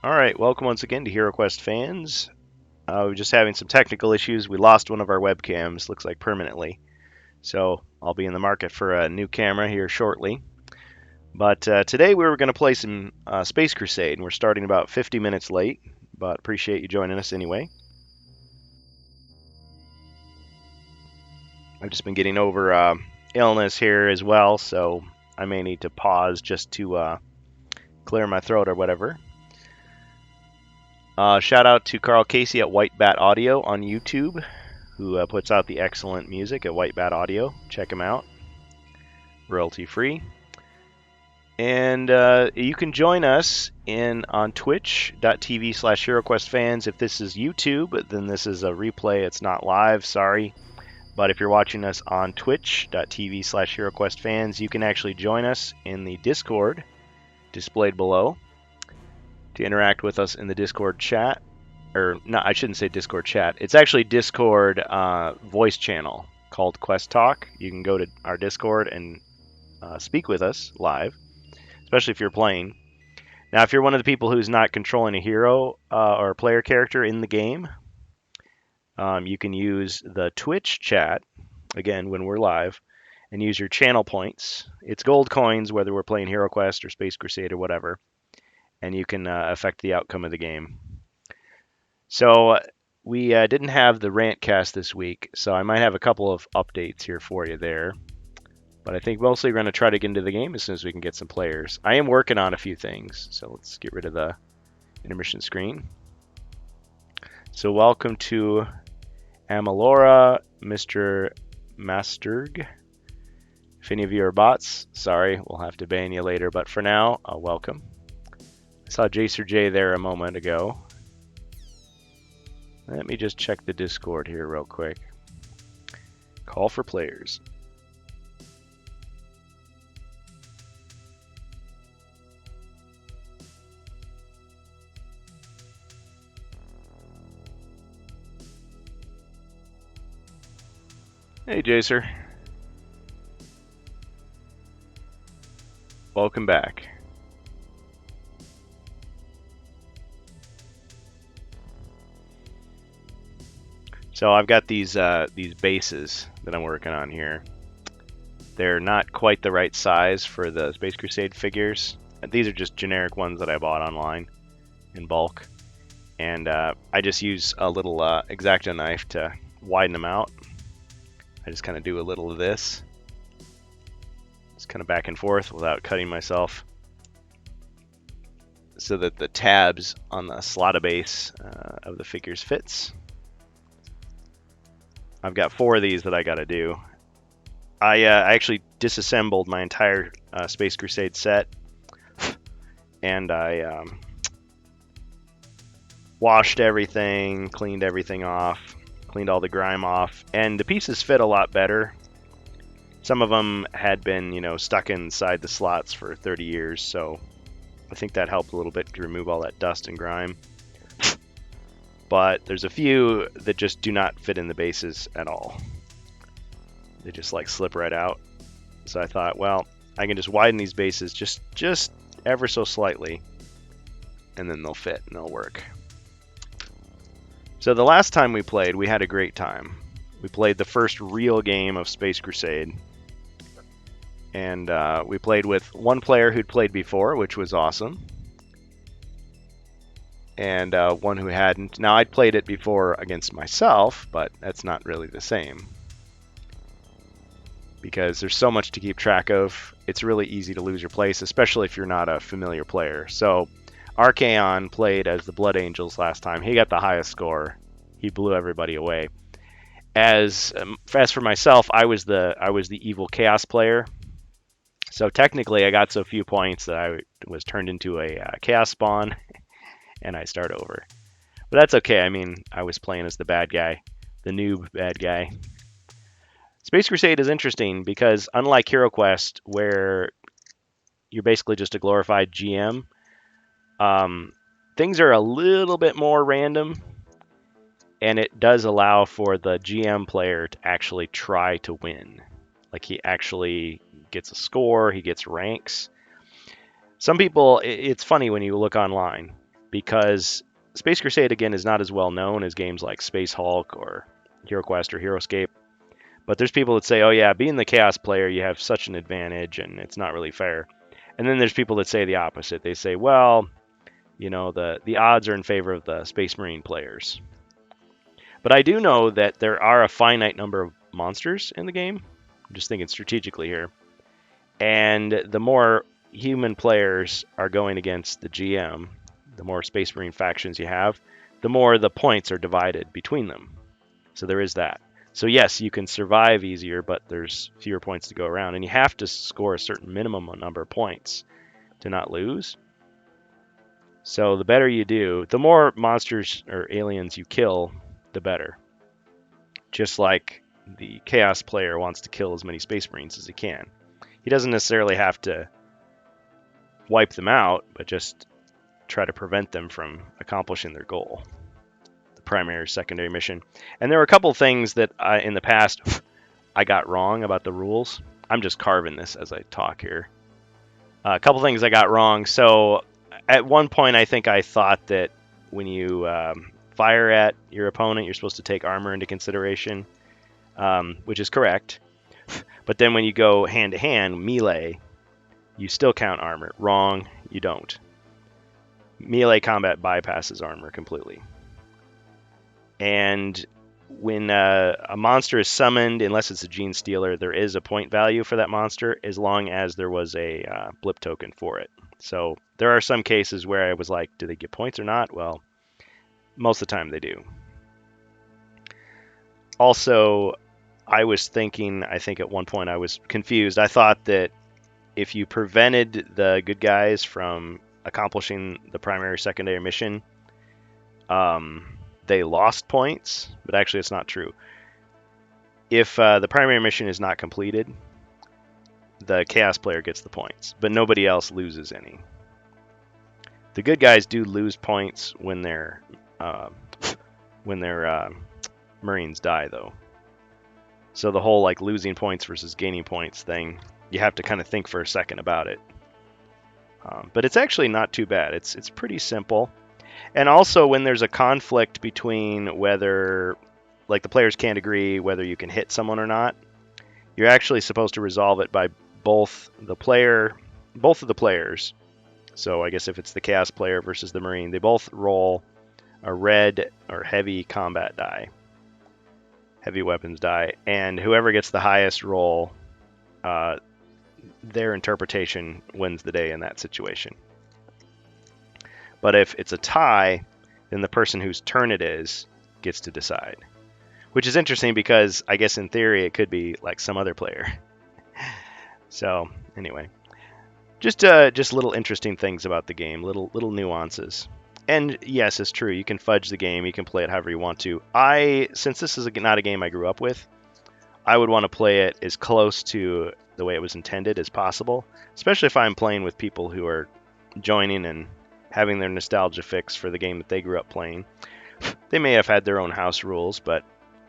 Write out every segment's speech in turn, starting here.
All right, welcome once again to HeroQuest fans. We're just having some technical issues. We lost one of our webcams, looks like permanently. So I'll be in the market for a new camera here shortly. But today we were going to play some Space Crusade, and we're starting about 50 minutes late. But appreciate you joining us anyway. I've just been getting over illness here as well, so I may need to pause just to clear my throat or whatever. Shout out to Carl Casey at White Bat Audio on YouTube, who puts out the excellent music at White Bat Audio. Check him out, royalty free. And you can join us on twitch.tv/HeroQuestFans. If this is YouTube, then this is a replay. It's not live, sorry. But if you're watching us on twitch.tv/HeroQuestFans, you can actually join us in the Discord displayed below to interact with us in the Discord chat. Or, no, I shouldn't say Discord chat. It's actually Discord voice channel called Quest Talk. You can go to our Discord and speak with us live, especially if you're playing. Now, if you're one of the people who's not controlling a hero or a player character in the game, you can use the Twitch chat, again, when we're live, and use your channel points. It's gold coins, whether we're playing HeroQuest or Space Crusade or whatever, and you can affect the outcome of the game. So we didn't have the rant cast this week, so I might have a couple of updates here for you there. But I think mostly we're going to try to get into the game as soon as we can get some players. I am working on a few things, so let's get rid of the intermission screen. So welcome to Amalora, Mr. Masterg. If any of you are bots, sorry, we'll have to ban you later. But for now, welcome. I saw Jacer J there a moment ago. Let me just check the Discord here real quick. Call for players. Hey, Jacer. Welcome back. So I've got these bases that I'm working on here. They're not quite the right size for the Space Crusade figures. These are just generic ones that I bought online in bulk. And I just use a little X-Acto knife to widen them out. I just kind of do a little of this. Just kind of back and forth without cutting myself. So that the tabs on the slot base of the figures fits. I've got 4 of these that I got to do. I actually disassembled my entire Space Crusade set, and I washed everything, cleaned everything off, cleaned all the grime off, and the pieces fit a lot better. Some of them had been, stuck inside the slots for 30 years, so I think that helped a little bit to remove all that dust and grime. But there's a few that just do not fit in the bases at all. They just like slip right out. So I thought, well, I can just widen these bases just ever so slightly, and then they'll fit and they'll work. So the last time we played, we had a great time. We played the first real game of Space Crusade. And we played with one player who'd played before, which was awesome. And one who hadn't. Now, I'd played it before against myself, but that's not really the same. Because there's so much to keep track of, it's really easy to lose your place, especially if you're not a familiar player. So, Archaon played as the Blood Angels last time. He got the highest score. He blew everybody away. As for myself, I was the evil Chaos player. So technically, I got so few points that I was turned into a Chaos spawn. And I start over. But that's okay. I mean, I was playing as the bad guy, the noob bad guy. Space Crusade is interesting because unlike HeroQuest, where you're basically just a glorified GM, things are a little bit more random, and it does allow for the GM player to actually try to win. Like, he actually gets a score, he gets ranks. Some people, it's funny when you look online, because Space Crusade, again, is not as well known as games like Space Hulk or HeroQuest or HeroScape. But there's people that say, oh yeah, being the Chaos player, you have such an advantage and it's not really fair. And then there's people that say the opposite. They say, well, the odds are in favor of the Space Marine players. But I do know that there are a finite number of monsters in the game. I'm just thinking strategically here. And the more human players are going against the GM, the more Space Marine factions you have, the more the points are divided between them. So there is that. So yes, you can survive easier, but there's fewer points to go around. And you have to score a certain minimum number of points to not lose. So the better you do, the more monsters or aliens you kill, the better. Just like the Chaos player wants to kill as many Space Marines as he can. He doesn't necessarily have to wipe them out, but just try to prevent them from accomplishing their goal. The primary or secondary mission. And there were a couple things that in the past I got wrong about the rules. I'm just carving this as I talk here. A couple things I got wrong. So at one point I think I thought that when you fire at your opponent, you're supposed to take armor into consideration, which is correct. But then when you go hand-to-hand, melee, you still count armor. Wrong, you don't. Melee combat bypasses armor completely. And when a monster is summoned, unless it's a Gene Stealer, there is a point value for that monster as long as there was a blip token for it. So there are some cases where I was like, do they get points or not? Well, most of the time they do. Also, I was thinking, I think at one point I was confused. I thought that if you prevented the good guys from accomplishing the primary or secondary mission, they lost points, but actually it's not true. If the primary mission is not completed, the Chaos player gets the points, but nobody else loses any. The good guys do lose points when their Marines die, though. So the whole like losing points versus gaining points thing, you have to kind of think for a second about it. But it's actually not too bad. It's pretty simple. And also when there's a conflict between whether, like the players can't agree whether you can hit someone or not, you're actually supposed to resolve it by both of the players. So I guess if it's the Chaos player versus the Marine, they both roll a red or heavy combat die. Heavy weapons die, and whoever gets the highest roll, their interpretation wins the day in that situation. But if it's a tie, then the person whose turn it is gets to decide. Which is interesting because I guess in theory it could be like some other player. So anyway, just little interesting things about the game, little nuances. And yes, it's true. You can fudge the game. You can play it however you want to. Since this is not a game I grew up with, I would want to play it as close to the way it was intended as possible, especially if I'm playing with people who are joining and having their nostalgia fix for the game that they grew up playing. They may have had their own house rules, but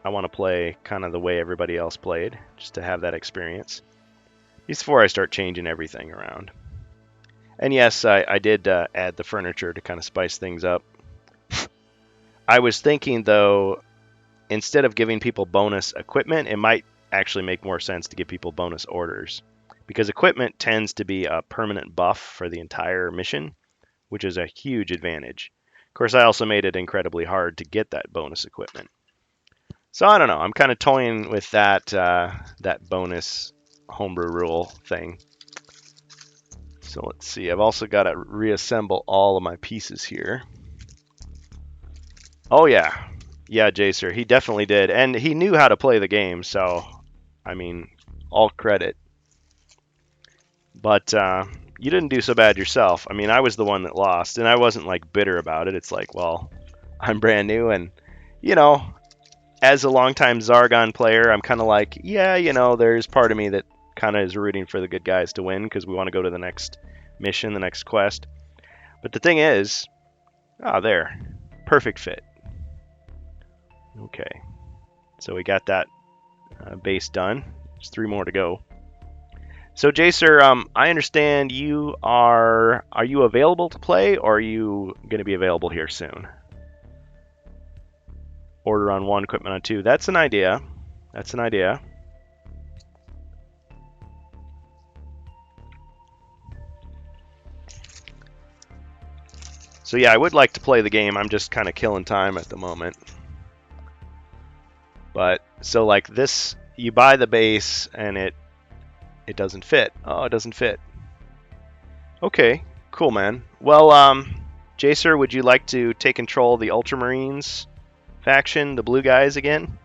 I want to play kind of the way everybody else played, just to have that experience before I start changing everything around. And yes, I did add the furniture to kind of spice things up. I was thinking, though, instead of giving people bonus equipment, it might actually make more sense to give people bonus orders. Because equipment tends to be a permanent buff for the entire mission, which is a huge advantage. Of course, I also made it incredibly hard to get that bonus equipment. So I don't know. I'm kind of toying with that bonus homebrew rule thing. So let's see, I've also got to reassemble all of my pieces here. Oh yeah, Jacer, he definitely did. And he knew how to play the game, so, I mean, all credit. But you didn't do so bad yourself. I mean, I was the one that lost, and I wasn't like bitter about it. It's like, well, I'm brand new, and, as a longtime Zargon player, I'm kind of like, yeah, there's part of me that kind of is rooting for the good guys to win because we want to go to the next mission, the next quest. But the thing is, there, perfect fit. Okay, so we got that base done. There's 3 more to go. So Jacer, I understand you are you available to play, or are you going to be available here soon? Order on 1, equipment on 2. That's an idea. That's an idea. So yeah, I would like to play the game. I'm just kind of killing time at the moment. But so like this, you buy the base and it doesn't fit. Oh, it doesn't fit. Okay, cool, man. Well, Jacer, would you like to take control of the Ultramarines faction, the blue guys again?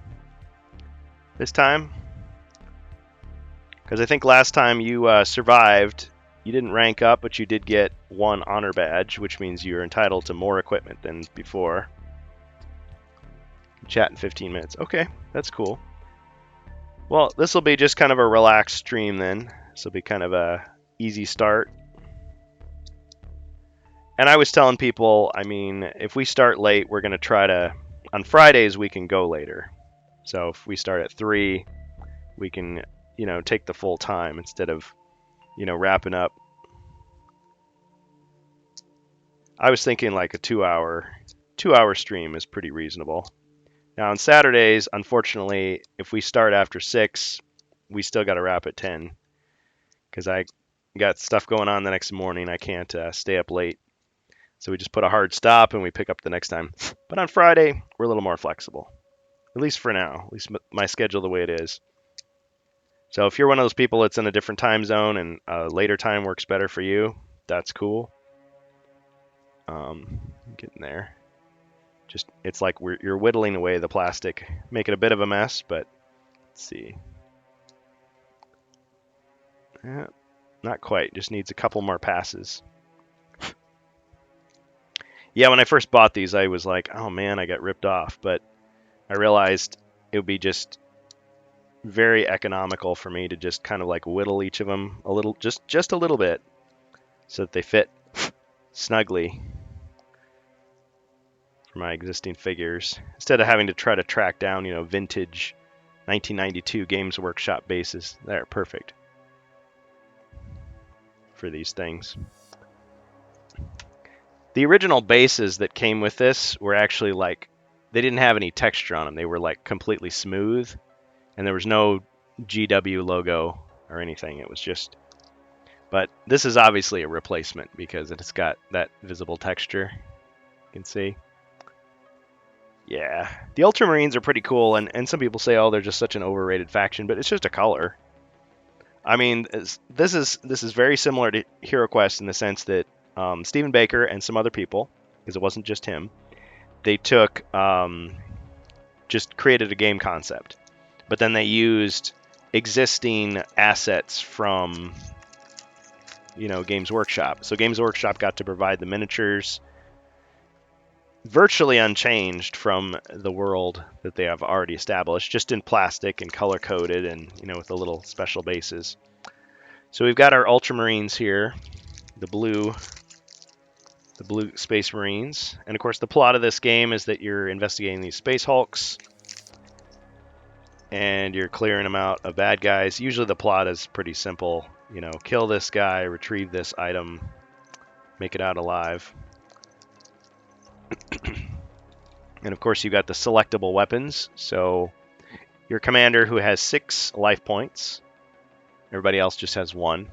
This time? Because I think last time you survived, you didn't rank up, but you did get 1 honor badge, which means you're entitled to more equipment than before. Chat in 15 minutes. Okay, that's cool. Well, this will be just kind of a relaxed stream then. This will be kind of a easy start. And I was telling people, I mean, if we start late, we're going to try to, on Fridays, we can go later. So if we start at 3, we can, take the full time instead of, wrapping up. I was thinking like a 2-hour stream is pretty reasonable. Now on Saturdays, unfortunately, if we start after 6, we still got to wrap at 10 because I got stuff going on the next morning. I can't stay up late. So we just put a hard stop and we pick up the next time. But on Friday, we're a little more flexible. At least for now. At least my schedule the way it is. So if you're one of those people that's in a different time zone and a later time works better for you, that's cool. Getting there. Just it's like you're whittling away the plastic, making a bit of a mess, but let's see. Not quite. Just needs a couple more passes. Yeah, when I first bought these, I was like, oh man, I got ripped off. But I realized it would be just very economical for me to just kind of like whittle each of them a little, just a little bit, so that they fit snugly for my existing figures, instead of having to try to track down, vintage 1992 Games Workshop bases. They're perfect for these things. The original bases that came with this were actually like, they didn't have any texture on them. They were like completely smooth, and there was no GW logo or anything. It was just, but this is obviously a replacement because it's got that visible texture. You can see. Yeah, the Ultramarines are pretty cool, and some people say, oh, they're just such an overrated faction, but it's just a color. I mean, this is very similar to HeroQuest in the sense that Stephen Baker and some other people, because it wasn't just him, they took just created a game concept, but then they used existing assets from Games Workshop. So Games Workshop got to provide the miniatures virtually unchanged from the world that they have already established, just in plastic and color coded and with the little special bases. So we've got our Ultramarines here, the blue Space Marines, and of course the plot of this game is that you're investigating these Space Hulks and you're clearing them out of bad guys. Usually the plot is pretty simple, kill this guy, retrieve this item, make it out alive. And of course, you've got the selectable weapons. So your commander, who has 6 life points, everybody else just has 1.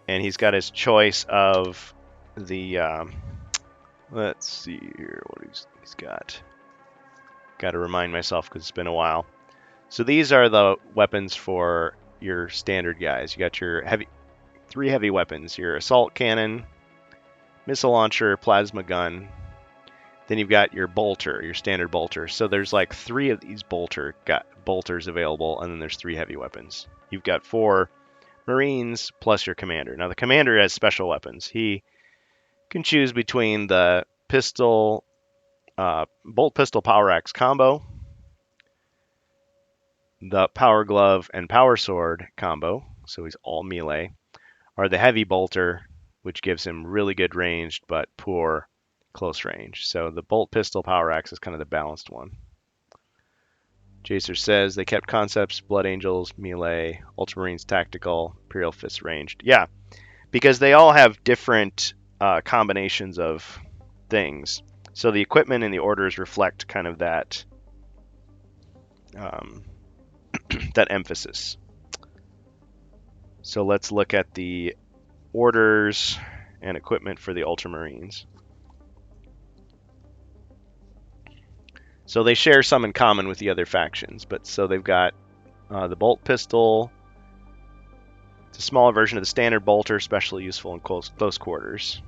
And he's got his choice of the, let's see here what he's got. Got to remind myself because it's been a while. So these are the weapons for your standard guys. You got your 3 heavy weapons, your assault cannon, missile launcher, plasma gun. Then you've got your bolter, your standard bolter. So there's like 3 of these bolters available, and then there's 3 heavy weapons. You've got 4 Marines plus your commander. Now the commander has special weapons. He can choose between the pistol, bolt pistol power axe combo, the power glove and power sword combo. So he's all melee, or the heavy bolter, which gives him really good range but poor close range. So the bolt pistol power axe is kind of the balanced one. Jacer says they kept concepts, Blood Angels, melee, Ultramarines tactical, Imperial Fists ranged. Yeah, because they all have different combinations of things. So the equipment and the orders reflect kind of that that emphasis. So let's look at the orders and equipment for the Ultramarines. So they share some in common with the other factions, but so they've got the bolt pistol. It's a smaller version of the standard bolter, especially useful in close quarters.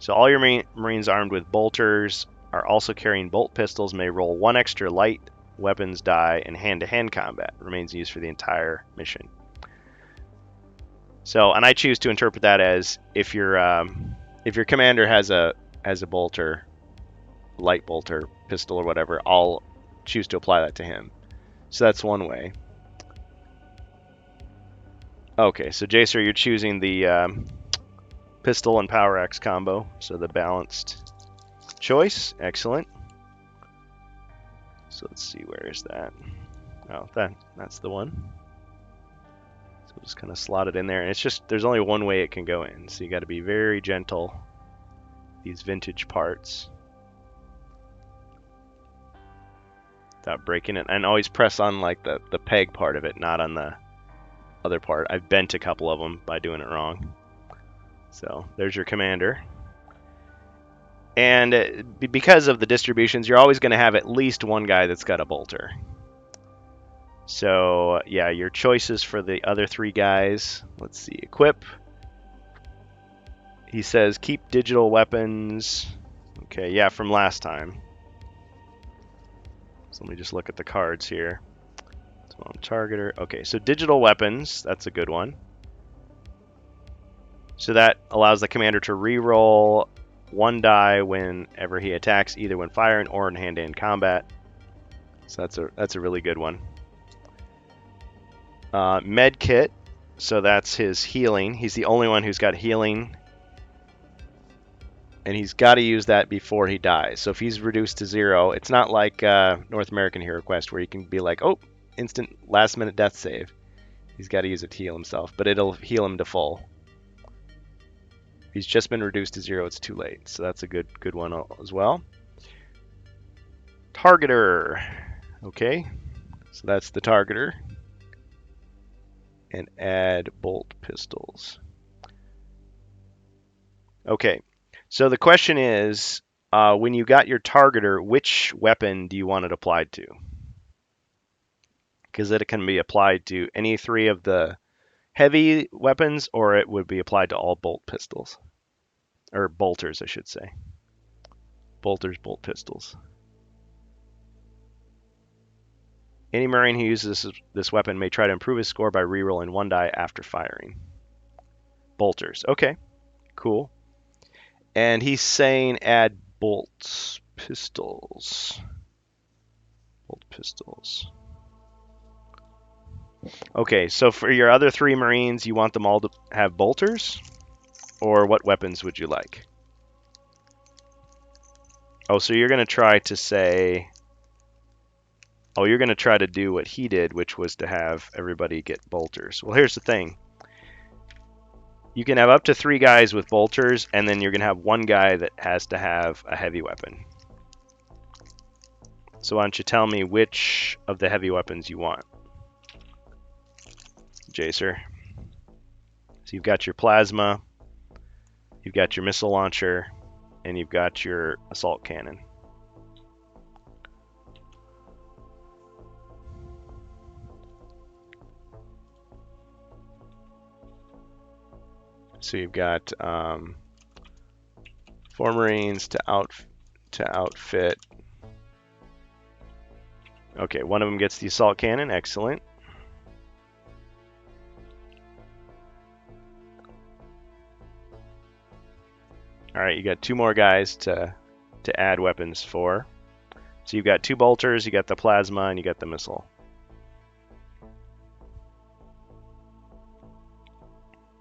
So all your Marines armed with bolters are also carrying bolt pistols, may roll 1 extra light weapons die in hand-to-hand combat. Remains used for the entire mission. So, and I choose to interpret that as if your commander has a bolter, light bolter, pistol or whatever, I'll choose to apply that to him. So that's one way. Okay, so Jacer, you're choosing the pistol and power axe combo, so the balanced choice. Excellent. So let's see, where is that? Oh, that's the one. So we'll just kind of slot it in there, and it's just there's only one way it can go in, so you got to be very gentle. These vintage parts. Without breaking it, and always press on like the peg part of it, not on the other part. I've bent a couple of them by doing it wrong. So there's your commander. And because of the distributions, you're always going to have at least one guy that's got a bolter. So yeah, your choices for the other 3 guys. Let's see, equip. He says keep digital weapons. Okay, yeah, from last time. So let me just look at the cards here. Targeter. Okay, so digital weapons, that's a good one. So that allows the commander to re-roll 1 die whenever he attacks, either when firing or in hand-to-hand combat. So that's a really good one. Med kit, so that's his healing. He's the only one who's got healing, and he's got to use that before he dies. So if he's reduced to 0, it's not like North American Hero Quest where you can be like, oh, instant last-minute death save. He's got to use it to heal himself, but it'll heal him to full. If he's just been reduced to 0, it's too late. So that's a good one as well. Targeter. Okay, so that's the targeter. And add bolt pistols. Okay, so the question is, when you got your targeter, which weapon do you want it applied to? Because it can be applied to any 3 of the heavy weapons, or it would be applied to all bolt pistols. Or bolters, I should say. Bolters, bolt pistols. Any Marine who uses this weapon may try to improve his score by rerolling 1 die after firing. Bolters. Okay, cool. And he's saying add bolts, pistols. Bolt pistols. Okay, so for your other 3 Marines, you want them all to have bolters? Or what weapons would you like? Oh, so you're going to try to say... Oh, you're going to try to do what he did, which was to have everybody get bolters. Well, here's the thing. You can have up to 3 guys with bolters, and then you're going to have 1 guy that has to have a heavy weapon. So why don't you tell me which of the heavy weapons you want? Jacer. So you've got your plasma, you've got your missile launcher, and you've got your assault cannon. So you've got 4 Marines to outfit. Okay, one of them gets the assault cannon. Excellent. All right, you got 2 more guys to add weapons for. So you've got 2 bolters, you got the plasma, and you got the missile.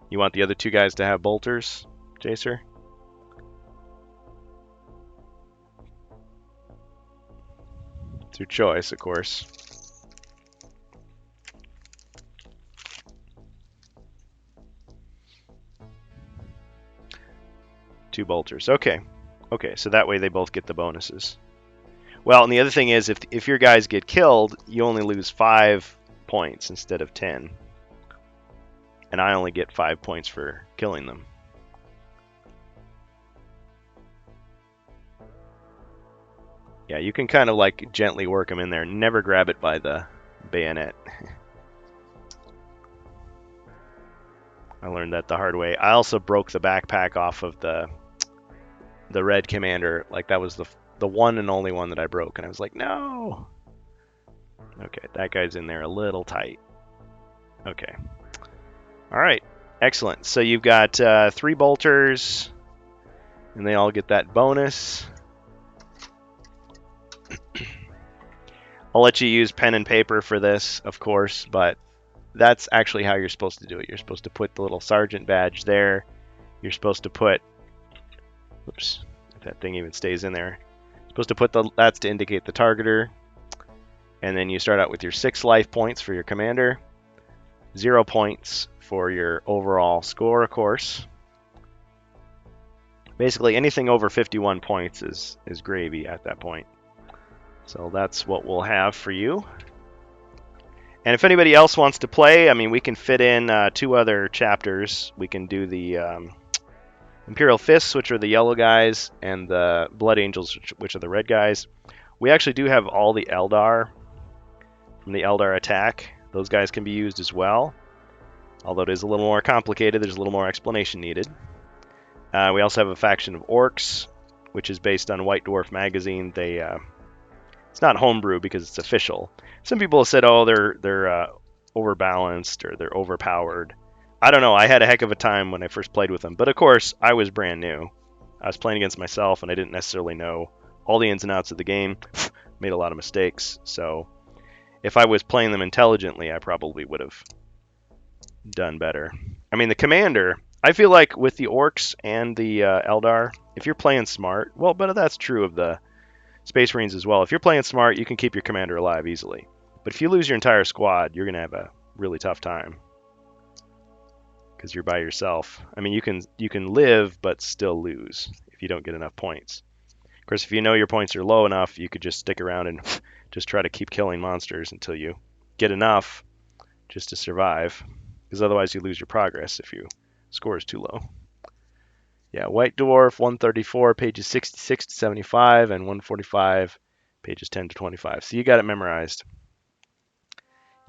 You want the other 2 guys to have bolters, Jacer? It's your choice, of course. Two bolters. Okay. Okay, so that way they both get the bonuses. Well, and the other thing is, if your guys get killed, you only lose 5 points instead of 10. And I only get 5 points for killing them. Yeah, you can kind of like gently work them in there. Never grab it by the bayonet. I learned that the hard way. I also broke the backpack off of the red commander. Like that was the one and only one that I broke, and I was like, no. Okay, that guy's in there a little tight. Okay. All right, excellent. So you've got 3 bolters, and they all get that bonus. I'll let you use pen and paper for this, of course, but that's actually how you're supposed to do it. You're supposed to put the little sergeant badge there. You're supposed to put, oops, if that thing even stays in there. You're supposed to put that's to indicate the targeter. And then you start out with your 6 life points for your commander, 0 points for your overall score, of course. Basically, anything over 51 points is gravy at that point. So that's what we'll have for you. And if anybody else wants to play, I mean, we can fit in 2 other chapters. We can do the Imperial Fists, which are the yellow guys, and the Blood Angels, which are the red guys. We actually do have all the Eldar from the Eldar attack. Those guys can be used as well. Although it is a little more complicated, there's a little more explanation needed. We also have a faction of Orcs, which is based on White Dwarf magazine. It's not homebrew because it's official. Some people have said, oh, they're overbalanced or they're overpowered. I don't know. I had a heck of a time when I first played with them. But of course, I was brand new. I was playing against myself, and I didn't necessarily know all the ins and outs of the game. Made a lot of mistakes. So if I was playing them intelligently, I probably would have done better. I mean, the commander, I feel like with the Orcs and the Eldar, if you're playing smart, well, but that's true of the Space Marines as well. If you're playing smart, you can keep your commander alive easily. But if you lose your entire squad, you're going to have a really tough time. Because you're by yourself. I mean, you can live, but still lose if you don't get enough points. Of course, if you know your points are low enough, you could just stick around and just try to keep killing monsters until you get enough just to survive. Because otherwise you lose your progress if your score is too low. Yeah, White Dwarf, 134, pages 66 to 75, and 145, pages 10 to 25. So you got it memorized.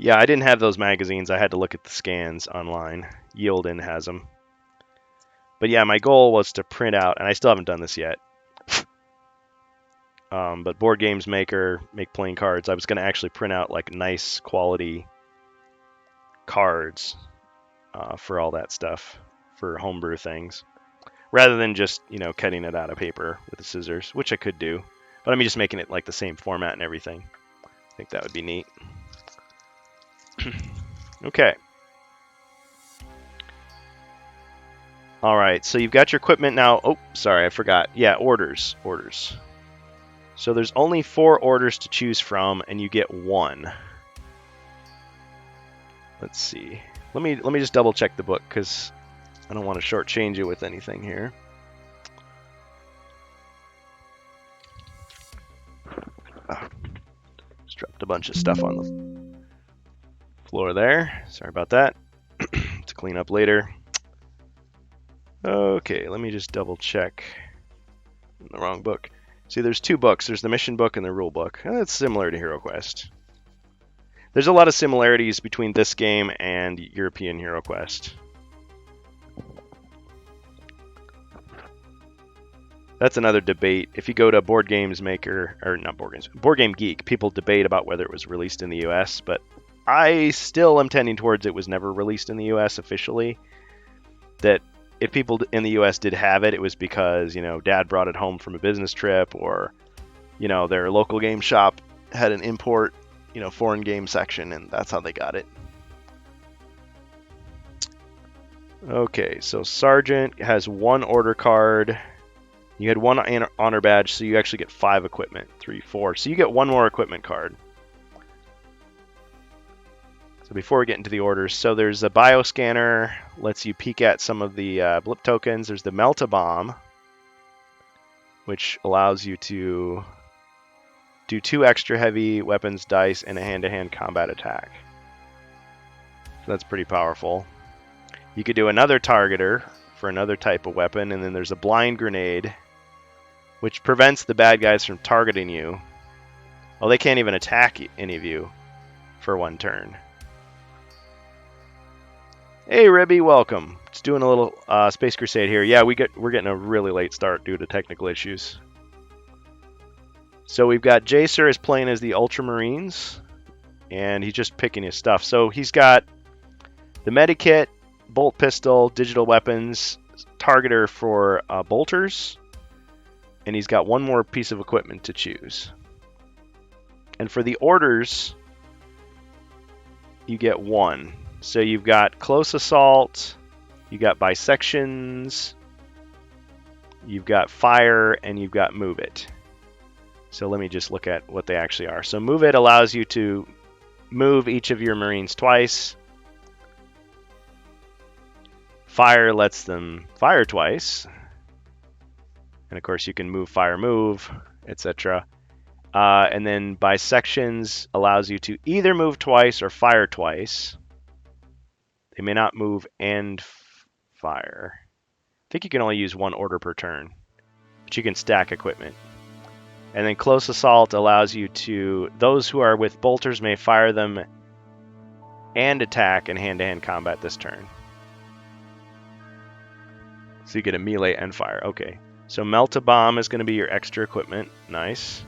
Yeah, I didn't have those magazines. I had to look at the scans online. Yielden has them. But yeah, my goal was to print out, and I still haven't done this yet. But Board Games Maker, make playing cards. I was going to actually print out like nice quality cards for all that stuff, for homebrew things. Rather than just, cutting it out of paper with the scissors, which I could do. But I'm just making it like the same format and everything. I think that would be neat. Okay. All right, so you've got your equipment now. Oh, sorry, I forgot. Yeah, orders. So there's only 4 orders to choose from, and you get 1. Let's see. Let me just double check the book because I don't want to shortchange you with anything here. Just dropped a bunch of stuff on the floor there. Sorry about that. To clean up later. Okay, let me just double check. The wrong book. See, there's 2 books. There's the mission book and the rule book. That's similar to HeroQuest. There's a lot of similarities between this game and European HeroQuest. That's another debate. If you go to Board Games Maker, or not Board Games, Board Game Geek, people debate about whether it was released in the US, but I still am tending towards it was never released in the US officially. That if people in the US did have it, it was because, Dad brought it home from a business trip, or, their local game shop had an import, foreign game section, and that's how they got it. Okay, so Sergeant has 1 order card. You had 1 honor badge, so you actually get 5 equipment. 3, 4. So you get 1 more equipment card. So before we get into the orders, so there's a bioscanner, lets you peek at some of the blip tokens. There's the Melt-A-Bomb, which allows you to do 2 extra heavy weapons dice and a hand-to-hand combat attack. So that's pretty powerful. You could do another targeter for another type of weapon, and then there's a blind grenade, which prevents the bad guys from targeting you. Well, they can't even attack any of you for 1 turn. Hey, Ribby, welcome. Just doing a little Space Crusade here. Yeah, we're getting a really late start due to technical issues. So we've got Jacer is playing as the Ultramarines, and he's just picking his stuff. So he's got the Medikit, bolt pistol, digital weapons, targeter for bolters, and he's got 1 more piece of equipment to choose. And for the orders, you get 1. So you've got close assault, you got bisections, you've got fire, and you've got move it. So let me just look at what they actually are. So move it allows you to move each of your Marines twice. Fire lets them fire twice. And of course you can move, fire, move, etc. And then bisections allows you to either move twice or fire twice. They may not move and fire. I think you can only use 1 order per turn, but you can stack equipment. And then close assault allows you to, those who are with bolters may fire them and attack in hand-to-hand combat this turn. So you get a melee and fire. Okay. So Melt-A-Bomb is going to be your extra equipment. Nice.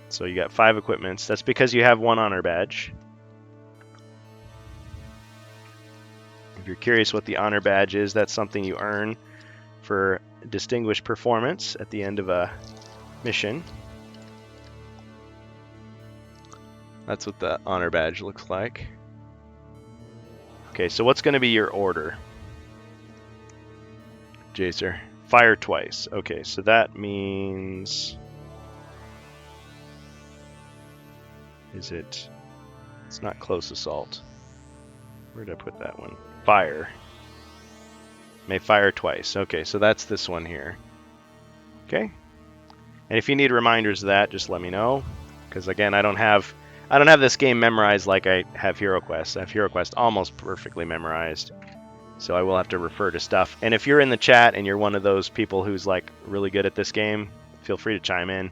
So you got 5 equipments. That's because you have 1 honor badge. If you're curious what the honor badge is, that's something you earn for distinguished performance at the end of a mission. That's what the honor badge looks like. Okay, so what's going to be your order? Jacer. Fire twice. Okay, so that means... It's not close assault. Where did I put that one? Fire. May fire twice. Okay, so that's this one here. Okay. And if you need reminders of that, just let me know. Because again, I don't have this game memorized like I have HeroQuest. I have HeroQuest almost perfectly memorized. So I will have to refer to stuff. And if you're in the chat and you're one of those people who's like really good at this game, feel free to chime in.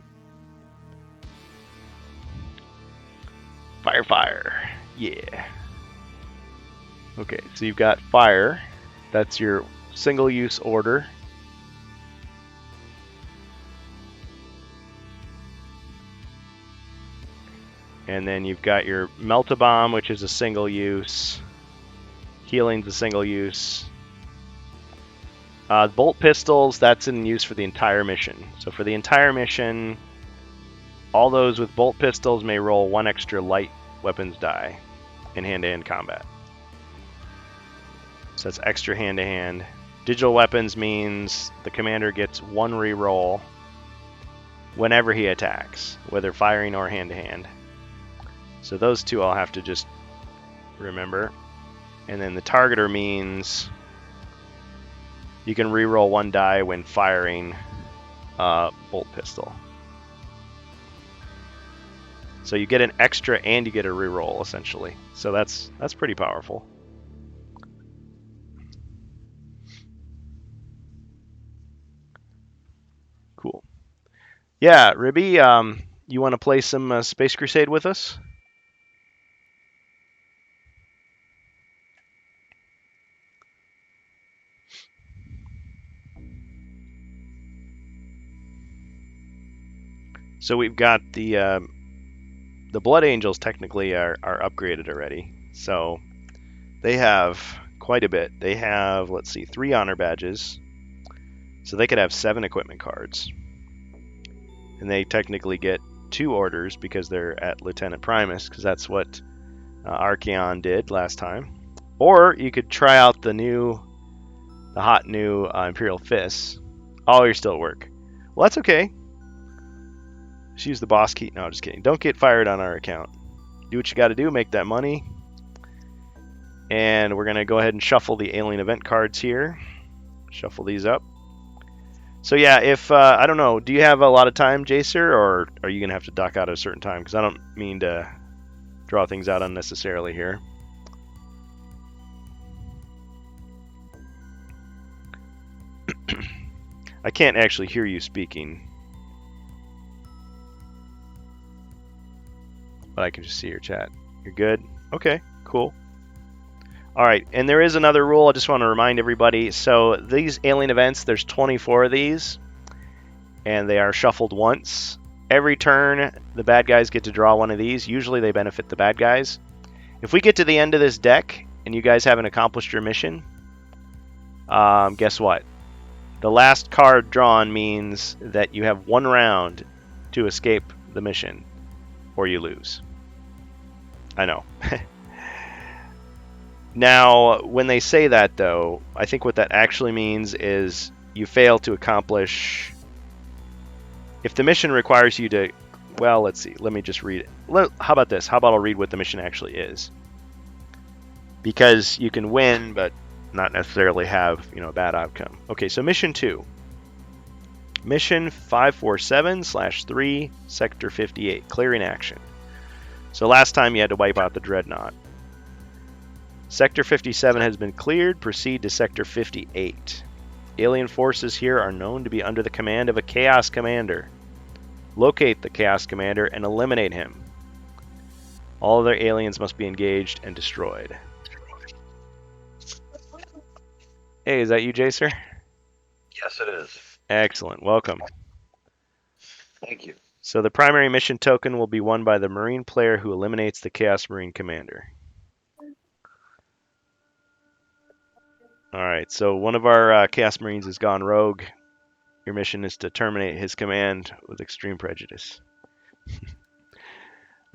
Fire, fire. Yeah. Okay, so you've got fire. That's your single-use order. And then you've got your Melt-A-Bomb, which is a single-use. Healing's a single-use. Bolt pistols, that's in use for the entire mission. So for the entire mission, all those with bolt pistols may roll 1 extra light weapons die in hand-to-hand combat. So that's extra hand-to-hand. Digital weapons means the commander gets 1 reroll whenever he attacks, whether firing or hand-to-hand. So those 2 I'll have to just remember. And then the targeter means you can reroll 1 die when firing bolt pistol. So you get an extra and you get a reroll essentially. So that's pretty powerful. Cool. Yeah, Ribby, you want to play some Space Crusade with us? So we've got the Blood Angels technically are upgraded already. So they have quite a bit. They have, let's see, 3 honor badges. So they could have 7 equipment cards. And they technically get 2 orders because they're at Lieutenant Primus, because that's what Archaon did last time. Or you could try out the hot new Imperial Fists, Oh, you're still at work. Well, that's okay. Just use the boss key. No, just kidding. Don't get fired on our account. Do what you got to do, make that money. And we're going to go ahead and shuffle the alien event cards here. Shuffle these up. So yeah, if, I don't know, do you have a lot of time, Jacer, or are you going to have to duck out at a certain time? Because I don't mean to draw things out unnecessarily here. I can't actually hear you speaking, but I can just see your chat. You're good? Okay, cool. All right, and there is another rule I just want to remind everybody. So these alien events, there's 24 of these, and they are shuffled once. Every turn, the bad guys get to draw one of these. Usually they benefit the bad guys. If we get to the end of this deck, and you guys haven't accomplished your mission, guess what? The last card drawn means that you have 1 round to escape the mission, or you lose. I know. Now, when they say that, though, I think what that actually means is you fail to accomplish... If the mission requires you to... Well, let's see. Let me just read it. How about this? How about I'll read what the mission actually is? Because you can win, but not necessarily have, a bad outcome. Okay, so Mission 2. Mission 547/3, Sector 58, clearing action. So last time you had to wipe out the Dreadnought. Sector 57 has been cleared. Proceed to Sector 58. Alien forces here are known to be under the command of a Chaos Commander. Locate the Chaos Commander and eliminate him. All other aliens must be engaged and destroyed. Hey, is that you, Jacer? Yes, it is. Excellent. Welcome. Thank you. So the primary mission token will be won by the Marine player who eliminates the Chaos Marine Commander. Alright, so one of our Chaos Marines has gone rogue. Your mission is to terminate his command with extreme prejudice.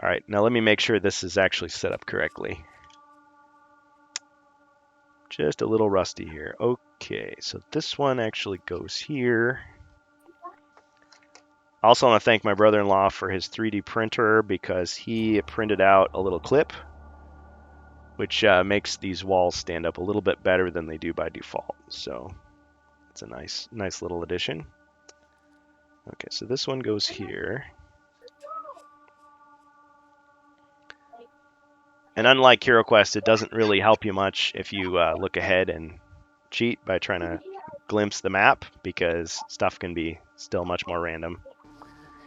Alright, now let me make sure this is actually set up correctly. Just a little rusty here. Okay, so this one actually goes here. I also want to thank my brother-in-law for his 3D printer because he printed out a little clip which makes these walls stand up a little bit better than they do by default. So it's a nice little addition. Okay, so this one goes here. And unlike HeroQuest, it doesn't really help you much if you look ahead and cheat by trying to glimpse the map, because stuff can be still much more random.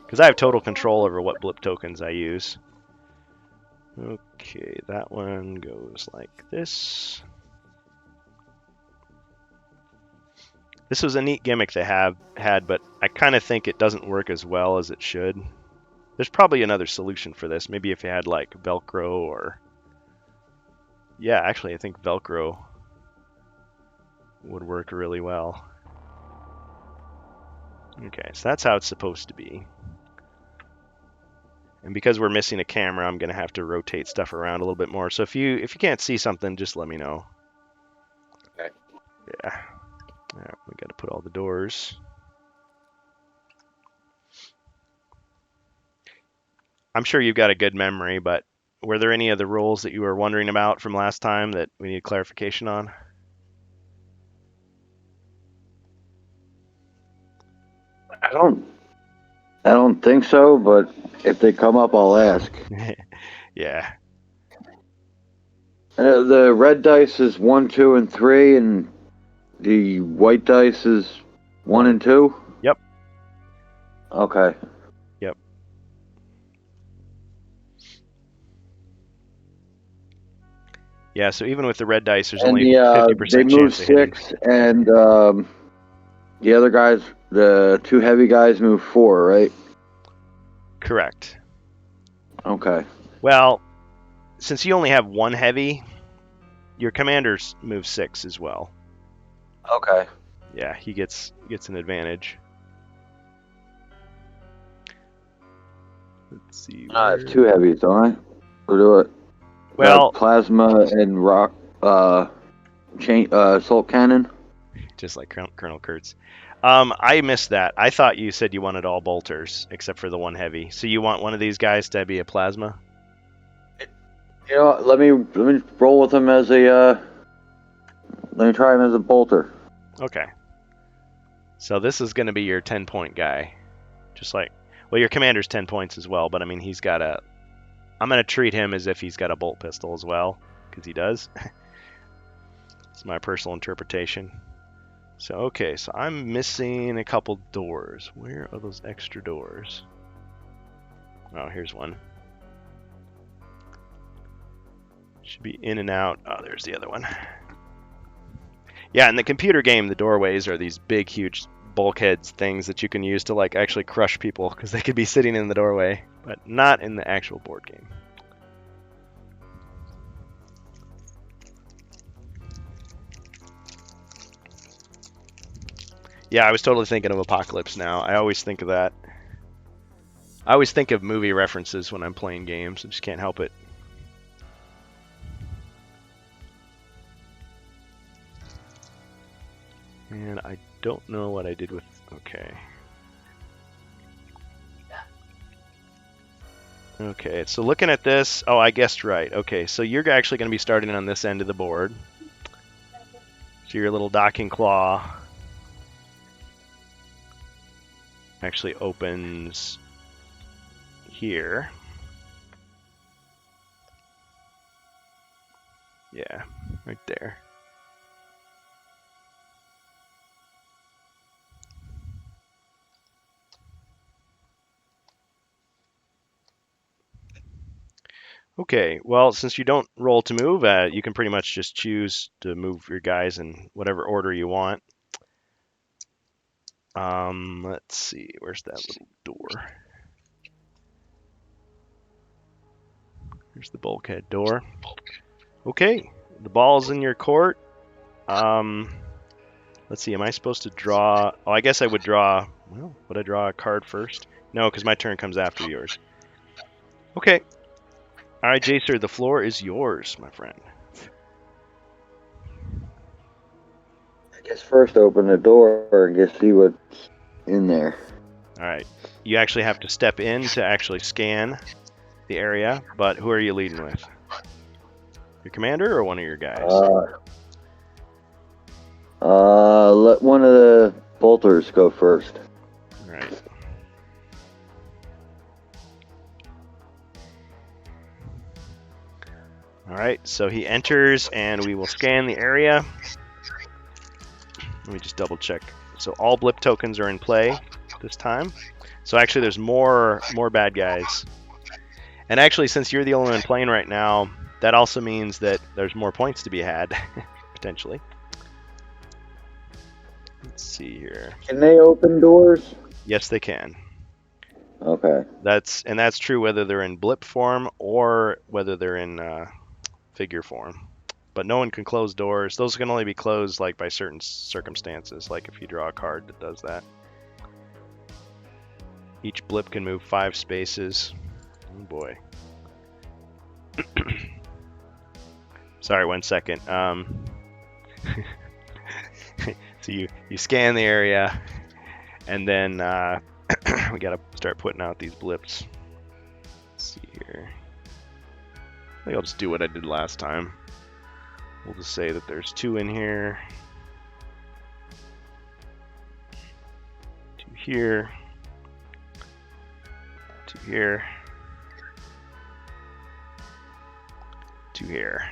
Because I have total control over what blip tokens I use. Okay, that one goes like this. This was a neat gimmick they had, but I kind of think it doesn't work as well as it should. There's probably another solution for this. Maybe if you had like Velcro or... Yeah, actually I think Velcro would work really well. Okay, so that's how it's supposed to be. And because we're missing a camera, I'm going to have to rotate stuff around a little bit more. So if you can't see something, just let me know. Okay. Yeah. All right, we got to put all the doors. I'm sure you've got a good memory, but were there any of the rules that you were wondering about from last time that we need clarification on? I don't think so, but if they come up, I'll ask. Yeah. The red dice is 1, 2, and 3, and the white dice is 1 and 2? Yep. Okay. Yep. Yeah, so even with the red dice, there's only 50% they move chance of hitting. 6, and the other guys, the 2 heavy guys, move 4, right? Correct. Okay. Well, since you only have 1 heavy, your commanders move 6 as well. Okay. Yeah, he gets an advantage. Let's see. I have 2 heavies, don't I? Or do it? Well, plasma and rock, assault cannon. Just like Colonel Kurtz. I missed that. I thought you said you wanted all bolters except for the one heavy. So you want one of these guys to be a plasma? You know, what, let me roll with him as a. Let me try him as a bolter. Okay. So this is going to be your 10-point guy. Just like, well, your commander's 10 points as well, but I mean, he's got a. I'm going to treat him as if he's got a bolt pistol as well, because he does. It's my personal interpretation. So, okay, so I'm missing a couple doors. Where are those extra doors? Oh, here's one. Should be in and out. Oh, there's the other one. Yeah, in the computer game, the doorways are these big, huge bulkheads things that you can use to like actually crush people because they could be sitting in the doorway, but not in the actual board game. Yeah, I was totally thinking of Apocalypse Now. I always think of that. I always think of movie references when I'm playing games. I just can't help it. And I don't know what I did with... Okay. Okay, so looking at this... Oh, I guessed right. Okay, so you're actually going to be starting on this end of the board. So your little docking claw actually opens here. Yeah, right there. Okay, well, since you don't roll to move, you can pretty much just choose to move your guys in whatever order you want. Let's see, where's that little door? Here's the bulkhead door. Okay, the ball's in your court. Let's see, am I supposed to draw? Oh, I guess I would draw. Well, would I draw a card first? No, because my turn comes after yours. Okay. All right, Jacer, the floor is yours, my friend. I guess first open the door and just see what's in there. All right. You actually have to step in to actually scan the area, but who are you leading with? Your commander or one of your guys? Let one of the bolters go first. All right. All right, so he enters and we will scan the area. Let me just double check. So all blip tokens are in play this time. So actually there's more bad guys. And actually, since you're the only one playing right now, that also means that there's more points to be had, potentially. Let's see here. Can they open doors? Yes, they can. Okay. That's true whether they're in blip form or whether they're in figure form. But no one can close doors. Those can only be closed like by certain circumstances, like if you draw a card that does that. Each blip can move 5 spaces. Oh boy. Sorry, 1 second. So you scan the area, and then we gotta start putting out these blips. Let's see here. I think I'll just do what I did last time. We'll just say that there's 2 in here, 2 here, 2 here, 2 here.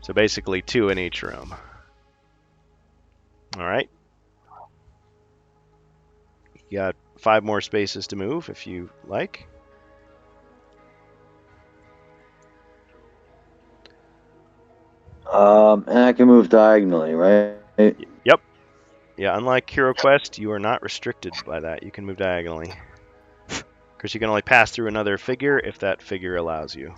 So basically 2 in each room. All right. You got 5 more spaces to move if you like. And I can move diagonally, right? Yep. Yeah, unlike Hero Quest, you are not restricted by that. You can move diagonally. Because you can only pass through another figure if that figure allows you.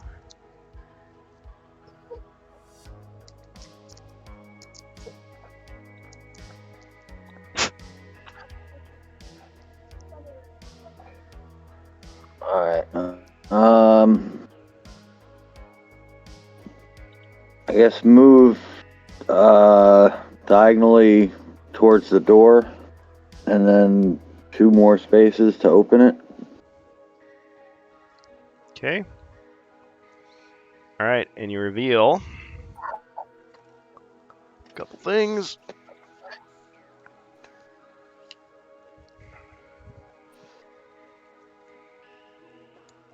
Alright. I guess move diagonally diagonally towards the door, and then 2 more spaces to open it. Okay. All right, and you reveal a couple things.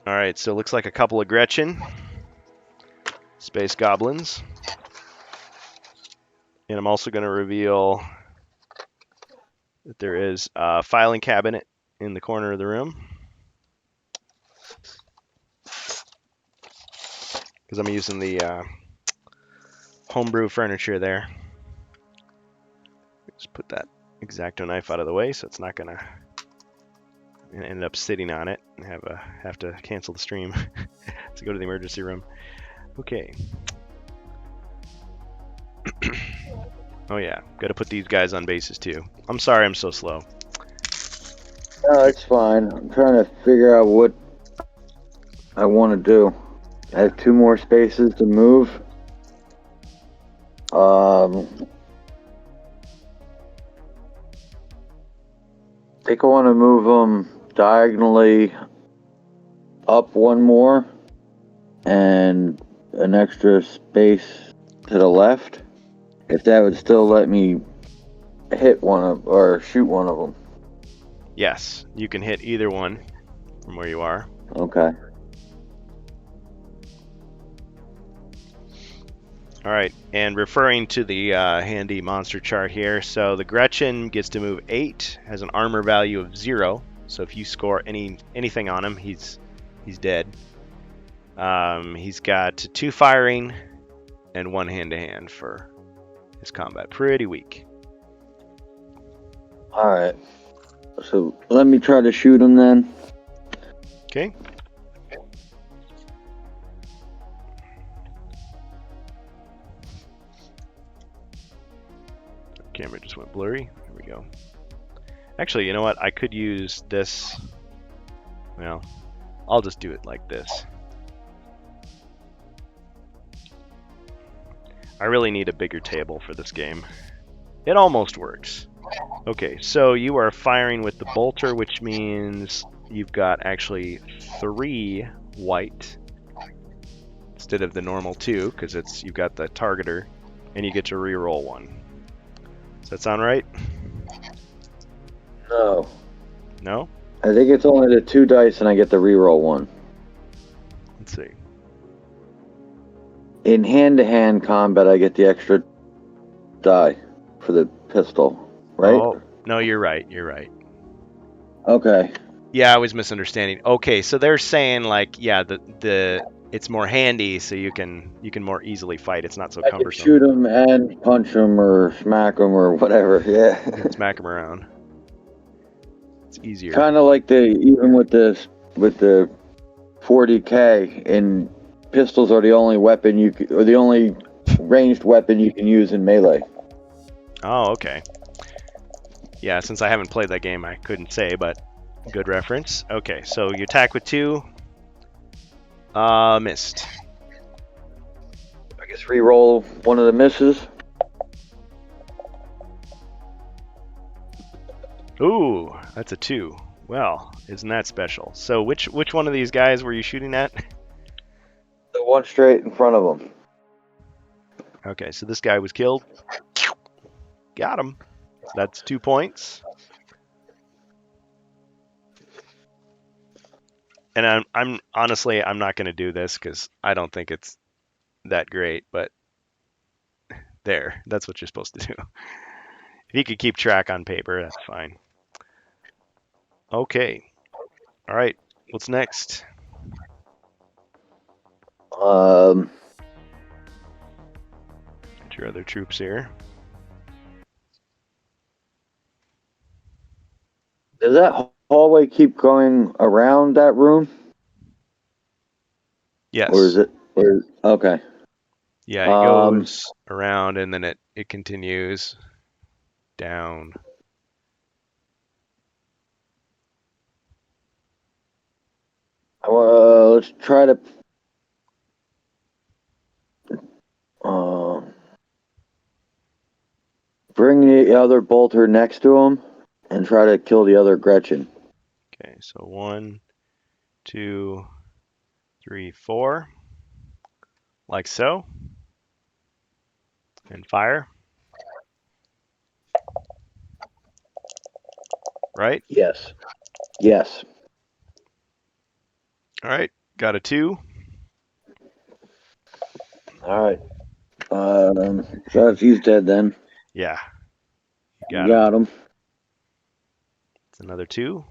All right, so it looks like a couple of Gretchen space goblins. And I'm also going to reveal that there is a filing cabinet in the corner of the room. Because I'm using the homebrew furniture there. Just put that X-Acto knife out of the way so it's not going to end up sitting on it and have to cancel the stream to go to the emergency room. Okay. Oh yeah, got to put these guys on bases too. I'm sorry I'm so slow. No, it's fine. I'm trying to figure out what I want to do. I have 2 more spaces to move. I think I want to move them diagonally up 1 more and an extra space to the left. If that would still let me hit one of or shoot one of them. Yes, you can hit either one from where you are. Okay. All right, and referring to the handy monster chart here, so the Gretchen gets to move 8, has an armor value of 0. So if you score anything on him, he's dead. He's got 2 firing and 1 hand-to-hand for his combat. Pretty weak. All right. So let me try to shoot him then. Okay. Camera just went blurry. There we go. Actually, you know what? I could use this. Well, I'll just do it like this. I really need a bigger table for this game. It almost works. Okay, so you are firing with the bolter, which means you've got actually 3 white instead of the normal 2, because you've got the targeter, and you get to re-roll 1. Does that sound right? No. No? I think it's only the 2 dice and I get to reroll 1. Let's see. In hand-to-hand combat, I get the extra die for the pistol, right? Oh, no, you're right. You're right. Okay. Yeah, I was misunderstanding. Okay, so they're saying like, yeah, the it's more handy, so you can more easily fight. It's not so I can cumbersome. shoot him and punch him or smack him or whatever. Yeah. You can smack them around. It's easier. Kind of like even with the 40K, and pistols are the only weapon or the only ranged weapon you can use in melee. Oh, okay. Yeah, since I haven't played that game, I couldn't say, but good reference. Okay, so you attack with 2. Missed. I guess re-roll one of the misses. Ooh, that's a 2. Well, isn't that special? So which one of these guys were you shooting at? The one straight in front of him. Okay, so this guy was killed. Got him. So that's 2 points. And I'm honestly, I'm not going to do this because I don't think it's that great, but there, that's what you're supposed to do. If you could keep track on paper, that's fine. Okay. All right. What's next? Um, Get your other troops here. Does that hallway keep going around that room? Yes. Or is it? Okay. Yeah, it goes around and then it continues down. Let's try to. Bring the other bolter next to him and try to kill the other Gretchen. Okay, so 1, 2, 3, 4. Like so. And fire. Right? Yes. Yes. All right. Got a 2. All right. So he's dead then. Yeah. You got him. It's another 2.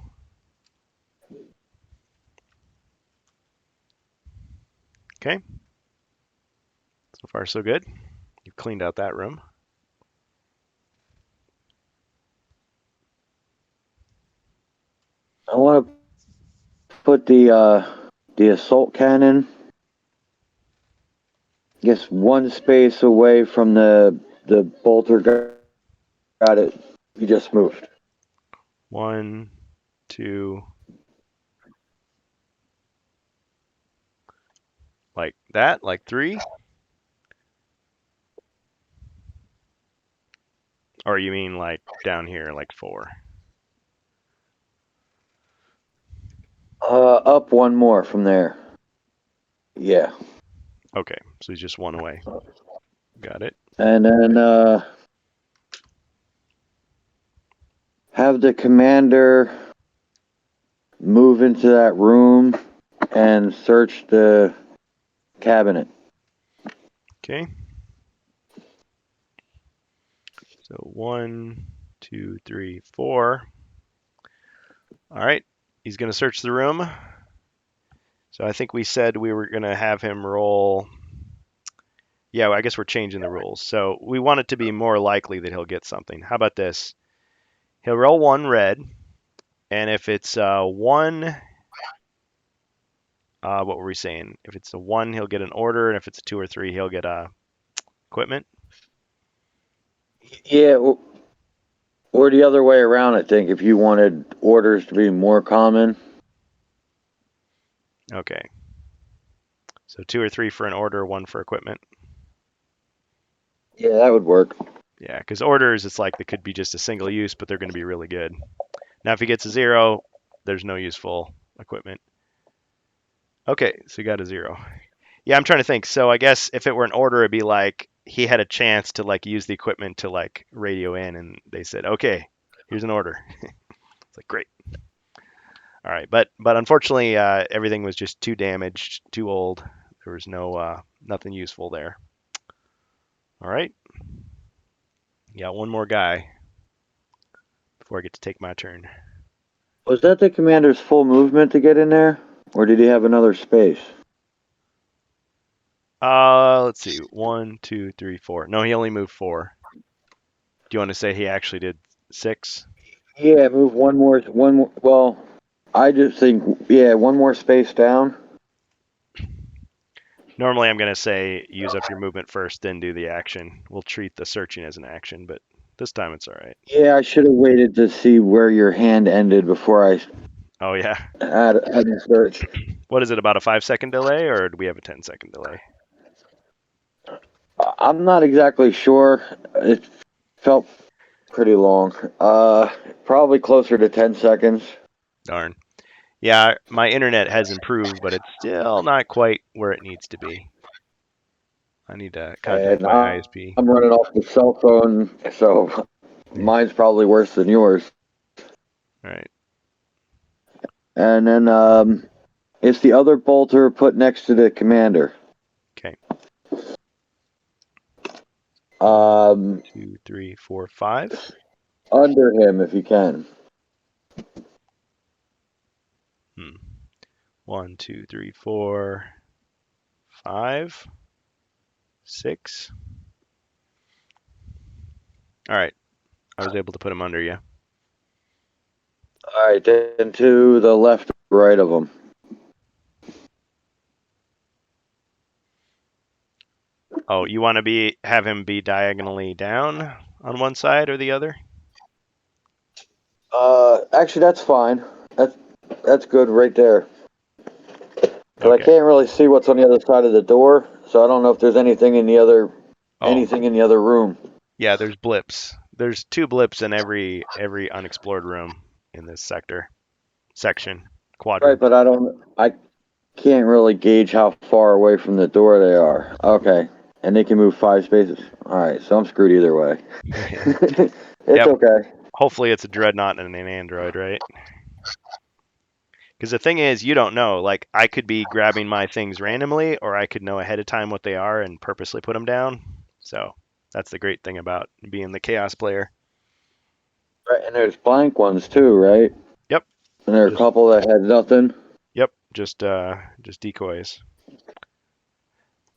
Okay. So far, so good. You've cleaned out that room. I want to put the assault cannon, I guess, one space away from the bolter. Got it. You just moved. 1, 2. Like that? Like 3? Or you mean like down here, like 4? Up one more from there. Yeah. Okay, so he's just 1 away. Got it. And then have the commander move into that room and search the cabinet. Okay. So 1, 2, 3, 4. All right. He's going to search the room. So I think we said we were going to have him roll. Yeah, well, I guess we're changing the rules. So we want it to be more likely that he'll get something. How about this? He'll roll 1 red. And if it's 1, what were we saying? If it's a 1, he'll get an order. And if it's a 2 or 3, he'll get equipment. Yeah, or the other way around, I think, if you wanted orders to be more common. Okay. So 2 or 3 for an order, 1 for equipment. Yeah, that would work. Yeah, because orders, it's like they could be just a single use, but they're going to be really good. Now, if he gets a 0, there's no useful equipment. Okay, so he got a 0. Yeah, I'm trying to think. So I guess if it were an order, it'd be like he had a chance to like use the equipment to like radio in, and they said, "Okay, here's an order." It's like great. All right, but unfortunately, everything was just too damaged, too old. There was no nothing useful there. All right. Yeah, one more guy before I get to take my turn. Was that the commander's full movement to get in there? Or did he have another space? Let's see. 1, 2, 3, 4. No, he only moved 4. Do you want to say he actually did 6? Yeah, move one more. Well, I just think, yeah, one more space down. Normally, I'm going to say use up your movement first, then do the action. We'll treat the searching as an action, but this time it's all right. Yeah, I should have waited to see where your hand ended before I Oh, yeah. had a search. What is it, about a 5-second delay, or do we have a 10-second delay? I'm not exactly sure. It felt pretty long. Probably closer to 10 seconds. Darn. Yeah, my internet has improved, but it's still not quite where it needs to be. I need to contact And my ISP. I'm running off the cell phone, so mine's probably worse than yours. All right. And then it's the other bolter put next to the commander. Okay. 2, 3, 4, 5. Under him, if you can. 1, 2, 3, 4, 5, 6. All right. I was able to put him under you. All right, then to the left, right of him. Oh, you want to have him be diagonally down on one side or the other? Actually, that's fine. That's good right there. But Okay. I can't really see what's on the other side of the door, so I don't know if there's anything in the other room. Yeah, there's blips. there's 2 blips in every unexplored room in this section Right, quadrant. but I can't really gauge how far away from the door they are. Okay, and they can move 5 spaces. All right, so I'm screwed either way. It's Yep. okay. Hopefully it's a dreadnought and an android, right? Because the thing is, you don't know. Like, I could be grabbing my things randomly, or I could know ahead of time what they are and purposely put them down. So that's the great thing about being the chaos player. Right, and there's blank ones too, right? Yep. And there are a Just couple that had nothing. yep. Just decoys.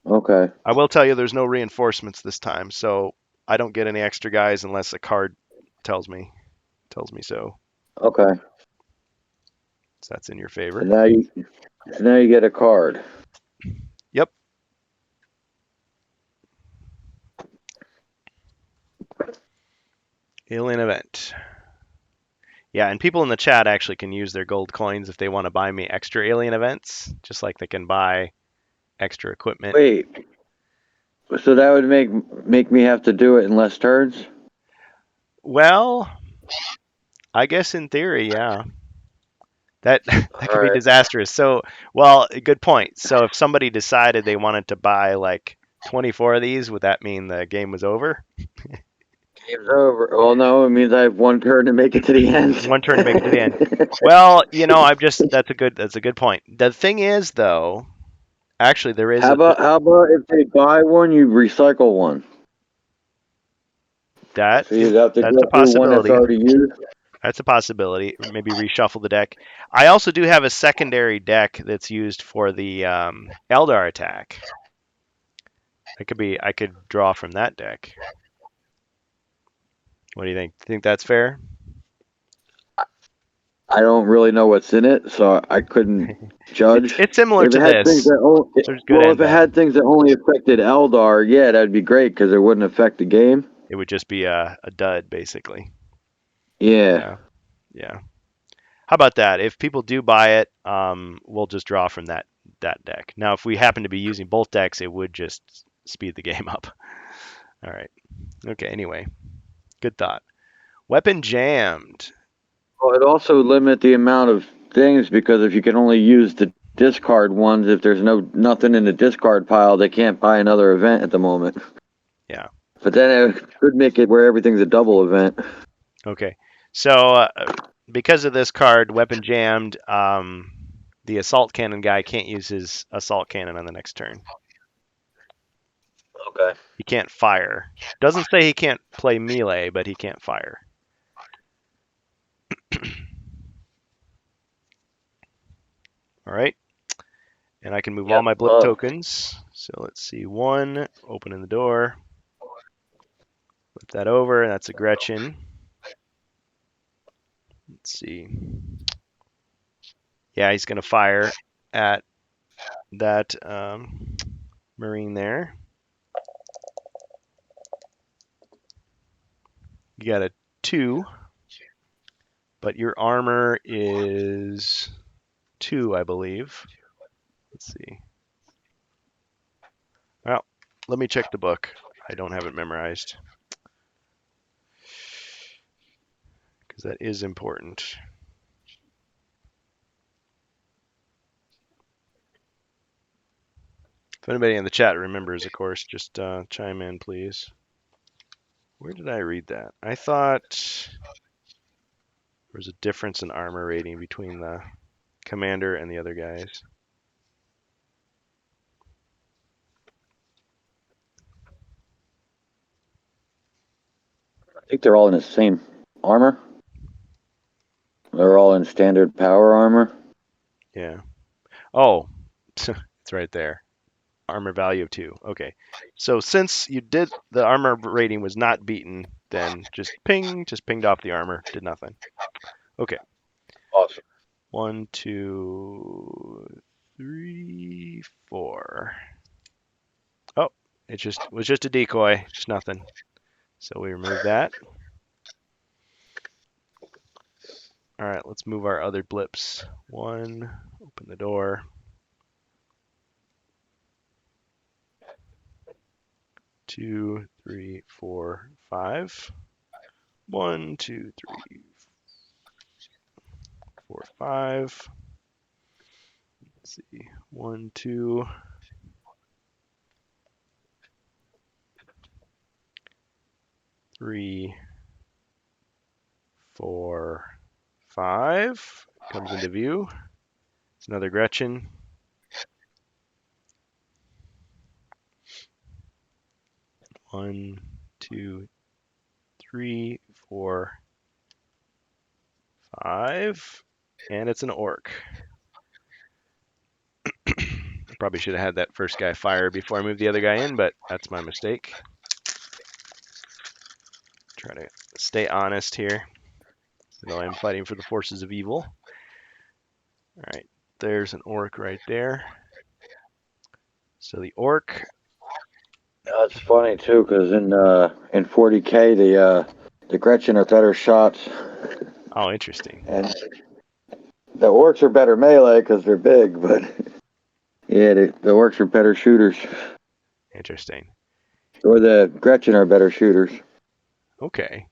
Okay, I will tell you, there's no reinforcements this time, so I don't get any extra guys unless a card tells me so. okay. So that's in your So favor. now you get a card. Yep. Alien event. Yeah, and people in the chat actually can use their gold coins if they want to buy me extra alien events, just like they can buy extra equipment. Wait, so that would make me have to do it in less turns? Well, I guess in theory, yeah. That that All could be right. disastrous. So, well, good point. So if somebody decided they wanted to buy like 24 of these, would that mean the game was over? Game's over. Well, no, it means I have one turn to make it to the end. One turn to make it to the end. Well, I'm just that's a good point. The thing is though, actually there is How a about if they buy one, you recycle one? that So is you'd have to that's a go through one that's possibility. already used. That's a possibility. Maybe reshuffle the deck. I also do have a secondary deck that's used for the Eldar attack. I could draw from that deck. What do you think? Think that's fair? I don't really know what's in it, so I couldn't judge. It's similar If to it had things this. that only, There's good well, and if it bad. had things that only affected Eldar, yeah, that'd be great because it wouldn't affect the game. It would just be a dud, basically. Yeah. Yeah, yeah. How about that? If people do buy it, we'll just draw from that deck. Now, if we happen to be using both decks, it would just speed the game up. All right. Okay. Anyway, good thought. Weapon jammed. Well, it also limit the amount of things because if you can only use the discard ones, if there's nothing in the discard pile, they can't buy another event at the moment. Yeah. But then it could make it where everything's a double event. Okay. So because of this card, weapon jammed, the assault cannon guy can't use his assault cannon on the next turn. Okay. He can't fire. Doesn't say he can't play melee, but he can't fire. All right. And I can move all Yep. my blip tokens. So let's see. 1, opening the door. Flip that over. That's a Gretchen. Let's see. Yeah, he's going to fire at that Marine there. You got a 2, but your armor is 2, I believe. Let's see. Well, let me check the book. I don't have it memorized because that is important. If anybody in the chat remembers, of course, just chime in, please. Where did I read that? I thought there was a difference in armor rating between the commander and the other guys. I think they're all in the same armor. They're all in standard power armor. Yeah. Oh, it's right there. Armor value of 2. Okay. So since you did the armor rating was not beaten, then just pinged off the armor, did nothing. Okay. Awesome. 1, 2, 3, 4. Oh, it was just a decoy, just nothing. So we remove that. All right, let's move our other blips. 1, open the door. 2, 3, 4, 5. 1, 2, 3, 4, 5. Let's see. 1, 2. 3, 4, 5. Comes into view. It's another Gretchen. 1, 2, 3, 4, 5. And it's an orc. Probably should have had that first guy fire before I moved the other guy in, but that's my mistake. Try to stay honest here, though I'm fighting for the forces of evil. All right, there's an orc right there. So the orc. That's funny too, because in 40K the Gretchen are better shots, Oh, interesting. and the orcs are better melee because they're big. But yeah, the orcs are better shooters, Interesting. or the Gretchen are better shooters. Okay.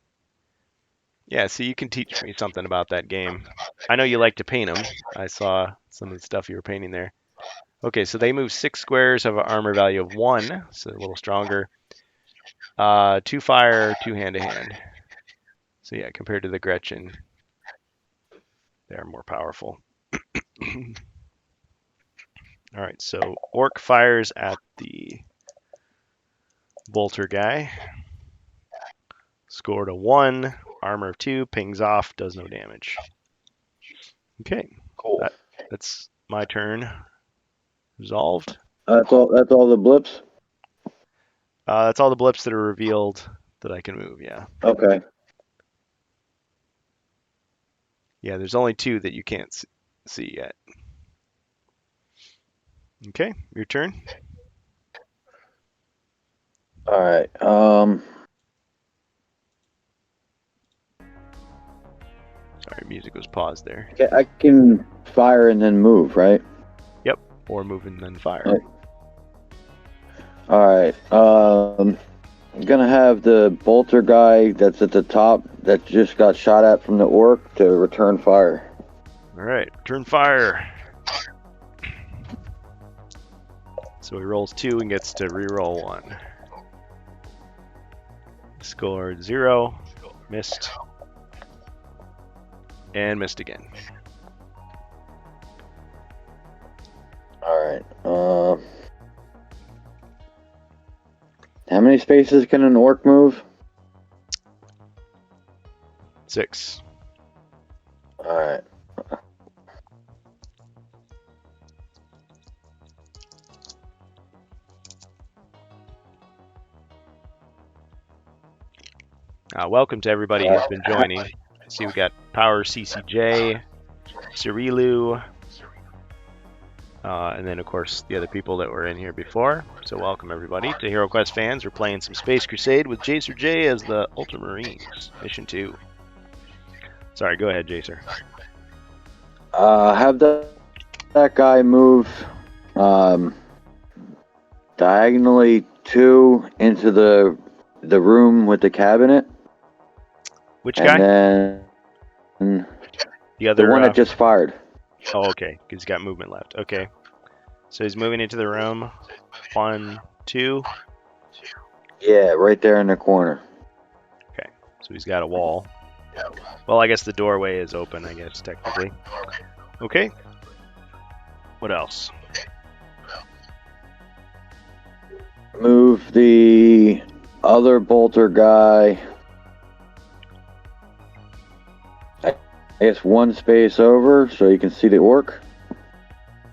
Yeah, so you can teach me something about that game. I know you like to paint them. I saw some of the stuff you were painting there. Okay, so they move 6 squares, have an armor value of 1, so a little stronger. 2 fire, 2 hand-to-hand. So yeah, compared to the Gretchen, they're more powerful. All right, so orc fires at the bolter guy. Scored a 1, armor of 2, pings off, does no damage. Okay, Cool. that's my turn. Resolved. That's all the blips. That's all the blips that are revealed that I can move. Yeah. Okay. Yeah, there's only 2 that you can't see yet. Okay, your turn. All right. Sorry, music was paused there. I can fire and then move, right? Yep, or move and then fire. All right. I'm gonna have the bolter guy that's at the top that just got shot at from the orc to return fire. All right, return fire. So he rolls 2 and gets to reroll 1. Scored 0, missed, and missed again. All right. How many spaces can an orc move? 6. All right. Welcome to everybody who's been joining. See, we got Power CCJ, Cirilu, and then of course the other people that were in here before. So welcome everybody to Hero Quest fans. We're playing some Space Crusade with Jacer J as the Ultramarines, Mission 2. Sorry, go ahead, Jacer. Have that guy move diagonally 2 into the room with the cabinet. Which guy? And then the other one that just fired. Oh, okay, because he's got movement left. Okay, so he's moving into the room. 1, 2. Yeah, right there in the corner. Okay, so he's got a wall. Well, I guess the doorway is open, I guess, technically. Okay. What else? Move the other bolter guy, I guess 1 space over so you can see the orc.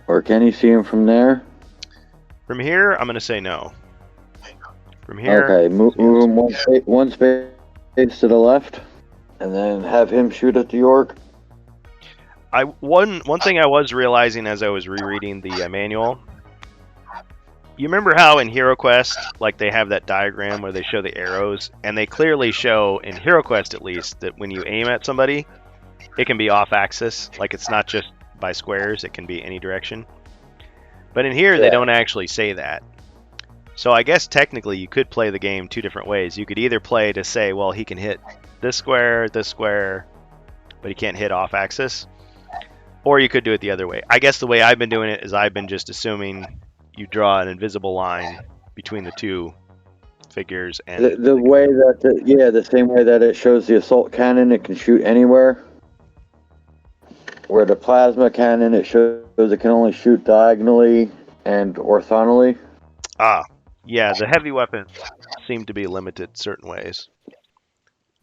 Or can you see him from there? From here, I'm going to say no. From here... Okay, move him 1 space to the left. And then have him shoot at the orc. One thing I was realizing as I was rereading the manual, you remember how in Hero Quest, like they have that diagram where they show the arrows, and they clearly show, in Hero Quest at least, that when you aim at somebody, it can be off axis, like it's not just by squares, it can be any direction. But in here, they don't actually say that. So I guess technically you could play the game 2 different ways. You could either play to say, well, he can hit this square, but he can't hit off axis. Or you could do it the other way. I guess the way I've been doing it is I've been just assuming you draw an invisible line between the two figures, and the way that the same way that it shows the assault cannon, it can shoot anywhere. Where the plasma cannon, it shows it can only shoot diagonally and orthogonally. Yeah, the heavy weapons seem to be limited certain ways.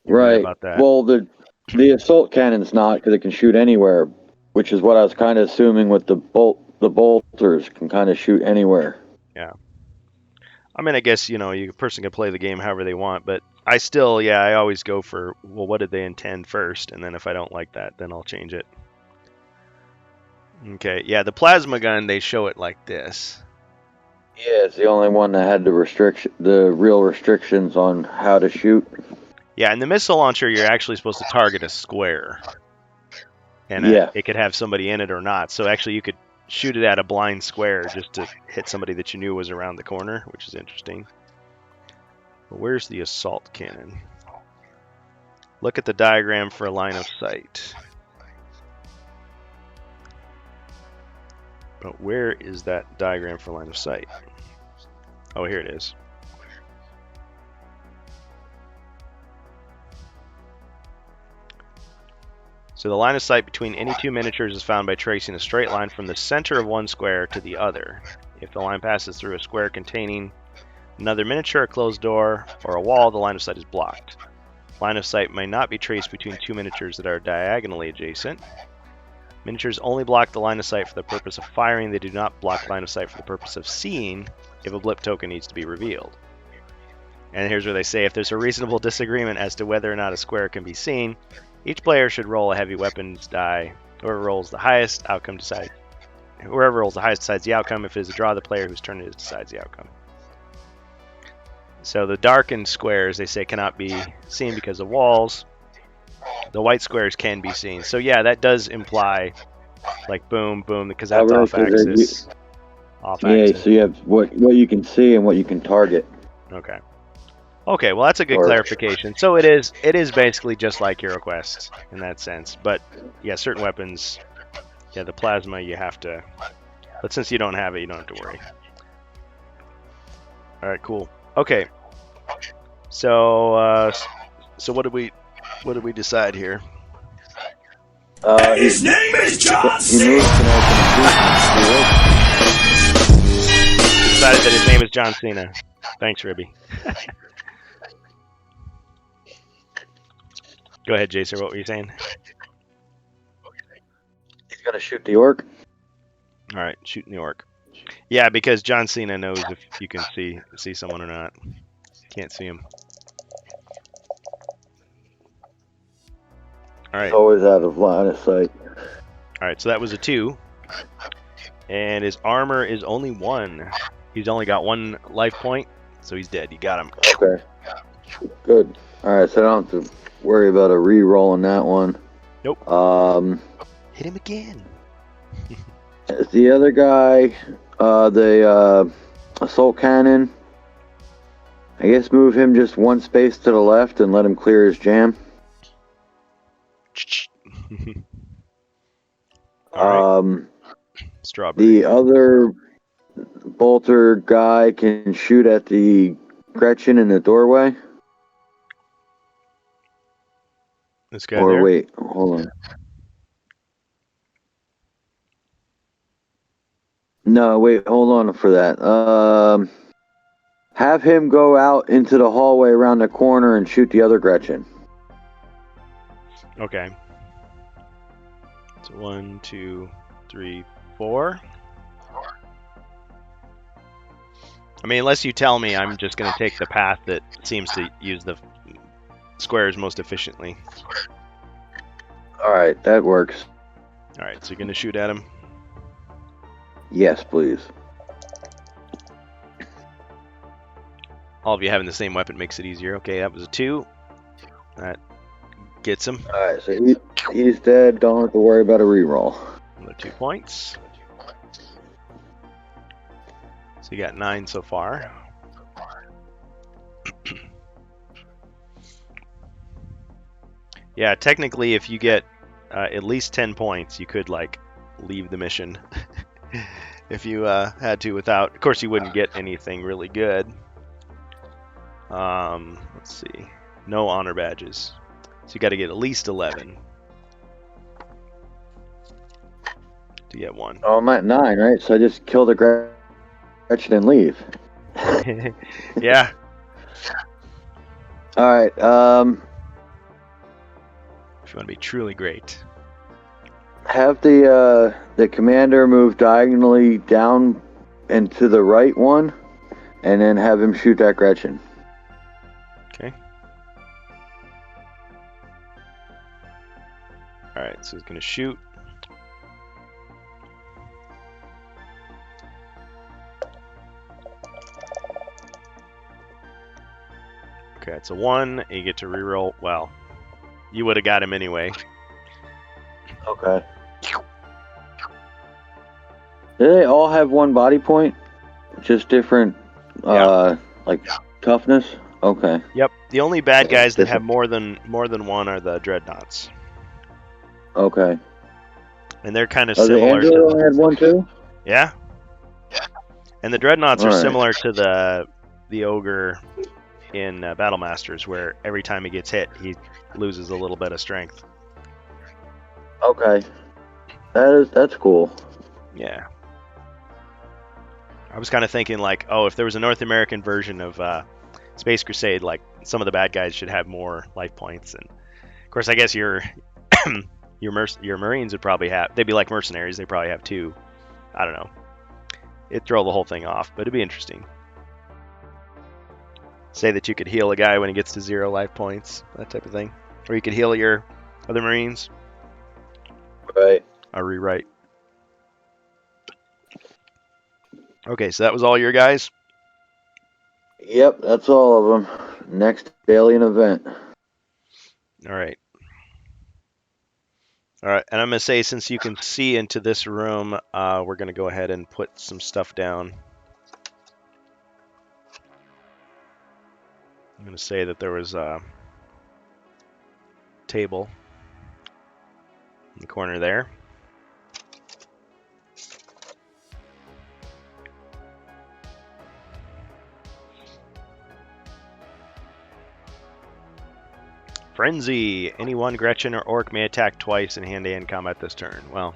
You're right about that. Well, the assault cannon's not, because it can shoot anywhere, which is what I was kind of assuming with the bolters can kind of shoot anywhere. Yeah. I mean, I guess, a person can play the game however they want, but I still, I always go for, well, what did they intend first? And then if I don't like that, then I'll change it. Okay, yeah, the plasma gun, they show it like this. Yeah, it's the only one that had the real restrictions on how to shoot. Yeah, in the missile launcher, you're actually supposed to target a square. And it could have somebody in it or not. So actually, you could shoot it at a blind square just to hit somebody that you knew was around the corner, which is interesting. But where's the assault cannon? Look at the diagram for a line of sight. But where is that diagram for line of sight? Oh, here it is. So the line of sight between any two miniatures is found by tracing a straight line from the center of one square to the other. If the line passes through a square containing another miniature, a closed door, or a wall, the line of sight is blocked. Line of sight may not be traced between two miniatures that are diagonally adjacent. Miniatures only block the line of sight for the purpose of firing. They do not block line of sight for the purpose of seeing if a blip token needs to be revealed. And here's where they say, if there's a reasonable disagreement as to whether or not a square can be seen, each player should roll a heavy weapons die. Whoever rolls the highest decides the outcome. If it is a draw, the player whose turn it is decides the outcome. So the darkened squares, they say, cannot be seen because of walls. The white squares can be seen. So yeah, that does imply, like, boom, boom, because that's off axis. Yeah, so you have what you can see and what you can target. Okay, well, that's a good clarification. So it is basically just like HeroQuest in that sense. But yeah, certain weapons, the plasma, you have to. But since you don't have it, you don't have to worry. All right, cool. Okay. So what did we decide here? His name is John Cena. Decided that his name is John Cena. Thanks, Ribby. Go ahead, Jason. What were you saying? He's gonna shoot the orc. All right, shooting the orc. Yeah, because John Cena knows if you can see someone or not. Can't see him. All right. Always out of line of sight. All right, so that was a 2. And his armor is only 1. He's only got 1 life point, so he's dead. You got him. Okay. Good. All right, so I don't have to worry about a re-roll on that one. Nope. Hit him again. The other guy, the assault cannon, I guess move him just 1 space to the left and let him clear his jam. All right. Strawberry. The other bolter guy can shoot at the Gretchen in the doorway. This guy there? Wait, hold on. No, wait, hold on for that. Have him go out into the hallway around the corner and shoot the other Gretchen. Okay. So 1, 2, 3, 4. I mean, unless you tell me, I'm just going to take the path that seems to use the squares most efficiently. Alright, that works. Alright, so you're going to shoot at him? Yes, please. All of you having the same weapon makes it easier. Okay, that was a 2. That gets him. Alright, so he's dead. Don't have to worry about a reroll. Another 2 points. So you got 9 so far. Yeah, technically, if you get at least 10 points, you could like leave the mission if you had to. Without, of course, you wouldn't get anything really good. Let's see, no honor badges, so you got to get at least 11 to get one. Oh, I'm at 9, right? So I just kill the Gretchen and leave. Yeah. All right. If you want to be truly great. Have the commander move diagonally down and to the right one, and then have him shoot that Gretchen. Okay. All right, so he's gonna shoot. Okay, it's a 1. And you get to reroll. Well, you would have got him anyway. Okay. Do they all have one body point? Just different, like toughness? Okay. Yep. The only bad guys that have Different. more than one are the dreadnoughts, Okay. and they're kind of Oh, the similar Android to only had one too? yeah. And the dreadnoughts are Alright. similar to the ogre in Battle Masters, where every time he gets hit, he loses a little bit of strength. Okay. That's cool. Yeah. I was kind of thinking like, oh, if there was a North American version of Space Crusade, like some of the bad guys should have more life points, and of course, I guess your Marines would probably have. They'd be like mercenaries. They probably have 2. I don't know. It'd throw the whole thing off, but it'd be interesting. Say that you could heal a guy when he gets to 0 life points, that type of thing, or you could heal your other Marines. Right. I'll rewrite. Okay, so that was all your guys? Yep, that's all of them. Next alien event. All right. All right, and I'm going to say, since you can see into this room, we're going to go ahead and put some stuff down. I'm going to say that there was a table in the corner there. Frenzy. Any one Gretchen or Orc may attack twice in hand-to-hand combat this turn. Well,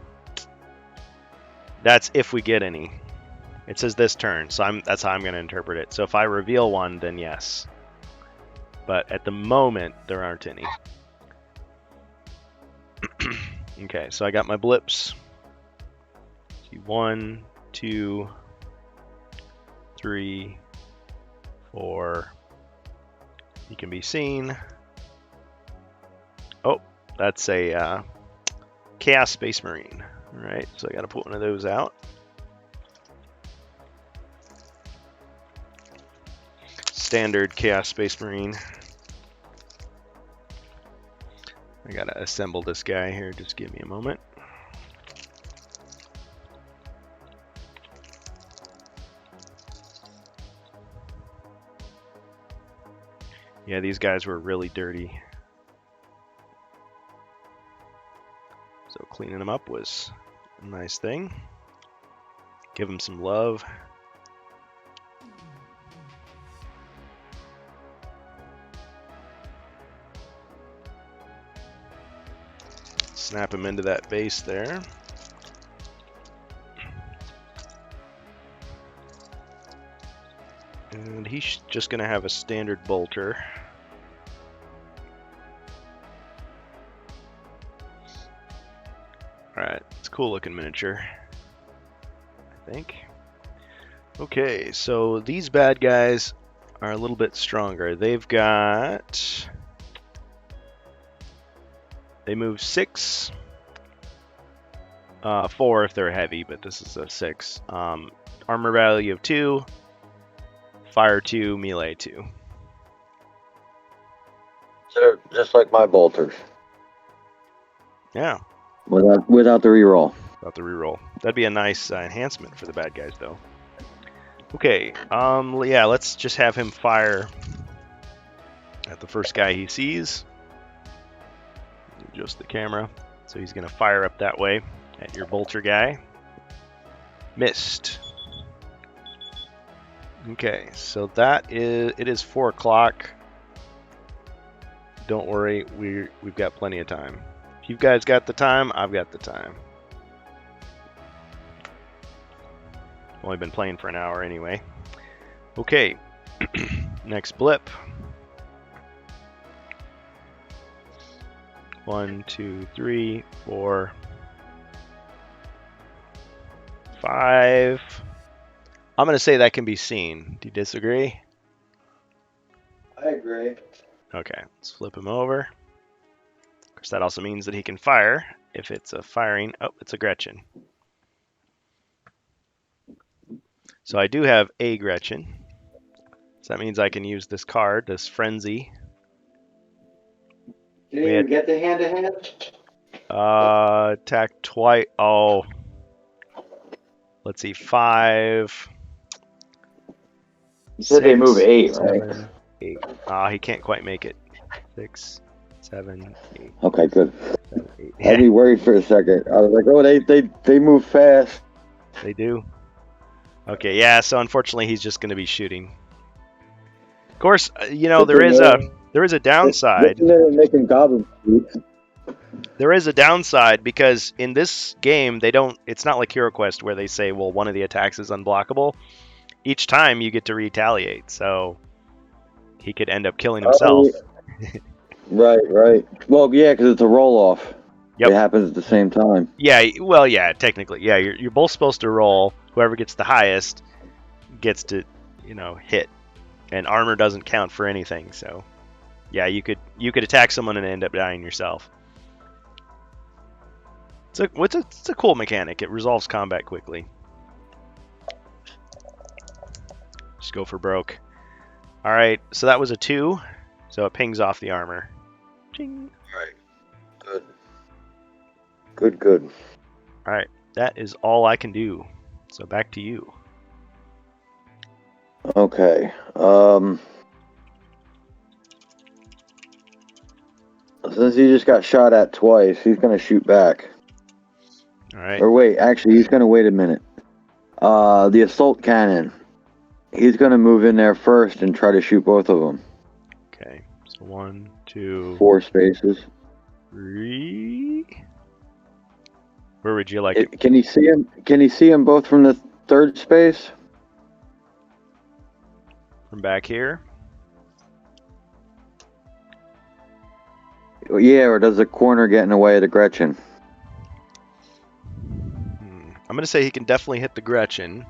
that's if we get any. It says this turn, so that's how I'm going to interpret it. So if I reveal one, then yes. But at the moment, there aren't any. Okay, so I got my blips. 1, 2, 3, 4. You can be seen. Oh, that's a Chaos Space Marine. All right, so I got to put one of those out. Standard Chaos Space Marine. I got to assemble this guy here. Just give me a moment. Yeah, these guys were really dirty. So cleaning them up was a nice thing. Give them some love. Snap him into that base there. And he's just going to have a standard bolter. Alright, it's a cool looking miniature, I think. Okay, so these bad guys are a little bit stronger. They move 6. 4 if they're heavy, but this is a 6. Armor value of 2. Fire 2, melee 2. They're just like my bolters. Yeah. Without the reroll. Without the reroll. That'd be a nice enhancement for the bad guys, though. Okay. Yeah, let's just have him fire at the first guy he sees. adjust the camera. So he's going to fire up that way at your bolter guy. Missed. Okay, so it is 4 o'clock. Don't worry, we've got plenty of time. If you guys got the time, I've got the time. Only been playing for an hour anyway. Okay, next blip. 1, 2, 3, 4, 5. I'm going to say that can be seen. Do you disagree? I agree. Okay, let's flip him over. Of course, that also means that he can fire if it's a firing. Oh, it's a Gretchen. So I do have a Gretchen. So that means I can use this card, this Frenzy. Did you get the hand-to-hand? Attack twice. Oh. Let's see, 5. You said they move 8, 7, right? 8. He can't quite make it. 6, 7, 8. Okay, good. 7, 8. I'd be worried for a second. I was like, oh, they move fast. They do. Okay, yeah. So unfortunately, he's just going to be shooting. Of course, there is a downside. Making goblins. There is a downside because in this game it's not like Hero Quest where they say, well, one of the attacks is unblockable. Each time you get to retaliate, so he could end up killing himself. Right. Well, yeah, because it's a roll-off. Yep. It happens at the same time. Yeah, well, yeah, technically. Yeah, you're both supposed to roll. Whoever gets the highest gets to, hit. And armor doesn't count for anything, so yeah, you could attack someone and end up dying yourself. It's a cool mechanic. It resolves combat quickly. Just go for broke. All right, so that was a 2, so it pings off the armor. Ching. Right. Good. All right, that is all I can do. So back to you. Okay. Since he just got shot at twice, he's gonna shoot back. All right. Or wait, actually, he's gonna wait a minute. The assault cannon. He's gonna move in there first and try to shoot both of them. Okay. So 1, 2, 4 spaces. 3. Where would you like it? Can he see him? Can he see him both from the 3rd space? From back here? Yeah, or does the corner get in the way of the Gretchen? I'm going to say he can definitely hit the Gretchen.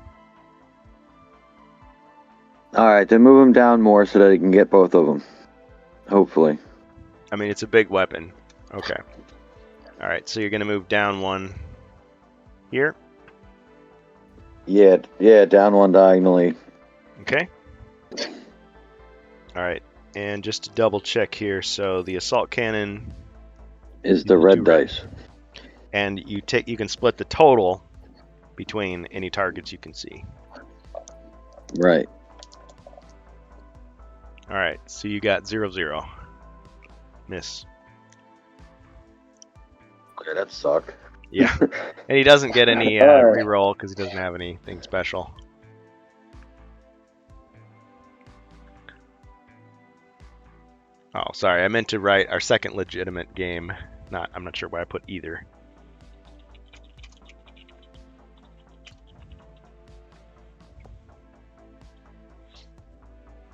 Alright, then move him down more so that he can get both of them. Hopefully. I mean, it's a big weapon. Okay. Alright, so you're going to move down 1 here? Yeah, down 1 diagonally. Okay. Alright, and just to double check here, so the assault cannon is the red dice. And you can split the total between any targets you can see. Right. Alright, so you got 0-0. Miss. Okay, that sucked. Yeah. And he doesn't get any reroll because he doesn't have anything special. Oh, sorry. I meant to write our second legitimate game. I'm not sure why I put either.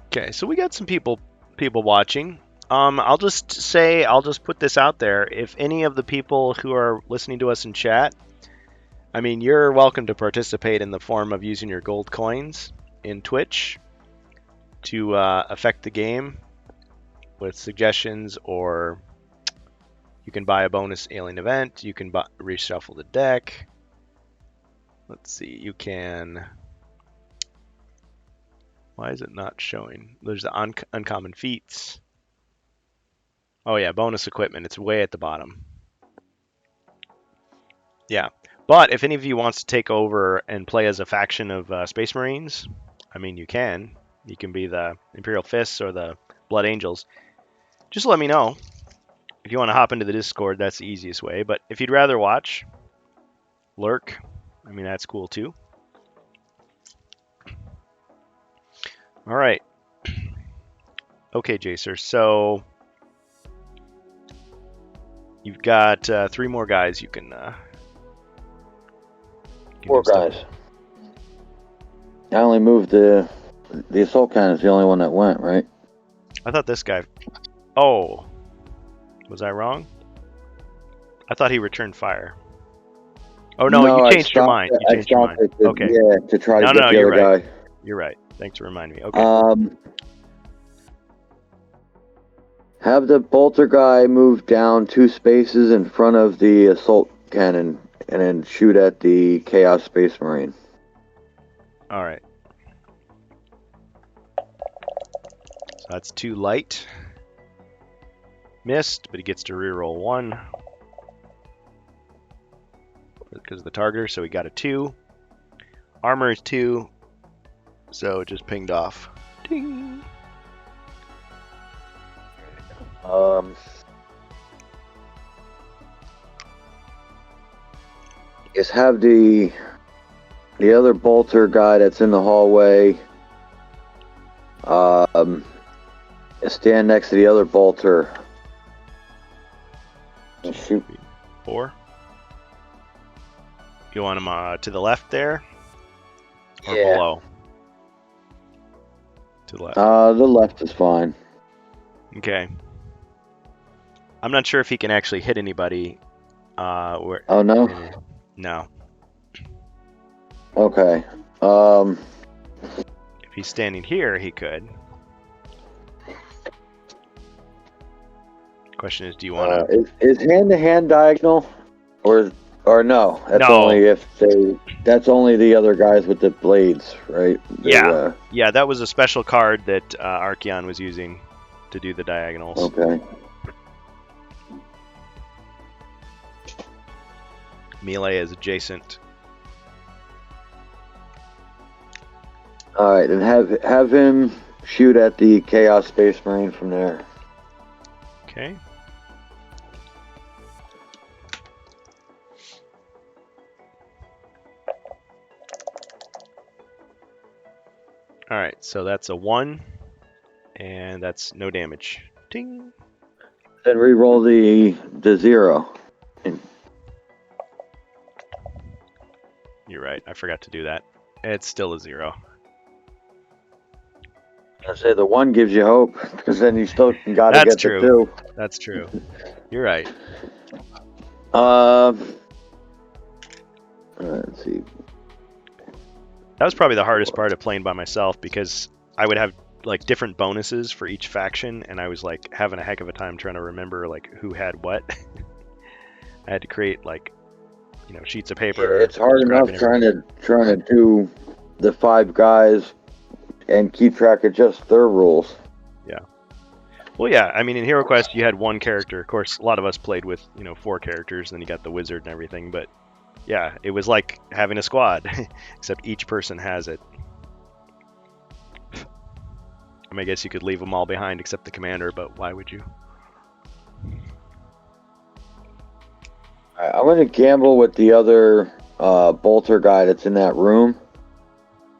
Okay, so we got some people watching. I'll just put this out there. If any of the people who are listening to us in chat, I mean, you're welcome to participate in the form of using your gold coins in Twitch to affect the game with suggestions, or you can buy a bonus alien event. You can reshuffle the deck. Let's see. You can. Why is it not showing? There's the uncommon feats. Oh yeah, bonus equipment. It's way at the bottom. Yeah, but if any of you wants to take over and play as a faction of Space Marines, I mean, you can. You can be the Imperial Fists or the Blood Angels. Just let me know, if you want to hop into the Discord, that's the easiest way. But if you'd rather watch, lurk, I mean, that's cool too. All right. Okay, Jacer. So you've got 3 more guys you can. 4 guys. I only moved the assault cannon is the only one that went, right? I thought this guy. Oh, was I wrong? I thought he returned fire. Oh no, you changed your mind. You changed your mind. Okay. Yeah, to try to get the you're other right. guy. You're right. Thanks for reminding me. Okay. Have the bolter guy move down 2 spaces in front of the assault cannon and then shoot at the Chaos Space Marine. All right. So that's 2 light. Missed, but he gets to reroll 1 because of the targeter, so he got a 2. Armor is 2, so it just pinged off. Ding. Is have the other bolter guy that's in the hallway stand next to the other bolter and shoot. 4. You want him to the left there? Or below? To the left. The left is fine. Okay. I'm not sure if he can actually hit anybody. Oh no? No. Okay. If he's standing here, he could. Question is, do you want to? Is hand-to-hand diagonal, or no? That's No. only if they. That's only the other guys with the blades, right? Yeah. Yeah, that was a special card that Archeon was using to do the diagonals. Okay. Melee is adjacent. All right, and have him shoot at the Chaos Space Marine from there. Okay. All right, so that's a 1, and that's no damage. Ding. Then re-roll the 0. You're right. I forgot to do that. It's still a 0. I say the 1 gives you hope, because then you still got to get true. the 2. That's true. You're right. Let's see. That was probably the hardest part of playing by myself, because I would have like different bonuses for each faction, and I was like having a heck of a time trying to remember like who had what. I had to create like, sheets of paper. Yeah, it's hard enough trying to do the 5 guys and keep track of just their rules. Yeah. Well, yeah. I mean, in HeroQuest, you had 1 character. Of course, a lot of us played with 4 characters. And then you got the wizard and everything. But yeah, it was like having a squad, except each person has it. I mean, I guess you could leave them all behind except the commander, but why would you? I'm going to gamble with the other bolter guy that's in that room.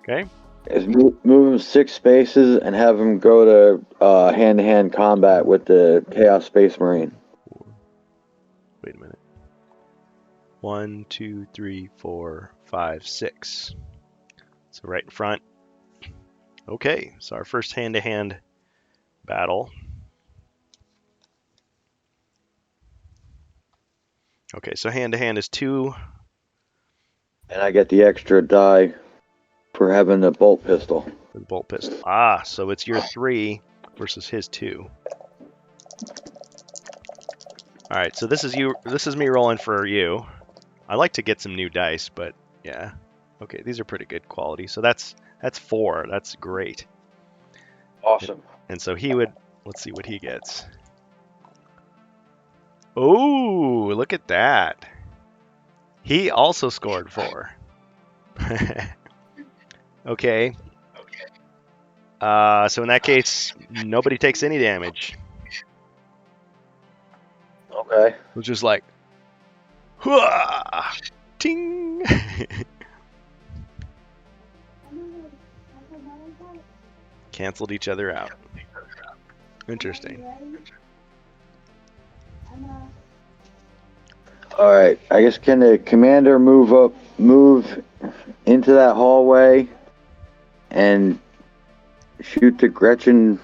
Okay. Is move him 6 spaces and have him go to hand-to-hand combat with the Chaos Space Marine. Wait a minute. 1, 2, 3, 4, 5, 6. So right in front. Okay, so our first hand-to-hand battle. Okay, so hand-to-hand is 2. And I get the extra die for having the bolt pistol. For the bolt pistol. So it's your 3 versus his 2. All right, so this is you. This is me rolling for you. I like to get some new dice, but yeah. Okay, these are pretty good quality. So that's 4. That's great. Awesome. And so he would. Let's see what he gets. Oh, look at that. He also scored 4. Okay. So in that case, nobody takes any damage. Okay. It was just like, "Hua! Ting!" Canceled each other out. Interesting. All right. I guess can the commander move into that hallway and shoot the Gretchen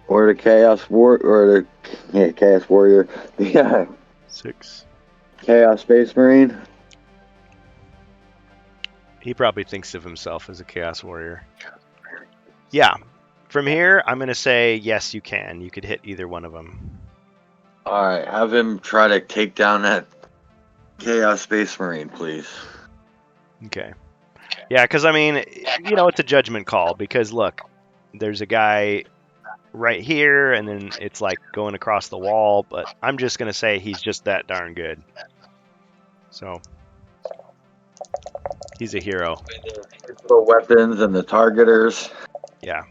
or the Chaos Warrior, the 6. Chaos Space Marine? He probably thinks of himself as a Chaos Warrior. Yeah. From here, I'm going to say yes, you can. You could hit either one of them. All right. Have him try to take down that Chaos Space Marine, please. Okay. Yeah, because, I mean, it's a judgment call. Because, look, there's a guy right here, and then it's like going across the wall. But I'm just going to say he's just that darn good. So, he's a hero. The weapons and the targeters. Yeah.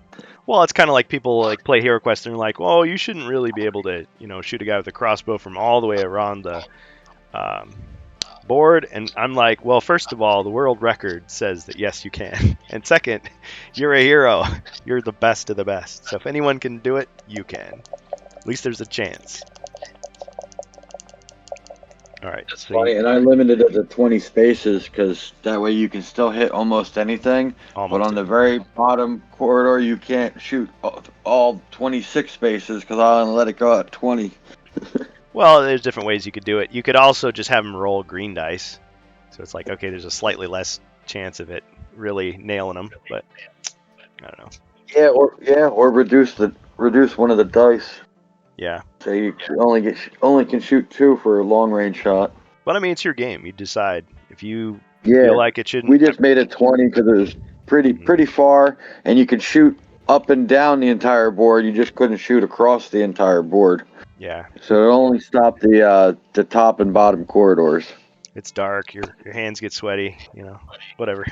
Well, it's kind of like people like play Hero Quest and they're like, well, you shouldn't really be able to, shoot a guy with a crossbow from all the way around the board. And I'm like, well, first of all, the world record says that yes, you can. And second, you're a hero. You're the best of the best. So if anyone can do it, you can. At least there's a chance. All right. That's funny, and I limited it to 20 spaces because that way you can still hit almost anything. But on the very bottom corridor, you can't shoot all 26 spaces because I only let it go at 20. Well, there's different ways you could do it. You could also just have them roll green dice. So it's like, okay, there's a slightly less chance of it really nailing them, but I don't know. Or reduce one of the dice. Yeah. So you only can shoot 2 for a long range shot. But I mean, it's your game. You decide if you feel like it shouldn't. We just made it 20 because it was pretty far, and you could shoot up and down the entire board. You just couldn't shoot across the entire board. Yeah. So it only stopped the top and bottom corridors. It's dark. Your hands get sweaty. Whatever.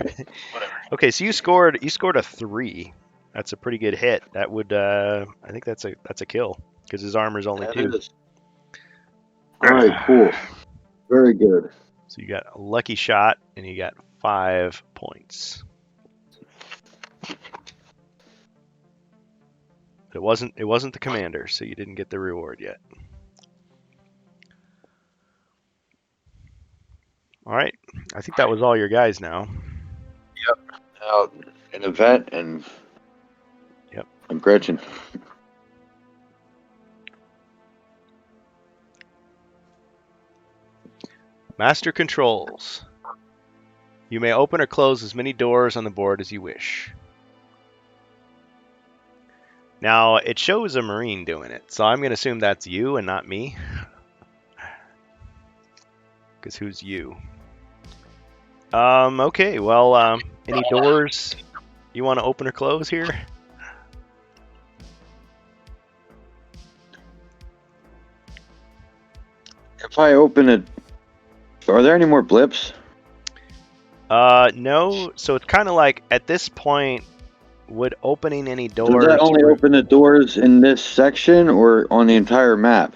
Okay, so you scored a 3. That's a pretty good hit. That would I think that's a kill because his armor's only 2. All right, cool. Very good. So you got a lucky shot and you got 5 points. It wasn't the commander, so you didn't get the reward yet. All right, I think that was all your guys now. Yep. Now an event and Gretchen. Master controls. You may open or close as many doors on the board as you wish. Now, it shows a Marine doing it, so I'm going to assume that's you and not me. Because who's you? Okay, well, any doors you want to open or close here? If I open it, are there any more blips? No. So it's kind of like at this point, would opening any doors? Does that only open the doors in this section or on the entire map?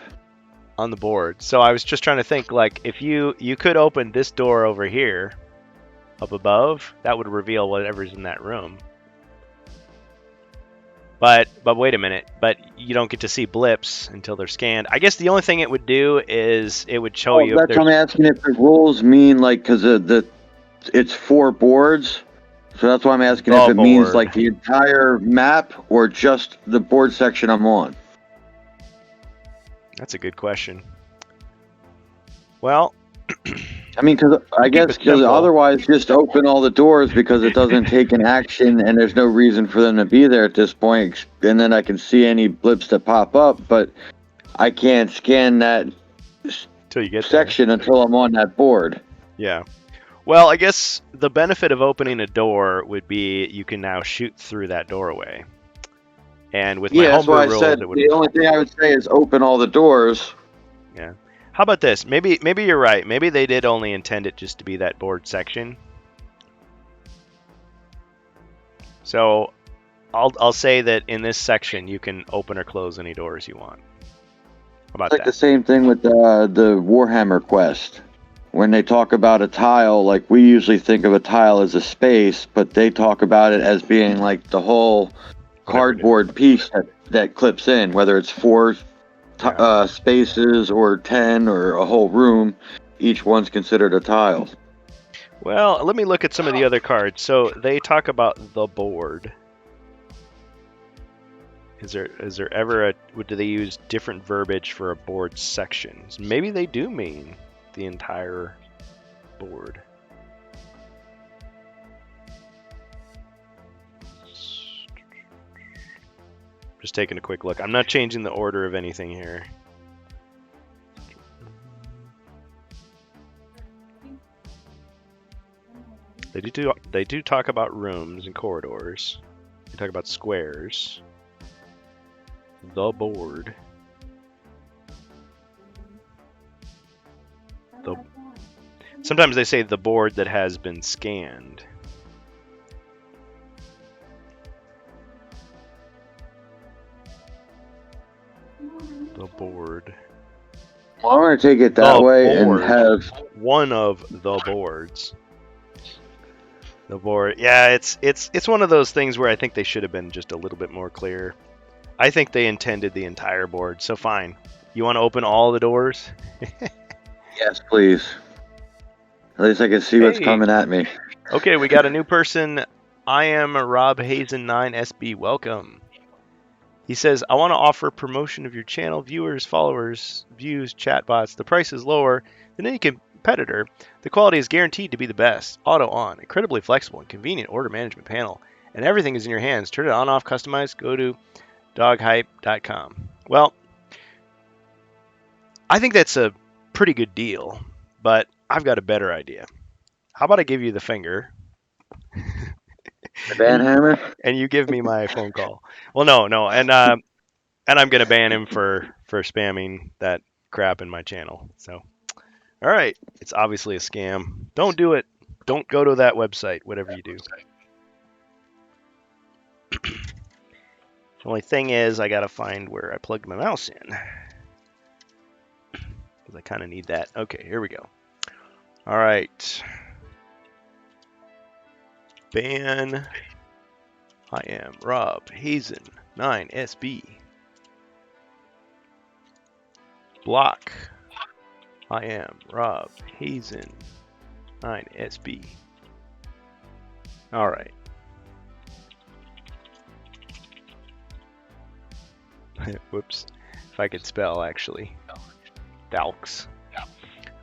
On the board. So I was just trying to think, like, if you could open this door over here, up above, that would reveal whatever's in that room. But wait a minute. But you don't get to see blips until they're scanned. I guess the only thing it would do is it would show you. That's what I'm asking if the rules mean like because it's 4 boards. So that's why I'm asking if it means like the entire map or just the board section I'm on. That's a good question. Well, I mean, because otherwise just open all the doors because it doesn't take an action and there's no reason for them to be there at this point. And then I can see any blips that pop up, but I can't scan that until you get section until I'm on that board. Yeah. Well, I guess the benefit of opening a door would be you can now shoot through that doorway. And with my homebrew rules, it would. The only thing I would say is open all the doors. Yeah. How about this? Maybe you're right. Maybe they did only intend it just to be that board section. So I'll say that in this section you can open or close any doors you want. How about It's like that? the same thing with the Warhammer Quest. When they talk about a tile, like we usually think of a tile as a space, but they talk about it as being like the whole Whatever it is. cardboard piece that clips in, whether it's four Yeah. spaces or 10 or a whole room. Each one's considered a tile. Well, let me look at some of the other cards. So they talk about the board. Is there ever a do they use different verbiage for a board section? Maybe they do mean the entire board. Just taking a quick look. I'm not changing the order of anything here. They do talk about rooms and corridors. They talk about squares. The board. Sometimes they say the board that has been scanned. The board. Well, I'm going to take it that way board. and have One of the boards. The board. Yeah, it's one of those things where I think they should have been just a little bit more clear. I think they intended the entire board, so fine. You want to open all the doors? yes, please. At least I can see what's Hey. coming at me. Okay, we got a new person. I am Rob Hazen 9SB. Welcome. He says, I want to offer promotion of your channel, viewers, followers, views, chatbots. The price is lower than any competitor. The quality is guaranteed to be the best. Auto on, incredibly flexible and convenient order management panel, and everything is in your hands. Turn it on, off, customize. Go to doghype.com. Well, I think that's a pretty good deal, but I've got a better idea. How about I give you the finger? The banhammer? And you give me my phone call. Well, no, and I'm gonna ban him for spamming that crap in my channel. So, all right, it's obviously a scam. Don't do it. Don't go to that website. Whatever you do. The only thing is, I gotta find where I plugged my mouse in because I kind of need that. Okay, here we go. All right. Ban. I am Rob Hazen 9SB. Block. I am Rob Hazen 9SB. All right. Whoops. If I could spell, actually. Dalks.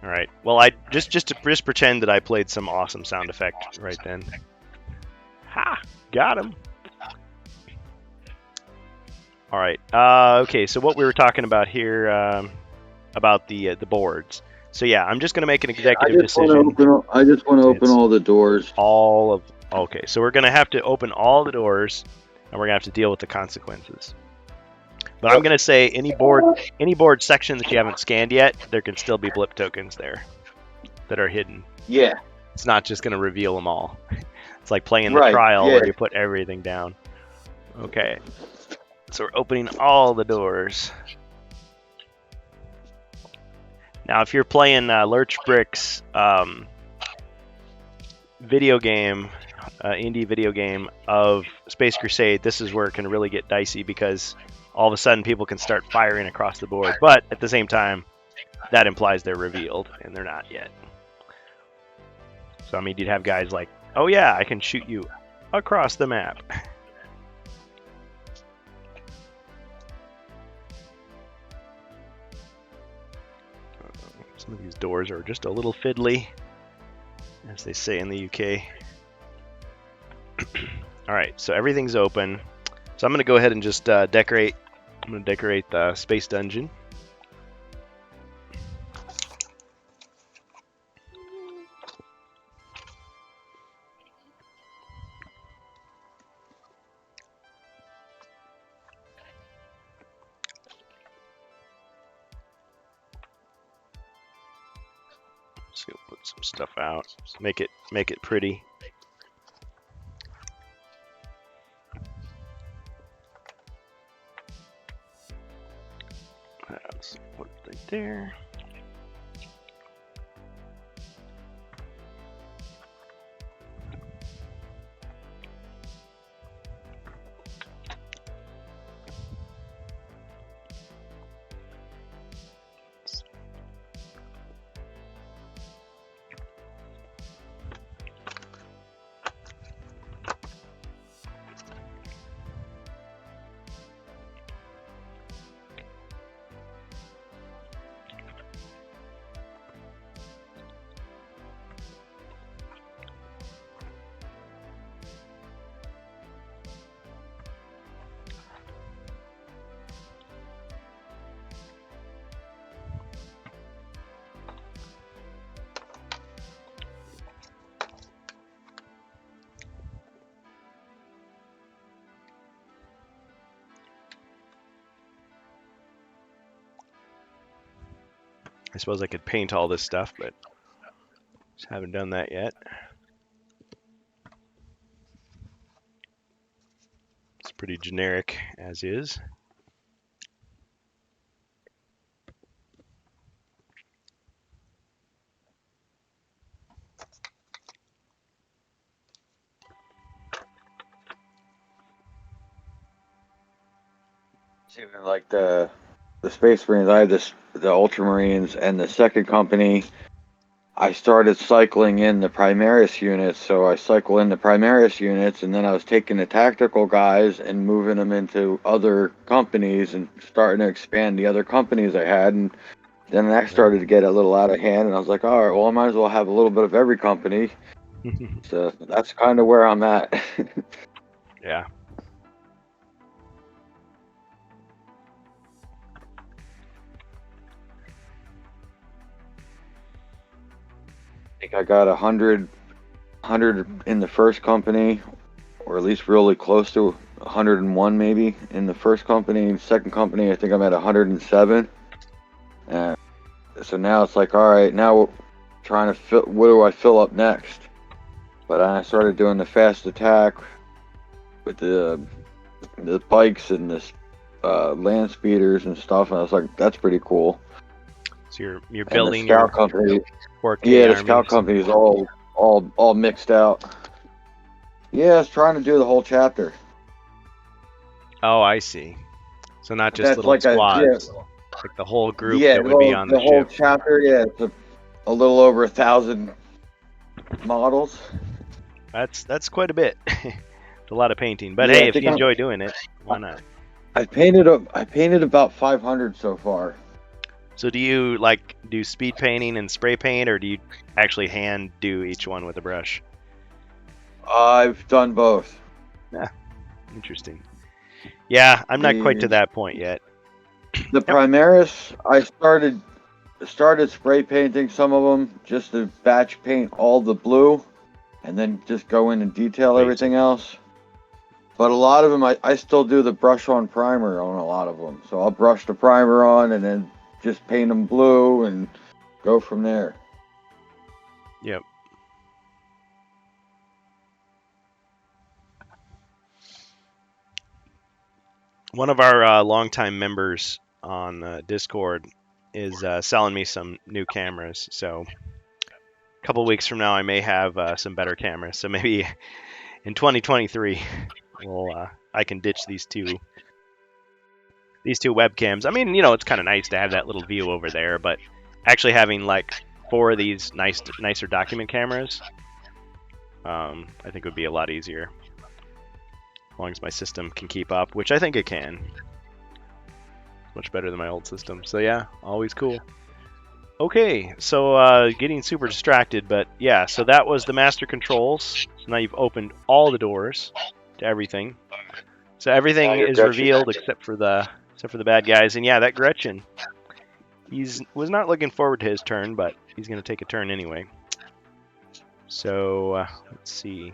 All right. Well, I just pretend that I played some awesome sound effect right then. Ha! Got him. All right. Okay. So what we were talking about here, about the boards. So yeah, I'm just gonna make an executive decision. I just want to open all the doors. Okay. So we're gonna have to open all the doors, and we're gonna have to deal with the consequences. But I'm gonna say any board section that you haven't scanned yet, there can still be blip tokens there that are hidden. Yeah. It's not just gonna reveal them all. It's like playing the trial where you put everything down. Okay. So we're opening all the doors. Now, if you're playing Lurch Brick's video game, indie video game of Space Crusade, this is where it can really get dicey because all of a sudden people can start firing across the board. But at the same time, that implies they're revealed, and they're not yet. So, I mean, you'd have guys like, oh yeah, I can shoot you across the map. Some of these doors are just a little fiddly, as they say in the UK. All right, so everything's open. So I'm going to go ahead and just decorate. I'm going to decorate the space dungeon. Just gonna put some stuff out, make it pretty. Let's put there. I suppose I could paint all this stuff, but just haven't done that yet. It's pretty generic as is. Even like the Space Marines, I had the Ultramarines, and the second company, I started cycling in the Primaris units. So I cycle in the Primaris units, and then I was taking the tactical guys and moving them into other companies and starting to expand the other companies I had. And then that started to get a little out of hand, and I was like, all right, well, I might as well have a little bit of every company. So that's kind of where I'm at. Yeah. I think I got 100 in the first company, or at least really close to 101 maybe in the first company. Second company, I think I'm at 107. So now it's like, all right, now we're trying to fill. What do I fill up next? But I started doing the fast attack with the bikes and the land speeders and stuff, and I was like, that's pretty cool. So you're building and the scout your company. 4K Yeah, the armies. scout company is all mixed out. Yeah, I was trying to do the whole chapter. Oh, I see. So not just That's little like squads, like the whole group yeah, that would be on the whole ship. chapter. Yeah, it's a little over 1,000 models. That's quite a bit. It's a lot of painting. But Yeah, hey, I if think you enjoy doing it, why not? I painted about 500 so far. So do you like do speed painting and spray paint, or do you actually hand do each one with a brush? I've done both. Interesting. Yeah, I'm not quite to that point yet. The Primaris, I started spray painting some of them just to batch paint all the blue, and then just go in and detail everything else. But a lot of them, I still do the brush on primer on a lot of them. So I'll brush the primer on and then just paint them blue and go from there. Yep. One of our longtime members on Discord is selling me some new cameras. So a couple weeks from now, I may have some better cameras. So maybe in 2023, I can ditch these two webcams. I mean, it's kind of nice to have that little view over there, but actually having like 4 of these nicer document cameras, I think would be a lot easier. As long as my system can keep up, which I think it can. Much better than my old system. So yeah, always cool. Okay, so getting super distracted, but yeah, so that was the master controls. So now you've opened all the doors to everything. So everything is revealed except for the bad guys. And yeah, that Gretchen, was not looking forward to his turn, but he's going to take a turn anyway. So let's see.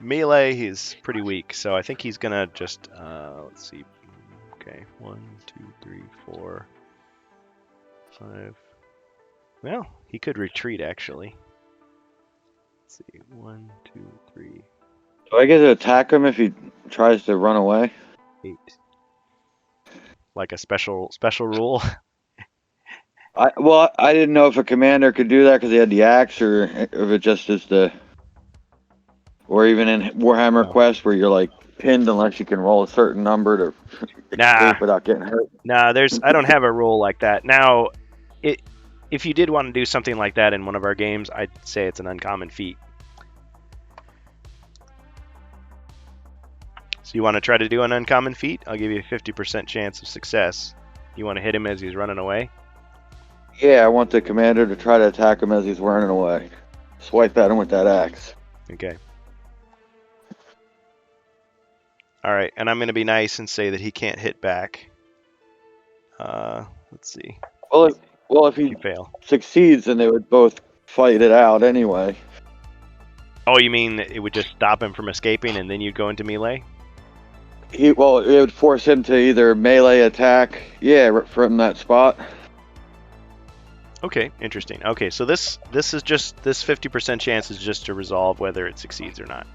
Melee, he's pretty weak, so I think he's going to just, let's see. Okay, 1, 2, 3, 4, 5. Well, he could retreat, actually. Let's see, 1, 2, 3. Do I get to attack him if he tries to run away? 8. like a special rule? I didn't know if a commander could do that because he had the axe, or if it just is or even in Warhammer No. Quest where you're like pinned unless you can roll a certain number to escape without getting hurt. Nah, I don't have a rule like that. Now, if you did want to do something like that in one of our games, I'd say it's an uncommon feat. So you want to try to do an uncommon feat? I'll give you a 50% chance of success. You want to hit him as he's running away? Yeah, I want the commander to try to attack him as he's running away. Swipe at him with that axe. Okay. All right, and I'm going to be nice and say that he can't hit back. Let's see. Well, if he You fail. succeeds, then they would both fight it out anyway. Oh, you mean it would just stop him from escaping and then you'd go into melee? It would force him to either melee attack, from that spot. Okay, interesting. Okay, so this is just this 50% chance is just to resolve whether it succeeds or not.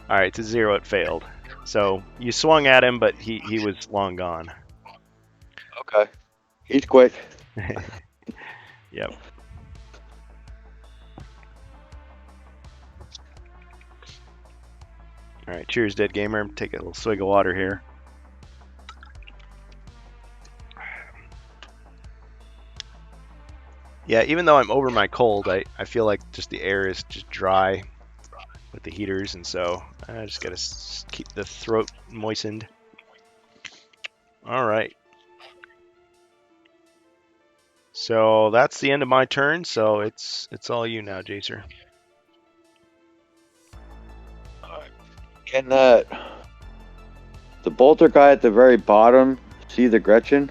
All right, to 0 it failed. So you swung at him, but he was long gone. Okay. He's quick. Yep. All right, cheers, dead gamer. Take a little swig of water here. Yeah, even though I'm over my cold, I feel like just the air is just dry with the heaters, and so I just gotta keep the throat moistened. All right. So that's the end of my turn. So it's all you now, Jacer. Can the bolter guy at the very bottom see the Gretchen?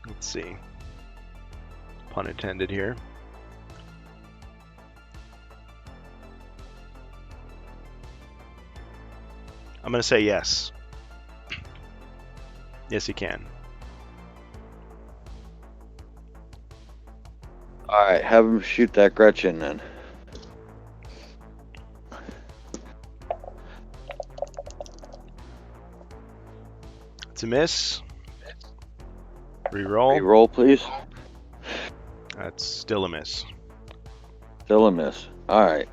Let's see. Pun intended here. I'm going to say yes. Yes, he can. Alright, have him shoot that Gretchen then. It's a miss. Reroll. Reroll, please. That's still a miss. Still a miss. Alright,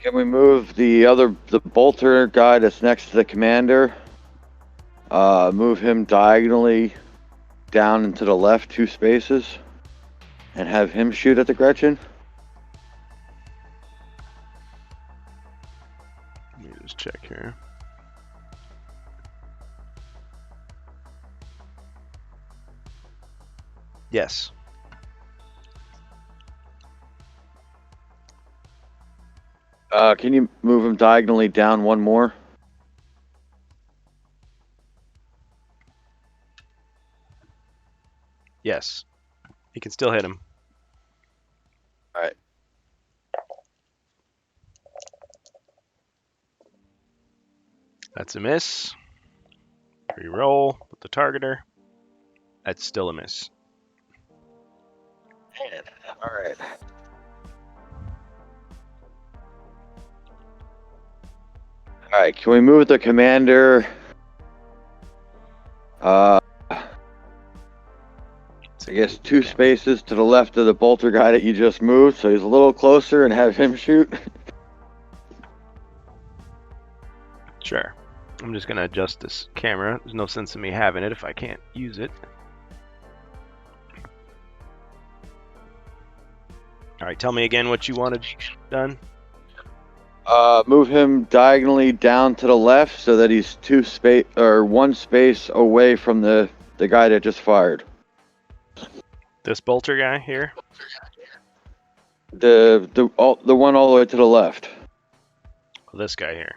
can we move the bolter guy that's next to the commander? Move him diagonally down and to the left 2 spaces and have him shoot at the Gretchen? Let me just check here. Yes. Can you move him diagonally down 1 more? Yes. He can still hit him. Alright. That's a miss. Reroll with the targeter. That's still a miss. Alright. Alright, can we move the commander? I guess 2 spaces to the left of the bolter guy that you just moved, so he's a little closer, and have him shoot. Sure. I'm just going to adjust this camera. There's no sense in me having it if I can't use it. All right, tell me again what you wanted done. Move him diagonally down to the left so that he's 1 space away from the guy that just fired. This bolter guy here? The one all the way to the left. This guy here.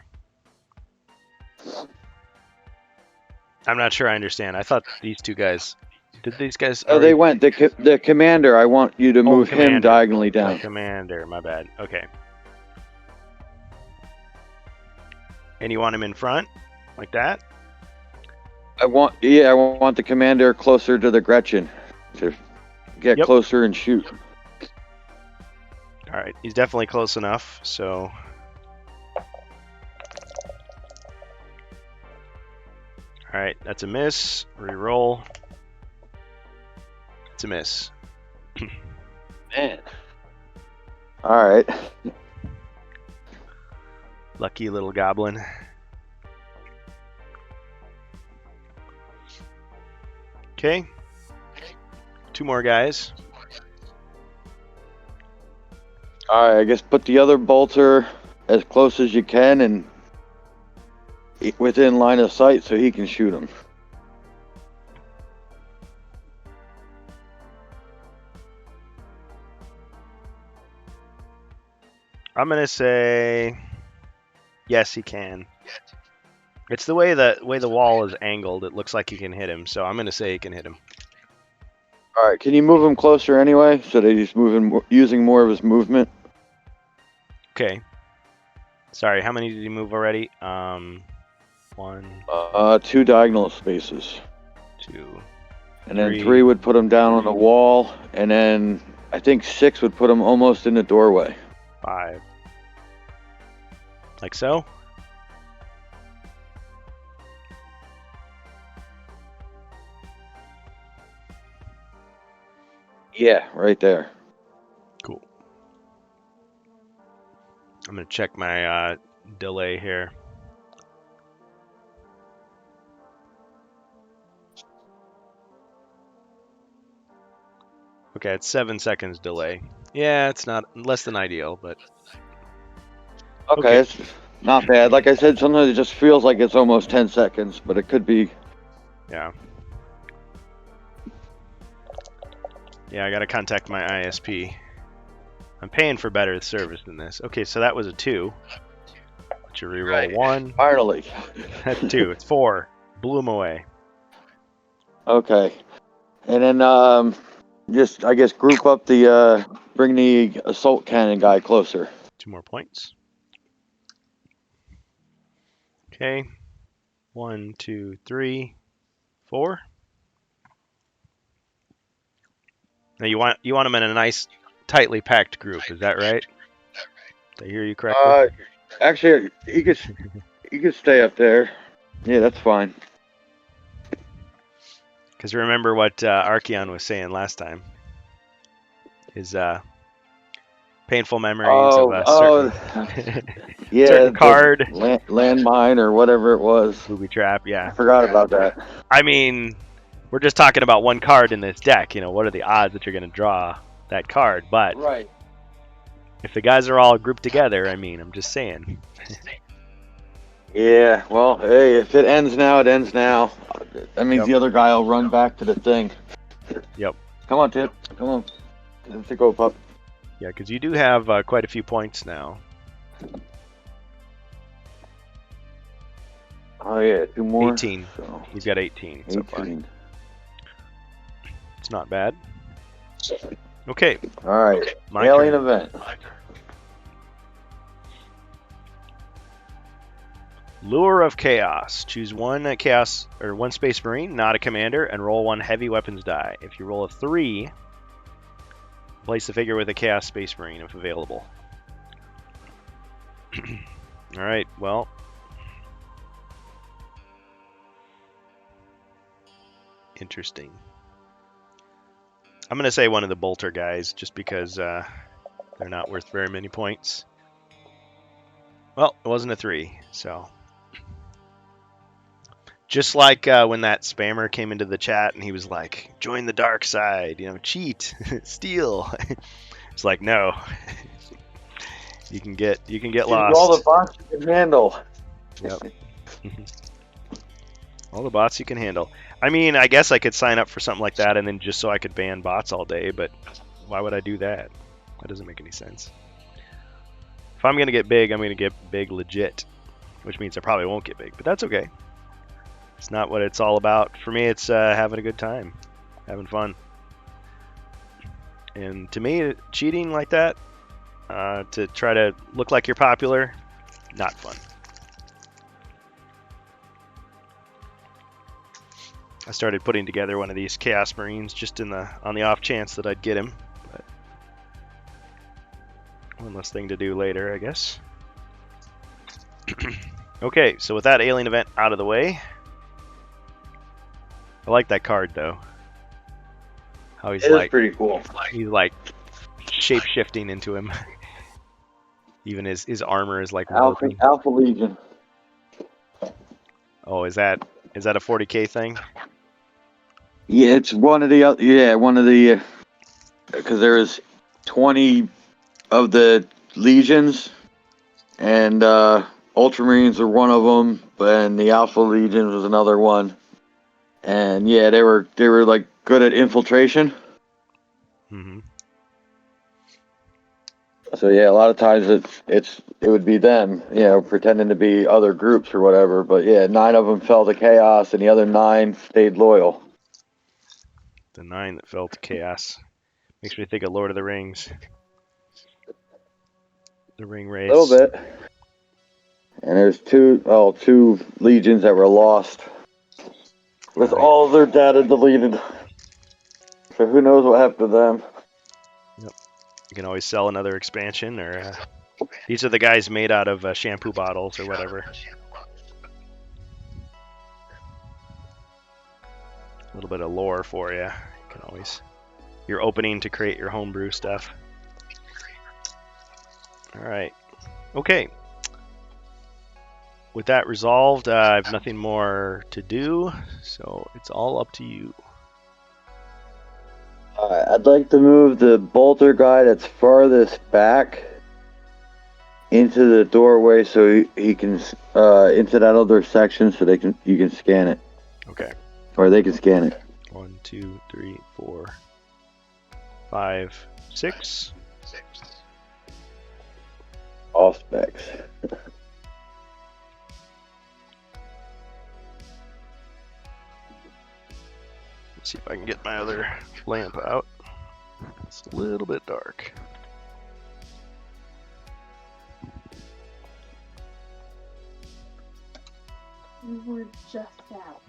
I'm not sure I understand. I thought these 2 guys... Did these guys... Oh, they went. The commander, I want you to move him diagonally down. The commander, my bad. Okay. And you want him in front, like that? I want the commander closer to the Gretchen to get Yep. closer and shoot. All right, he's definitely close enough. So. All right, that's a miss. Reroll. It's a miss. Man. All right. Lucky little goblin. Okay. 2 more guys. All right. I guess put the other bolter as close as you can and within line of sight so he can shoot him. I'm gonna say yes, he can. It's the way the wall is angled. It looks like he can hit him, so I'm gonna say he can hit him. All right. Can you move him closer anyway so that he's using more of his movement? Okay. Sorry, how many did he move already? 1, 2 diagonal spaces. 2, And then 3. 3 would put him down on the wall, and then I think 6 would put him almost in the doorway. 5. Like so? Yeah, right there. Cool. I'm gonna check my delay here. Okay, it's 7 seconds delay. Yeah, it's not less than ideal, but Okay, it's not bad. Like I said, sometimes it just feels like it's almost 10 seconds, but it could be. yeah. Yeah, I gotta contact my ISP. I'm paying for better service than this. Okay, so that was a 2. Let you reroll Right. 1. Finally. That's 2. It's 4. Blew him away. Okay. And then just, I guess, group up the, bring the assault cannon guy closer. 2 more points. Okay. 1, 2, 3, 4. Now you want them in a nice, tightly packed group. Is that right? Did I hear you correctly? Actually, he could stay up there. Yeah, that's fine. Because remember what Archeon was saying last time. His painful memories of a certain, Yeah, certain the card. landmine or whatever it was. Booby trap, I yeah. forgot about that. I mean, we're just talking about one card in this deck. You know, what are the odds that you're going to draw that card? But Right. if the guys are all grouped together, I mean, I'm just saying. Yeah, well, hey, if it ends now, it ends now. That means Yep. the other guy will run back to the thing. Yep. Come on, Tip. Come on. Let's go, pup. Yeah, because you do have quite a few points now. Oh, yeah, 2 more. 18. So, He's got 18 so far. 18. It's not bad. Okay. All right. My Alien turn. event. Lure of Chaos. Choose one chaos or one Space Marine, not a commander, and roll 1 heavy weapons die. If you roll a 3, place the figure with a Chaos Space Marine if available. All right. Well. Interesting. I'm going to say one of the bolter guys just because they're not worth very many points. Well, it wasn't a 3, so. Just like when that spammer came into the chat and he was like, join the dark side, you know, cheat, steal. It's like, no. you can get lost. All the bots you can handle. Yep. All the bots you can handle. I mean, I guess I could sign up for something like that and then just so I could ban bots all day, but why would I do that? That doesn't make any sense. If I'm going to get big, I'm going to get big legit, which means I probably won't get big, but that's okay. It's not what it's all about. For me, it's having a good time, having fun. And to me, cheating like that, to try to look like you're popular, not fun. I started putting together one of these Chaos Marines just on the off chance that I'd get him. But one less thing to do later, I guess. Okay, so with that alien event out of the way, I like that card though. How he's like pretty cool. He's like shape shifting into him. Even his armor is like warping. Alpha Legion. Oh, is that a 40k thing? Yeah, it's one of the because there's 20 of the legions, and Ultramarines are one of them, and the Alpha Legion was another one. And yeah, they were like good at infiltration. Mm-hmm. So yeah, a lot of times it would be them, pretending to be other groups or whatever. But yeah, 9 of them fell to chaos, and the other 9 stayed loyal. The 9 that fell to chaos makes me think of Lord of the Rings. The ring race. A little bit. And there's two legions that were lost with all their data deleted. So who knows what happened to them? Yep. You can always sell another expansion, or these are the guys made out of shampoo bottles or whatever. A little bit of lore for you. You can always, you're opening to create your homebrew stuff. All right. Okay. With that resolved, I have nothing more to do, so it's all up to you. Alright, I'd like to move the bolter guy that's farthest back into the doorway so he can into that other section so you can scan it. Okay. Or they can scan it. 1, 2, 3, 4, 5, 6. All specs. Let's see if I can get my other lamp out. It's a little bit dark. We were just out.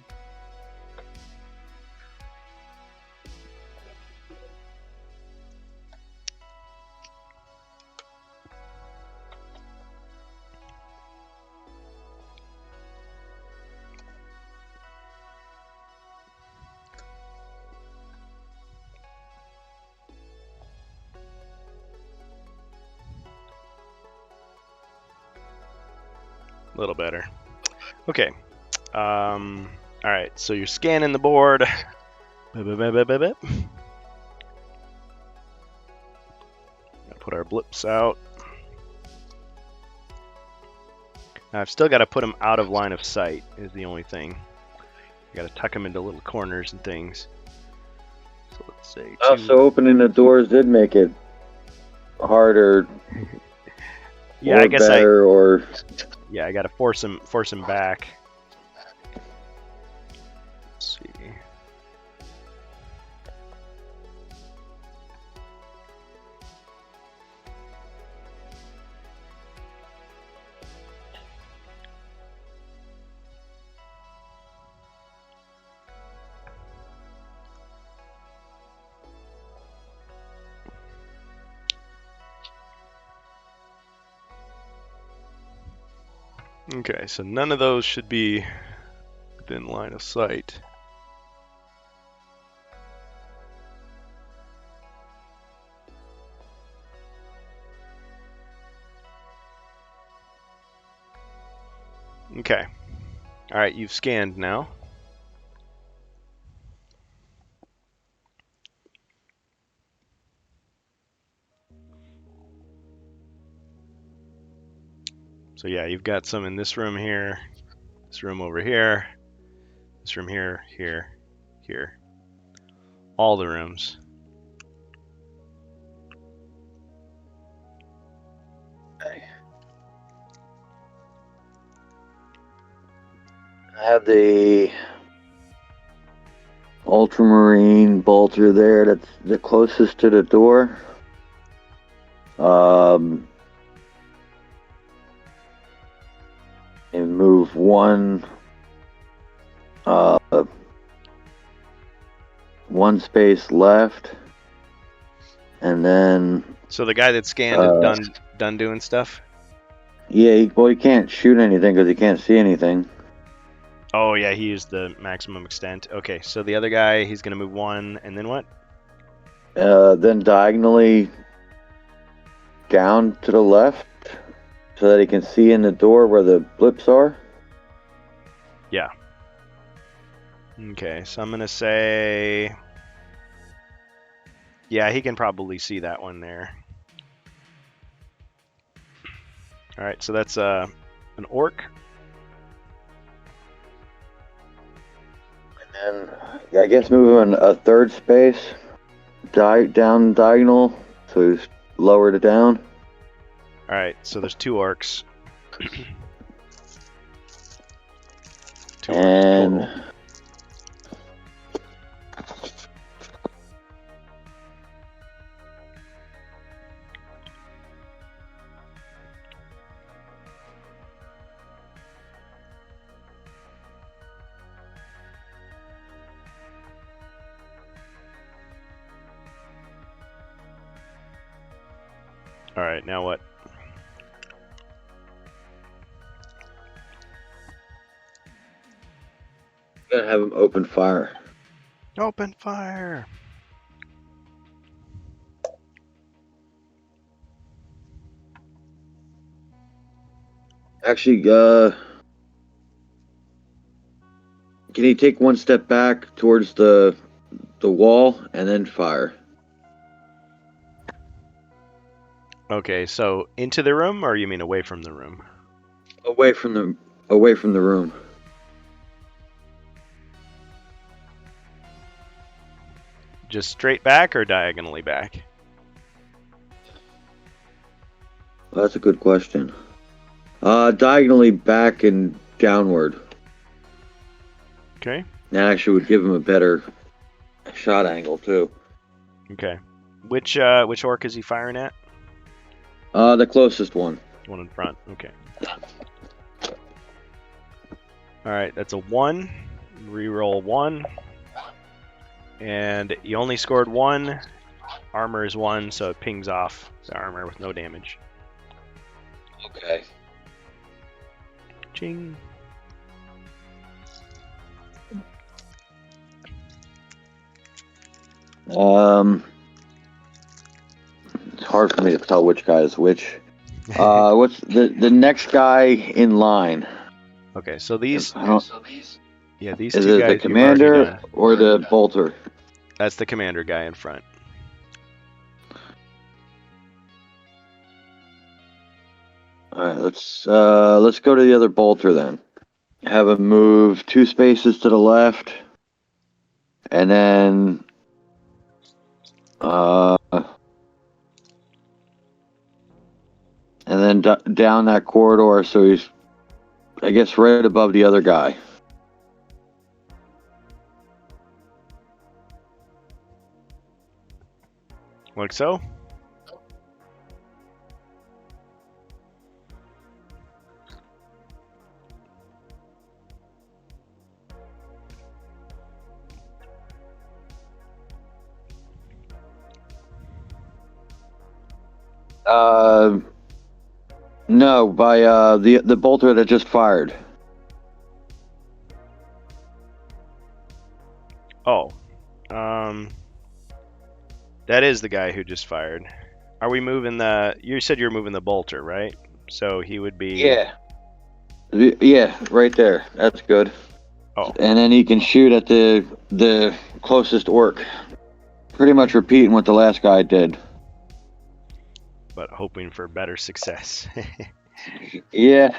A little better. Okay. All right. So you're scanning the board. Put our blips out. Now I've still got to put them out of line of sight. Is the only thing. I got to tuck them into little corners and things. So let's say. So opening the doors did make it harder. Yeah, I guess or yeah, I gotta force him back. Let's see. Okay, so none of those should be within line of sight. Okay. All right, you've scanned now. So yeah, you've got some in this room here, this room over here, this room here, here, here. All the rooms. I have the Ultramarine bolter there that's the closest to the door. And move one one space left. And then, So the guy that scanned is done doing stuff? yeah, he can't shoot anything because he can't see anything. Oh, yeah, he used the maximum extent. Okay, so the other guy, he's going to move one, and then what? Then diagonally down to the left so that he can see in the door where the blips are. Yeah. Okay, so I'm going to say... Yeah, he can probably see that one there. Alright, so that's an orc. And then, I guess move him a third space. Down diagonal, so he's lowered it down. Alright, so there's two orcs. Two And orcs total. Alright, now what? gotta have him open fire. Open fire! Actually, can he take one step back towards the wall and then fire? Okay, so into the room, or you mean away from the room? Away from the room. Just straight back or diagonally back? Well, that's a good question. Diagonally back and downward. Okay. That actually would give him a better shot angle too. Okay. Which orc is he firing at? The closest one. One in front. Okay. Alright, that's a 1. Reroll 1. And you only scored 1. Armor is 1, so it pings off the armor with no damage. Okay. Ching. It's hard for me to tell which guy is which. What's the next guy in line? Okay, so these yeah, these Is two it guys the you've already commander done. or the bolter? That's the commander guy in front. All right, let's go to the other bolter then. Have him move 2 spaces to the left, and then down that corridor, so he's, I guess, right above the other guy. Like so? No, by the bolter that just fired. Oh. That is the guy who just fired. Are we moving the... You said you're moving the bolter, right? So he would be... Yeah, right there. That's good. Oh. And then he can shoot at the closest orc. Pretty much repeating what the last guy did. But hoping for better success. Yeah.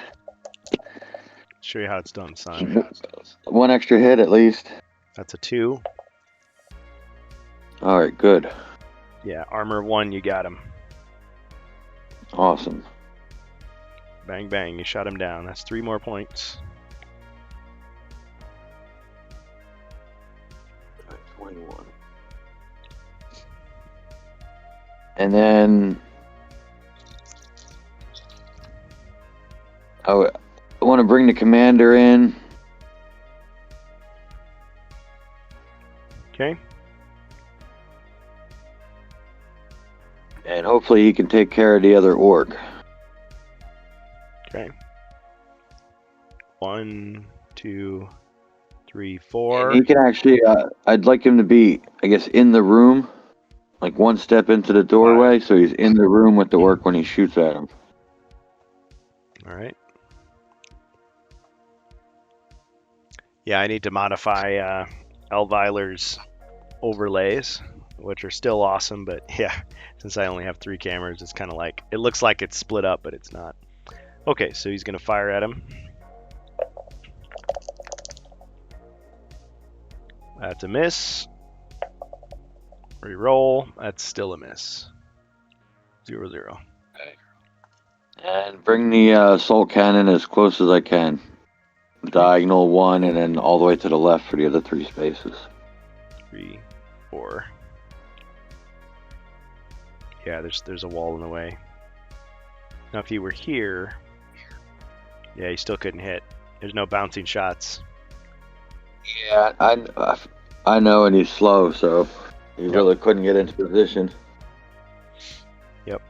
Show you how it's done, son. 1 extra hit at least. That's a 2. All right, good. Yeah, armor 1, you got him. Awesome. Bang, bang, you shot him down. That's 3 more points. 21. And then I want to bring the commander in. Okay. And hopefully he can take care of the other orc. Okay. 1, 2, 3, 4. And he can actually, I'd like him to be, I guess, in the room, like one step into the doorway, so he's in the room with the orc when he shoots at him. All right. Yeah, I need to modify Elviler's overlays, which are still awesome, but yeah, since I only have 3 cameras, it's kind of like, it looks like it's split up, but it's not. Okay, so he's going to fire at him. That's a miss. Reroll. That's still a miss. 0-0. And bring the assault cannon as close as I can. Diagonal 1 and then all the way to the left for the other 3 spaces. 3, 4. Yeah, there's a wall in the way. Now if he were here, yeah, he still couldn't hit. There's no bouncing shots. Yeah, I know, and he's slow, so he really couldn't get into position. Yep.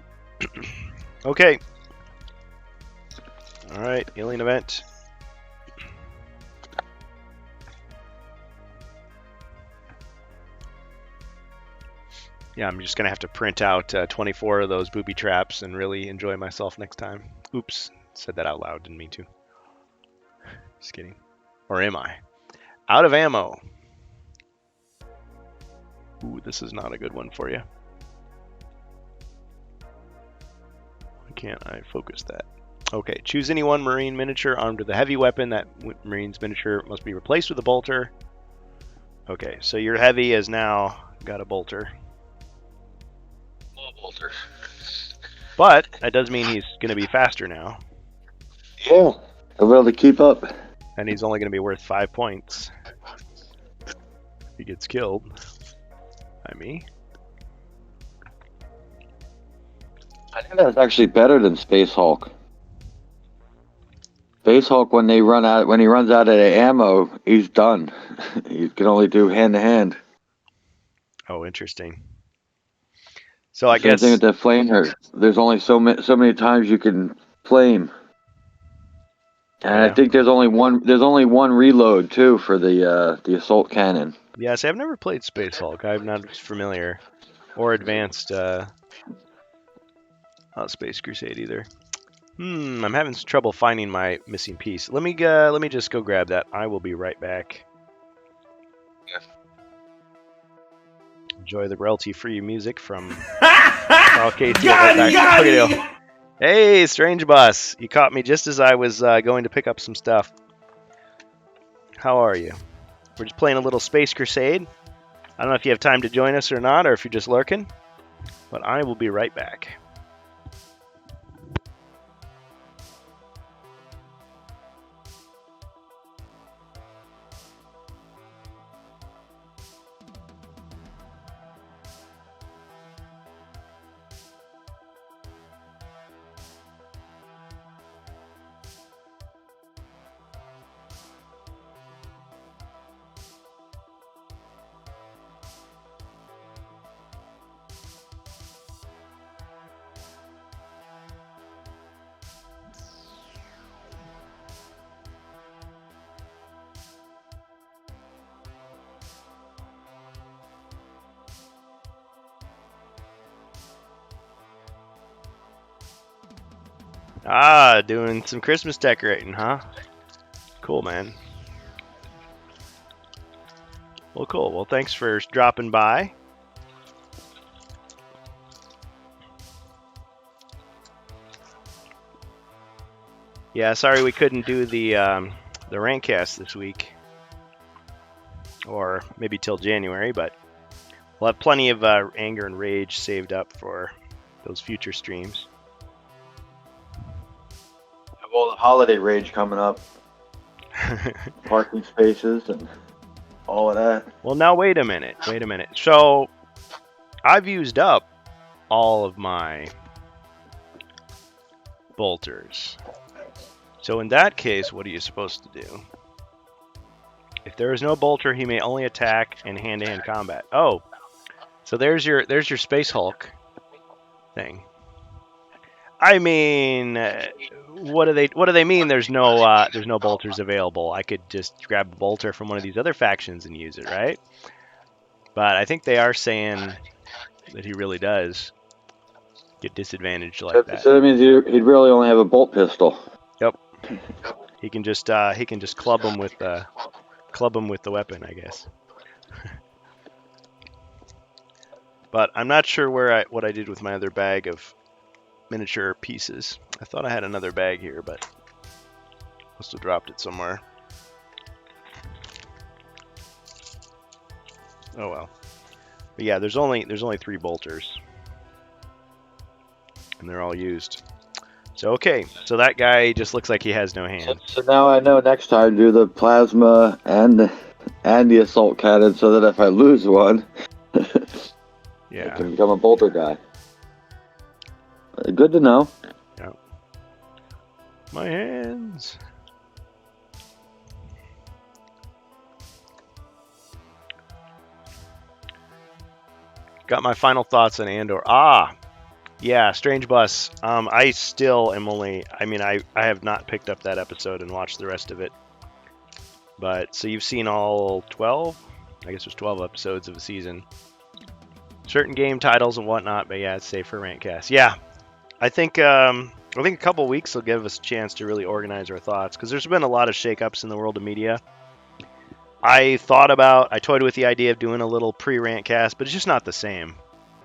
Okay. All right, alien event. Yeah, I'm just gonna have to print out 24 of those booby traps and really enjoy myself next time. Oops, said that out loud, didn't mean to. Just kidding. Or am I? Out of ammo. Ooh, this is not a good one for you. Why can't I focus that? Okay, choose any one Marine miniature armed with a heavy weapon. That Marine's miniature must be replaced with a bolter. Okay, so your heavy has now got a bolter. More bolters. But that does mean he's going to be faster now. Yeah, I'll be able to keep up. And he's only going to be worth 5 points. If he gets killed by me. I think that's actually better than Space Hulk. Space Hulk, when he runs out of the ammo, he's done. He can only do hand to hand. Oh, interesting. So I Same guess thing with the flamer. There's only so many times you can flame. And Yeah. I think there's only one reload too for the assault cannon. Yeah, see, I've never played Space Hulk. I'm not familiar. Or advanced Space Crusade either. I'm having some trouble finding my missing piece. Let me just go grab that. I will be right back. Enjoy the royalty-free music from Carl Casey. Got him! Hey, Strange Boss. You caught me just as I was going to pick up some stuff. How are you? We're just playing a little Space Crusade. I don't know if you have time to join us or not, or if you're just lurking, but I will be right back. Ah, doing some Christmas decorating, huh? Cool, man. Well, cool. Well, thanks for dropping by. Yeah, sorry we couldn't do the Rankcast this week. Or maybe till January, but we'll have plenty of anger and rage saved up for those future streams. Have all the holiday rage coming up. Parking spaces and all of that. Well, now wait a minute. So, I've used up all of my bolters. So in that case, what are you supposed to do? If there is no bolter, he may only attack in hand-to-hand combat. Oh, so there's your Space Hulk. thing. I mean, what do they mean? There's no bolters available. I could just grab a bolter from one of these other factions and use it, right? But I think they are saying that he really does get disadvantaged like that. So that means he'd really only have a bolt pistol. Yep. He can just club him with the weapon, I guess. But I'm not sure what I did with my other bag of miniature pieces. I thought I had another bag here, but must have dropped it somewhere. Oh well. But yeah, there's only 3 bolters, and they're all used. So okay, so that guy just looks like he has no hands. So now I know next time do the plasma and the assault cannon, so that if I lose one, Yeah. I can become a bolter guy. Good to know. Yeah. My hands. Got my final thoughts on Andor. Yeah, Strange Bus. I still am only. I mean, I have not picked up that episode and watched the rest of it. But so you've seen all 12? I guess there's 12 episodes of a season. Certain game titles and whatnot, but yeah, it's safe for Rantcast. Yeah, I think a couple weeks will give us a chance to really organize our thoughts, because there's been a lot of shakeups in the world of media. I toyed with the idea of doing a little pre-Rantcast, but it's just not the same.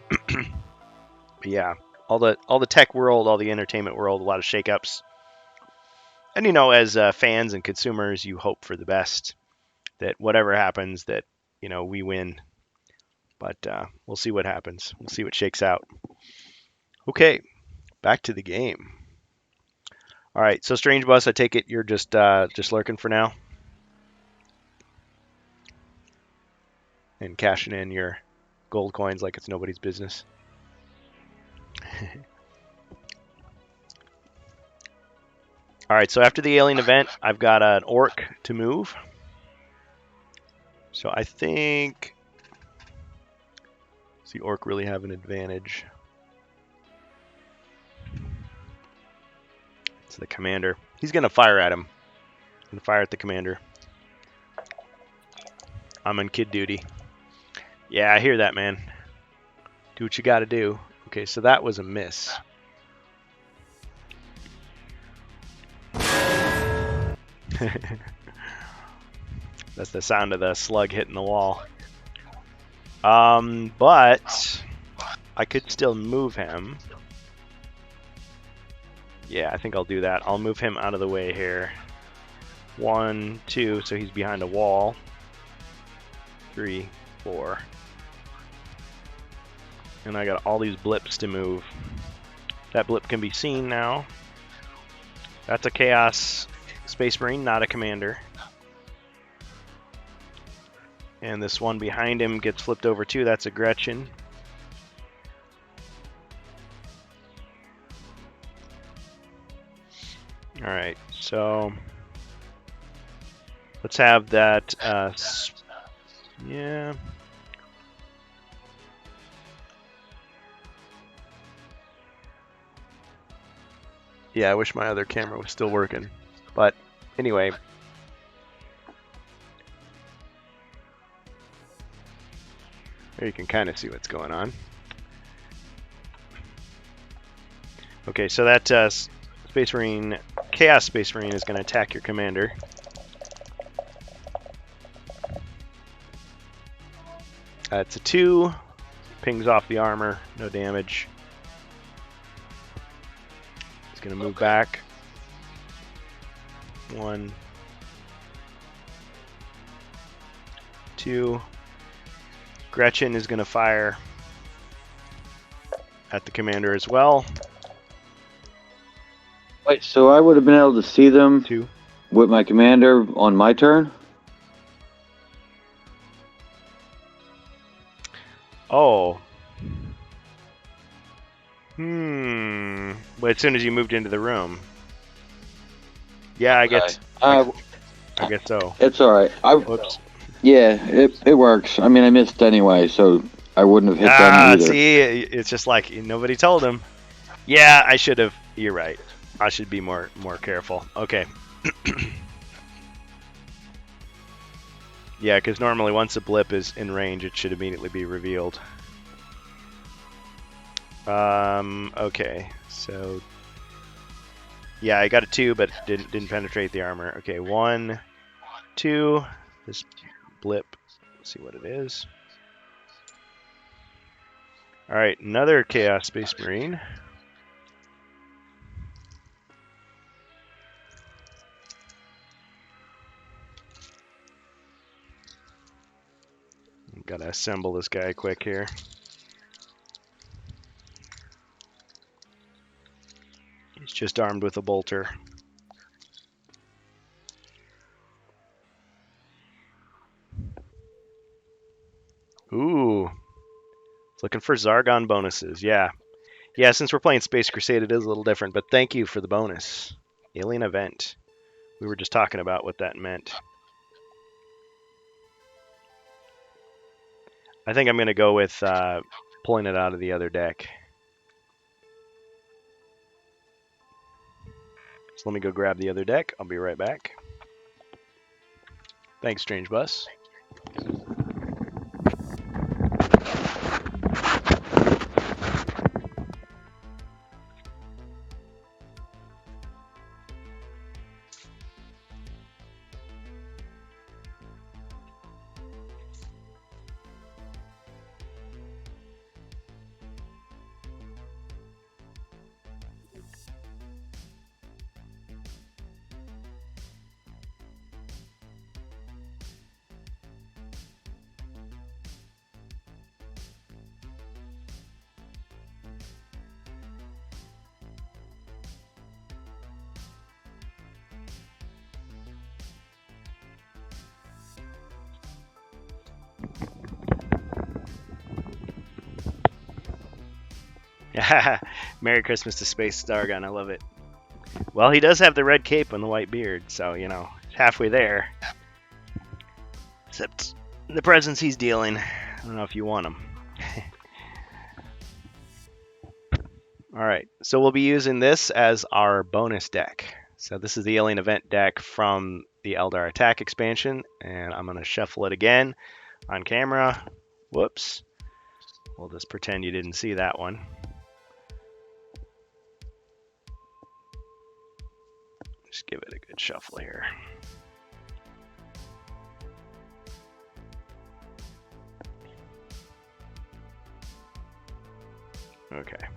But yeah, all the tech world, all the entertainment world, a lot of shakeups. And as fans and consumers, you hope for the best, that whatever happens, that we win. But we'll see what happens. We'll see what shakes out. Okay, back to the game. All right, so Strange Bus, I take it you're just lurking for now, and cashing in your gold coins like it's nobody's business. All right, so after the alien event, I've got an orc to move. So I think, does the orc really have an advantage? It's the commander. He's going to fire at him. Going to fire at the commander. I'm on kid duty. Yeah, I hear that, man. Do what you got to do. Okay, so that was a miss. That's the sound of the slug hitting the wall. But I could still move him. Yeah, I think I'll do that. I'll move him out of the way here. 1, 2, so he's behind a wall. 3, 4. And I got all these blips to move. That blip can be seen now. That's a Chaos Space Marine, not a commander. And this one behind him gets flipped over too. That's a Gretchen. Alright, so let's have that, yeah. Yeah, I wish my other camera was still working. But anyway. There you can kind of see what's going on. Okay, so that Space Marine, Chaos Space Marine, is going to attack your commander. It's a 2. Pings off the armor, no damage. He's going to move back. 1, 2. Gretchen is going to fire at the commander as well. Wait, so I would have been able to see them 2. with my commander on my turn? Oh. But as soon as you moved into the room. Yeah, I guess. I guess so. It's alright. Whoops. Yeah, it works. I mean, I missed anyway, so I wouldn't have hit them Ah, either. see, it's just like nobody told him. Yeah, I should have. You're right. I should be more careful. Okay. Yeah, because normally once a blip is in range, it should immediately be revealed. Okay, so yeah, I got a 2, but didn't penetrate the armor. Okay, 1, 2. This blip. Let's see what it is. All right, another Chaos Space Marine. Gotta assemble this guy quick here. He's just armed with a bolter. Ooh. Looking for Zargon bonuses. Yeah. Yeah, since we're playing Space Crusade, it is a little different, but thank you for the bonus. Alien event. We were just talking about what that meant. I think I'm going to go with pulling it out of the other deck. So let me go grab the other deck. I'll be right back. Thanks, Strange Bus. Merry Christmas to Space Zargon. I love it. Well, he does have the red cape and the white beard, so, you know, halfway there. Except the presents he's dealing. I don't know if you want them. Alright, so we'll be using this as our bonus deck. So this is the Alien Event deck from the Eldar Attack expansion, and I'm going to shuffle it again on camera. Whoops. We'll just pretend you didn't see that one. Just give it a good shuffle here. Okay.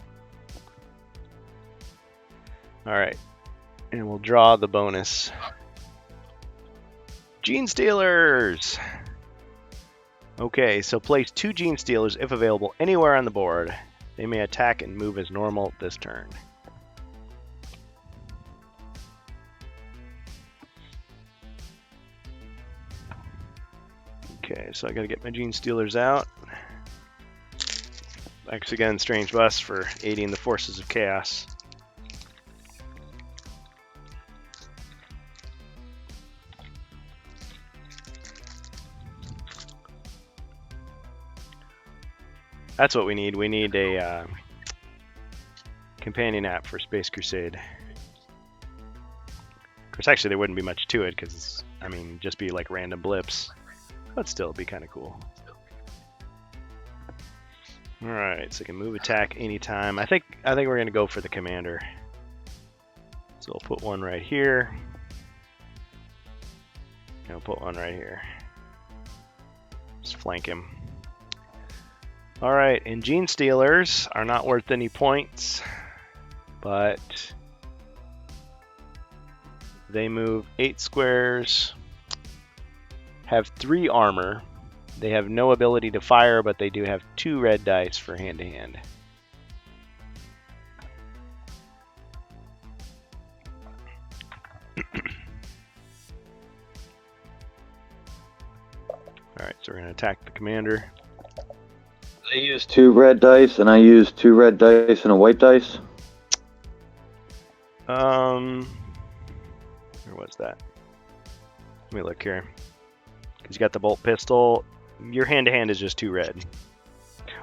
All right. And we'll draw the bonus. Gene Stealers! Okay, so place 2 Gene Stealers if available anywhere on the board. They may attack and move as normal this turn. Okay, so I gotta get my Gene Stealers out. Thanks again, Strange Bus, for aiding the forces of chaos. That's what we need. We need a companion app for Space Crusade. Of course, actually, there wouldn't be much to it because, I mean, just be like random blips. But still, it'd be kind of cool. Alright, so I can move attack anytime. I think we're gonna go for the commander. So we'll put one right here. And we'll put one right here. Just flank him. Alright, and Gene Stealers are not worth any points, but they move 8 squares, have 3 armor. They have no ability to fire, but they do have 2 red dice for hand-to-hand. Alright, so we're going to attack the commander. They use 2 red dice, and I use 2 red dice and a white dice. Where was that? Let me look here. Because you got the bolt pistol. Your hand-to-hand is just 2 red.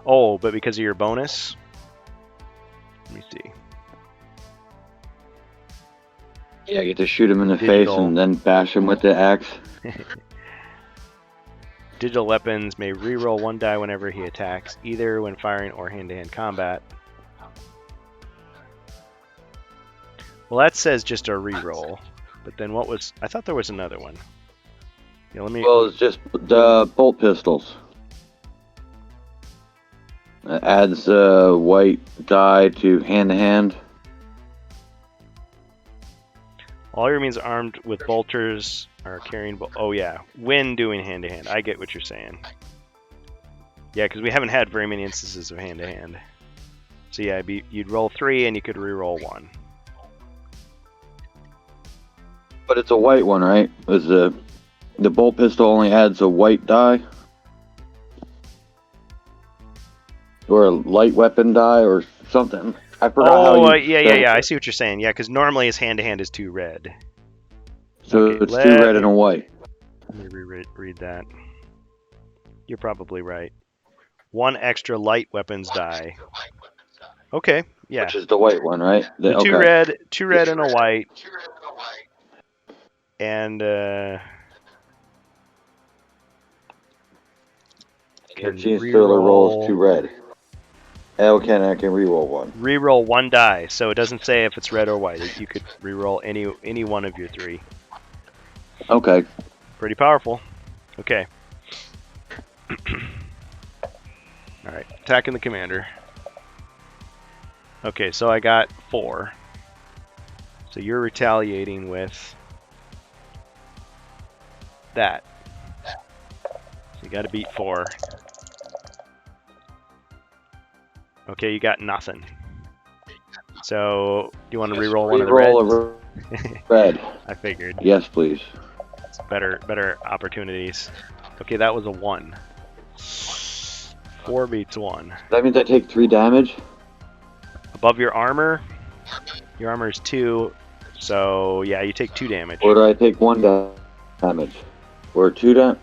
Oh, but because of your bonus? Let me see. Yeah, I get to shoot him in the face Digital. and then bash him with the axe. Digital weapons may reroll 1 die whenever he attacks, either when firing or hand-to-hand combat. Well, that says just a reroll. But then what was... I thought there was another one. Yeah, let me... Well, it's just the bolt pistols. It adds a white die to hand-to-hand. All your means armed with bolters are carrying... Oh, yeah. When doing hand-to-hand. I get what you're saying. Yeah, because we haven't had very many instances of hand-to-hand. So yeah, you'd roll 3 and you could re-roll 1. But it's a white one, right? Is the bolt pistol only adds a white die? Or a light weapon die or something. I forgot how you yeah. I see what you're saying. Yeah, because normally his hand-to-hand is 2 red. So Okay, it's 2 red and a white. Let me read that. You're probably right. 1 extra light weapons die. Okay, yeah. Which is the white one, right? So Okay. 2 red and a white. And Your can team still rolls reroll 2 red. I can reroll 1. reroll 1 die. So it doesn't say if it's red or white. You could reroll any one of your 3. Okay. Pretty powerful. Okay. All right, attacking the commander. Okay, so I got 4. So you're retaliating with that. So you got to beat 4. Okay, you got nothing. So do you want to reroll one of the reds? Reroll a red. I figured. Yes, please. It's better opportunities. Okay, that was a 1. 4 beats 1. That means I take 3 damage? Above your armor is 2, so yeah, you take 2 damage. Or do I take 1 damage? Or 2 damage?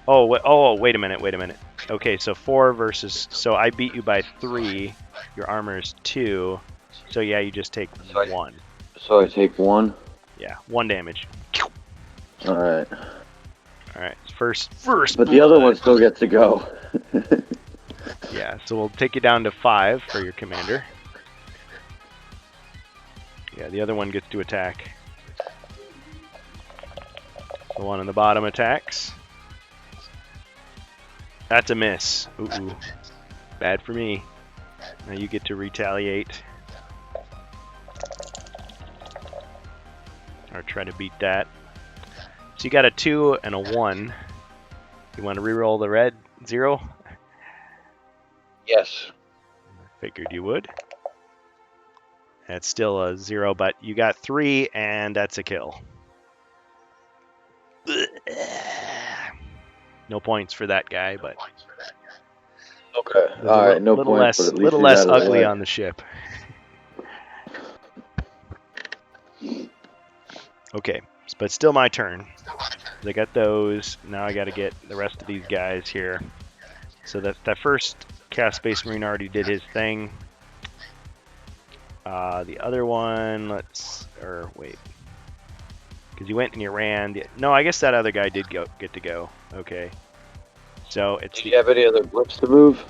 Oh, wait a minute. Okay, so 4 versus... So I beat you by 3. Your armor is 2. So yeah, you just take 1. So I take 1? Yeah, 1 damage. Alright. Alright, first. But the other one still gets to go. Yeah, so we'll take you down to 5 for your commander. Yeah, the other one gets to attack. The one on the bottom attacks. That's a miss. Ooh. Bad for me. Now you get to retaliate. Or try to beat that. So you got a 2 and a 1. You want to reroll the red 0? Yes. Figured you would. That's still a 0, but you got 3, and that's a kill. No points for that guy, but Okay. Alright, no little points, less, but at least little he's less out of the ugly way. on the ship. Okay, but still my turn. I got those. Now I got to get the rest of these guys here. So that first Chaos Space Marine already did his thing. The other one, wait. Because you went and you ran. No, I guess that other guy did get to go. Okay. So it's Do you have any other blips to move?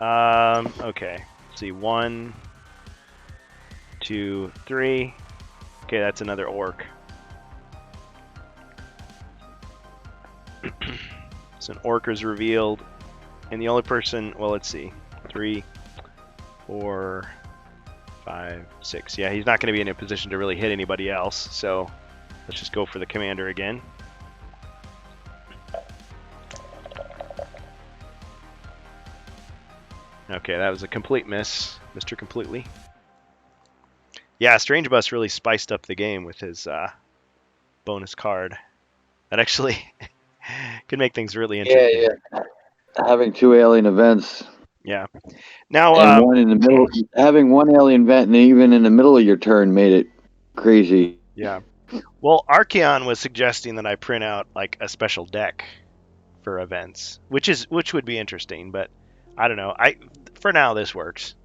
okay. Let's see, 1, 2, 3. Okay, that's another orc. So an orc is revealed, and the only person, well, let's see, 3, 4, 5, 6. Yeah, he's not going to be in a position to really hit anybody else, so let's just go for the commander again. Okay, that was a complete miss, Mr. Completely. Yeah, Strange Bus really spiced up the game with his bonus card. That actually could make things really interesting. Yeah. Having 2 alien events. Yeah. Now, And one in the middle. Having 1 alien event and even in the middle of your turn made it crazy. yeah. Well, Archeon was suggesting that I print out like a special deck for events, which would be interesting, but I don't know. For now this works.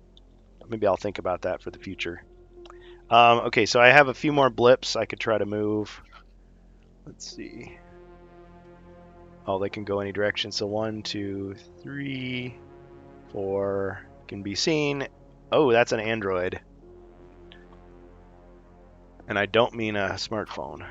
Maybe I'll think about that for the future. Okay, so I have a few more blips I could try to move. Let's see. Oh, they can go any direction. So 1, 2, 3, 4 can be seen. Oh, that's an Android. And I don't mean a smartphone.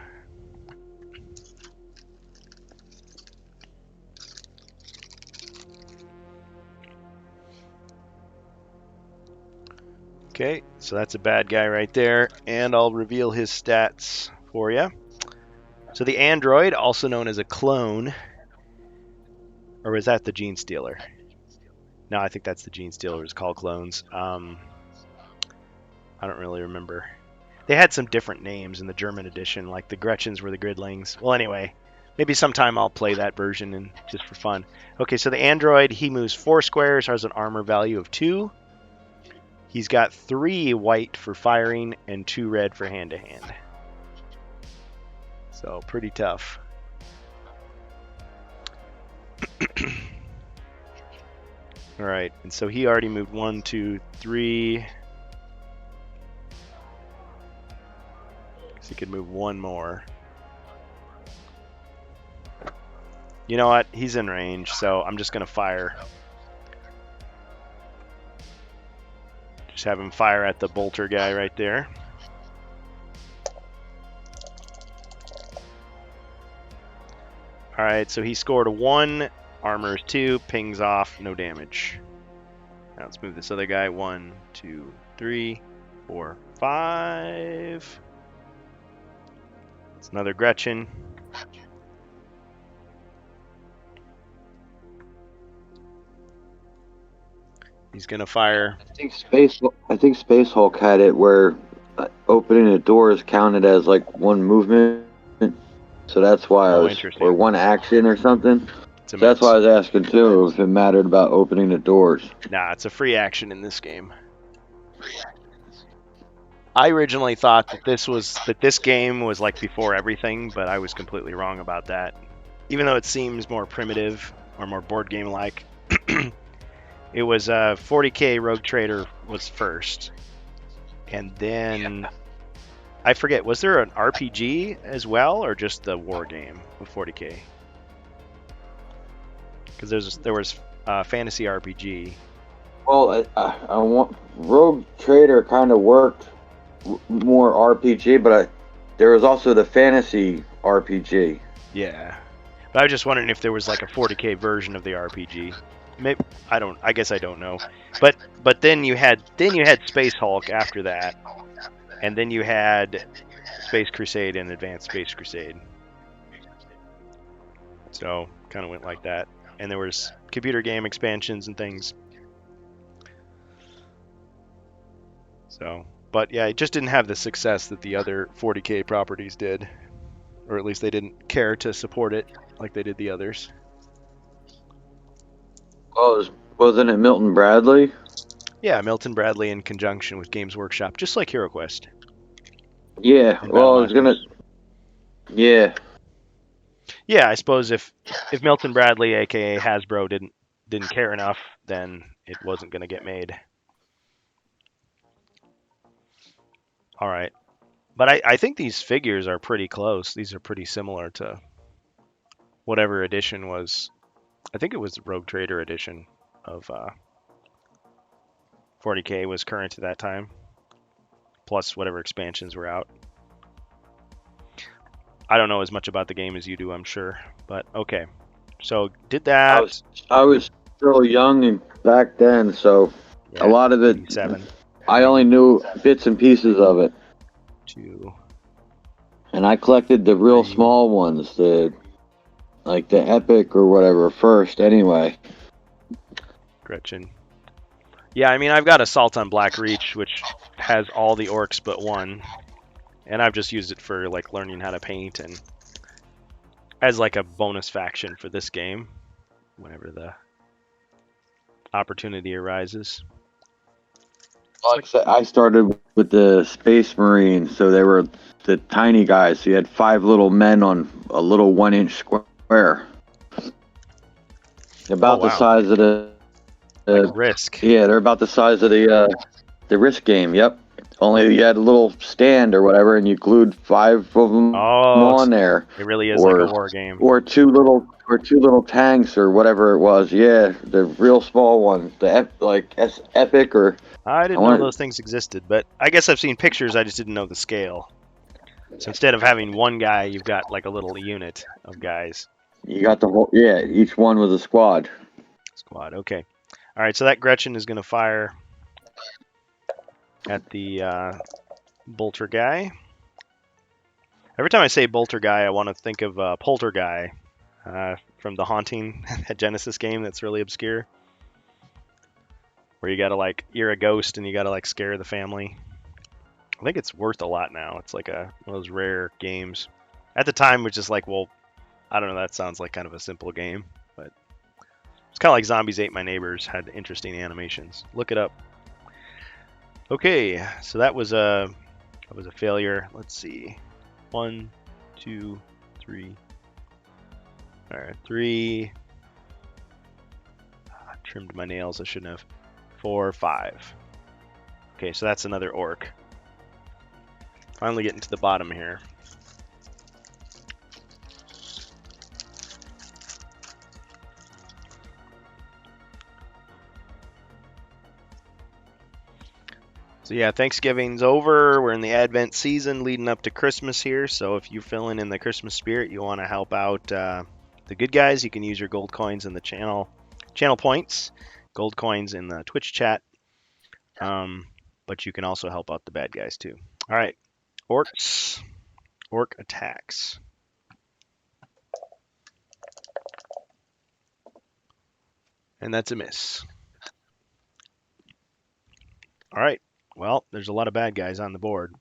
Okay, so that's a bad guy right there, and I'll reveal his stats for you. So the android, also known as a clone, or was that the Gene Stealer? No, I think that's the Gene Stealer. It's called clones. I don't really remember. They had some different names in the German edition, like the Gretchens were the Gridlings. Well, anyway, maybe sometime I'll play that version and just for fun. Okay, so the android, he moves 4 squares, has an armor value of 2. He's got 3 white for firing and 2 red for hand-to-hand. So pretty tough. All right, and so he already moved 1, 2, 3. So he could move 1 more. You know what? He's in range, so I'm just gonna fire. Just have him fire at the bolter guy right there. Alright, so he scored a 1, armor is 2, pings off, no damage. Now let's move this other guy. 1, 2, 3, 4, 5. It's another Gretchen. He's gonna fire. I think Space Hulk had it where opening the doors counted as like 1 movement, so that's why I was, interesting. or 1 action or something. So that's why I was asking too if it mattered about opening the doors. Nah, it's a free action in this game. I originally thought that this game was like before everything, but I was completely wrong about that. Even though it seems more primitive or more board game like, it was 40K Rogue Trader was first, and then I forget, was there an RPG as well, or just the war game of 40K? Because there was fantasy RPG. Well, I want Rogue Trader kind of worked more RPG, but there was also the fantasy RPG. Yeah, but I was just wondering if there was like a 40K version of the RPG. Maybe I guess I don't know. But then you had Space Hulk after that, and then you had Space Crusade and Advanced Space Crusade. So kind of went like that, and there was computer game expansions and things. So, but yeah, it just didn't have the success that the other 40K properties did, or at least they didn't care to support it like they did the others. Oh, wasn't it Milton Bradley? Yeah, Milton Bradley in conjunction with Games Workshop, just like HeroQuest. Yeah, well, I was gonna. Yeah. Yeah, I suppose if Milton Bradley, aka Hasbro, didn't care enough, then it wasn't gonna get made. All right, but I think these figures are pretty close. These are pretty similar to whatever edition was. I think it was the Rogue Trader edition of 40K was current at that time, plus whatever expansions were out. I don't know as much about the game as you do, I'm sure, but okay. So did that. I was still young and back then, so a lot of it, 7. I only knew bits and pieces of it. 2. And I collected the real small ones, like the Epic or whatever first, anyway. Gretchen. Yeah, I mean, I've got Assault on Black Reach, which has all the orcs but 1. And I've just used it for like learning how to paint and as like a bonus faction for this game whenever the opportunity arises. Like I started with the Space Marines, so they were the tiny guys. So you had 5 little men on a little 1-inch square. About the size of Like Risk. Yeah, they're about the size of the Risk game. Yep. Only you had a little stand or whatever, and you glued 5 of them Oh, on there, it really is like a or war game. or two little tanks or whatever it was. Yeah, the real small ones, Epic or I I didn't know want. those things existed, but I guess I've seen pictures. I just didn't know the scale. So instead of having one guy, you've got like a little unit of guys. You got the whole. Yeah, each one was a squad. Squad. Okay. All right. So that Gretchen is going to fire at the bolter guy. Every time I say bolter guy, I want to think of Polter guy from the Haunting, that Genesis game that's really obscure, where you gotta like you're a ghost and you gotta like scare the family. I think it's worth a lot now. It's like one of those rare games. At the time, which is like, well, I don't know. That sounds like kind of a simple game, but it's kind of like Zombies Ate My Neighbors had interesting animations. Look it up. Okay, so that was a failure. Let's see. 1, 2, 3. All right, 3. Trimmed my nails. I shouldn't have. 4, 5. Okay, so that's another orc. Finally getting to the bottom here. So yeah, Thanksgiving's over. We're in the Advent season leading up to Christmas here. So if you're feeling in the Christmas spirit, you want to help out the good guys, you can use your gold coins in the channel points, gold coins in the Twitch chat. But you can also help out the bad guys too. All right, orcs, orc attacks. And that's a miss. All right. Well, there's a lot of bad guys on the board.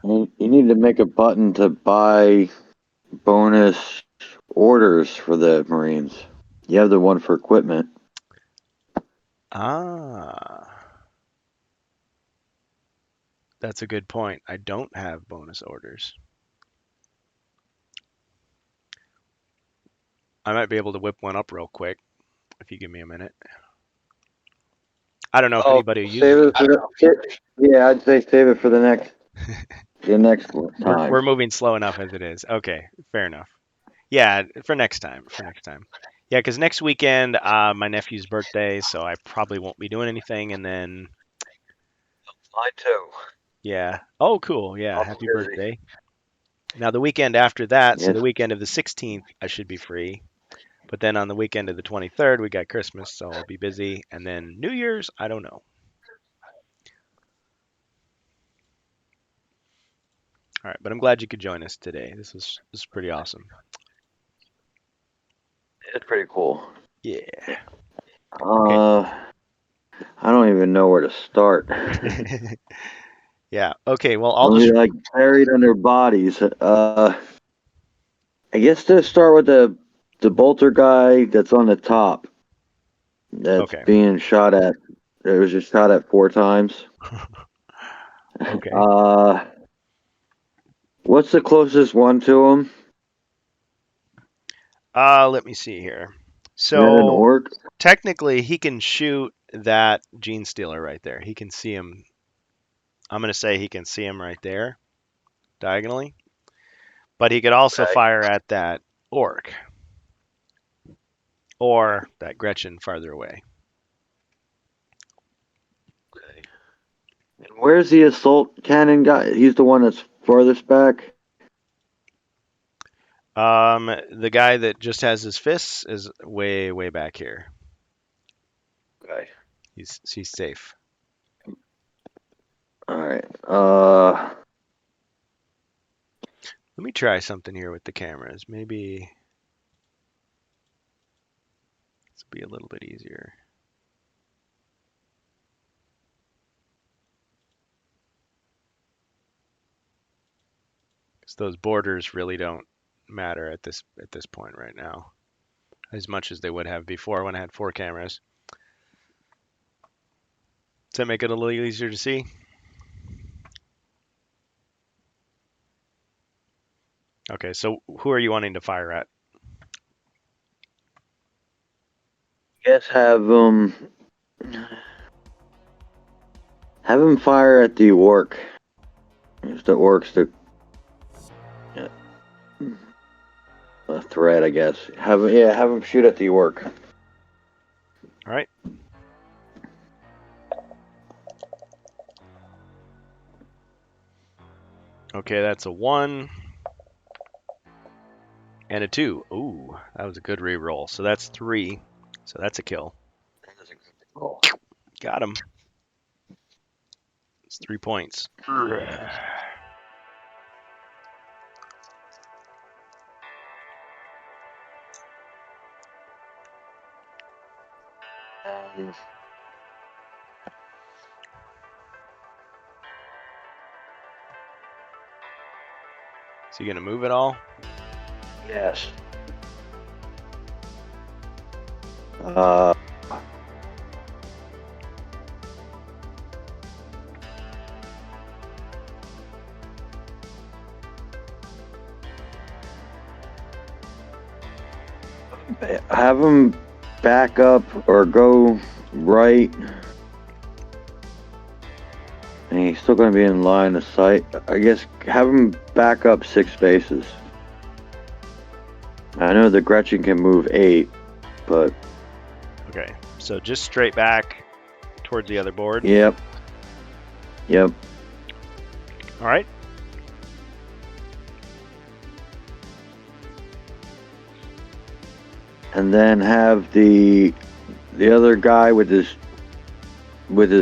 You need to make a button to buy bonus orders for the Marines. You have the one for equipment. Ah. That's a good point. I don't have bonus orders. I might be able to whip one up real quick if you give me a minute. I don't know if anybody uses it. Yeah, I'd say save it for the next time. We're moving slow enough as it is. Okay, fair enough. Yeah, for next time. Yeah, because next weekend, my nephew's birthday, so I probably won't be doing anything. And then, Mine too. yeah. Oh, cool. Yeah, I'll be happy busy. birthday. Now, the weekend after that, so Yes. the weekend of the 16th, I should be free. But then on the weekend of the 23rd, we got Christmas, so I'll be busy. And then New Year's, I don't know. All right, but I'm glad you could join us today. This is pretty awesome. It's pretty cool. Yeah. I don't even know where to start. Yeah. Okay. Well, I'll They'll just be like buried under bodies. I guess to start with the bolter guy that's on the top. That's okay. being shot at. It was just shot at 4 times. Okay. What's the closest one to him? Let me see here. Is that an So orc? technically, he can shoot that Gene Stealer right there. He can see him. I'm gonna say he can see him right there, diagonally. But he could also Okay. fire at that orc or that Gretchen farther away. Okay. And where's the assault cannon guy? He's the one that's farthest back. The guy that just has his fists is way, way back here. Okay. He's safe. All right. Let me try something here with the cameras. Maybe this will be a little bit easier. Because those borders really don't matter at this point right now, as much as they would have before when I had 4 cameras. Does that make it a little easier to see? Okay, so who are you wanting to fire at? guess have him fire at the orc. Use the orcs to a threat, I guess. Have him shoot at the orc. All right. Okay, that's a 1 and a 2. Ooh, that was a good re-roll. So that's 3. So that's a kill. Oh. Got him. It's 3 points. So you gonna move it all? Yes. Have him back up or go right. And he's still going to be in line of sight. I guess have him back up 6 spaces. I know the Gretchen can move 8, but Okay. So just straight back towards the other board. yep. All right. And then have the other guy with his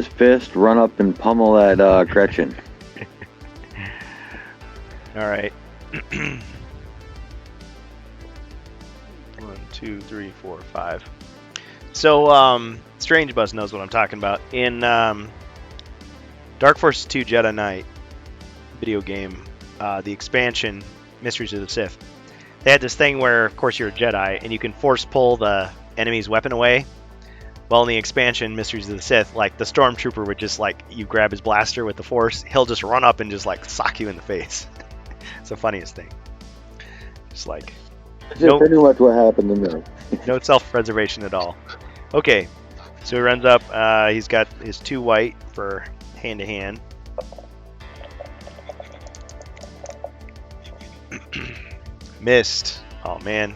fist run up and pummel at Gretchen. All right. 1, 2, 3, 4, 5. So, Strange Bus knows what I'm talking about. In Dark Forces 2 Jedi Knight video game, the expansion Mysteries of the Sith, they had this thing where, of course, you're a Jedi and you can force pull the enemy's weapon away. Well, in the expansion Mysteries of the Sith, like the Stormtrooper would just like you grab his blaster with the Force, he'll just run up and just like sock you in the face. It's the funniest thing. Just like That's pretty much what happened to me. no self-preservation at all. Okay, so he runs up. He's got his 2 white for hand-to-hand. Missed. Oh, man.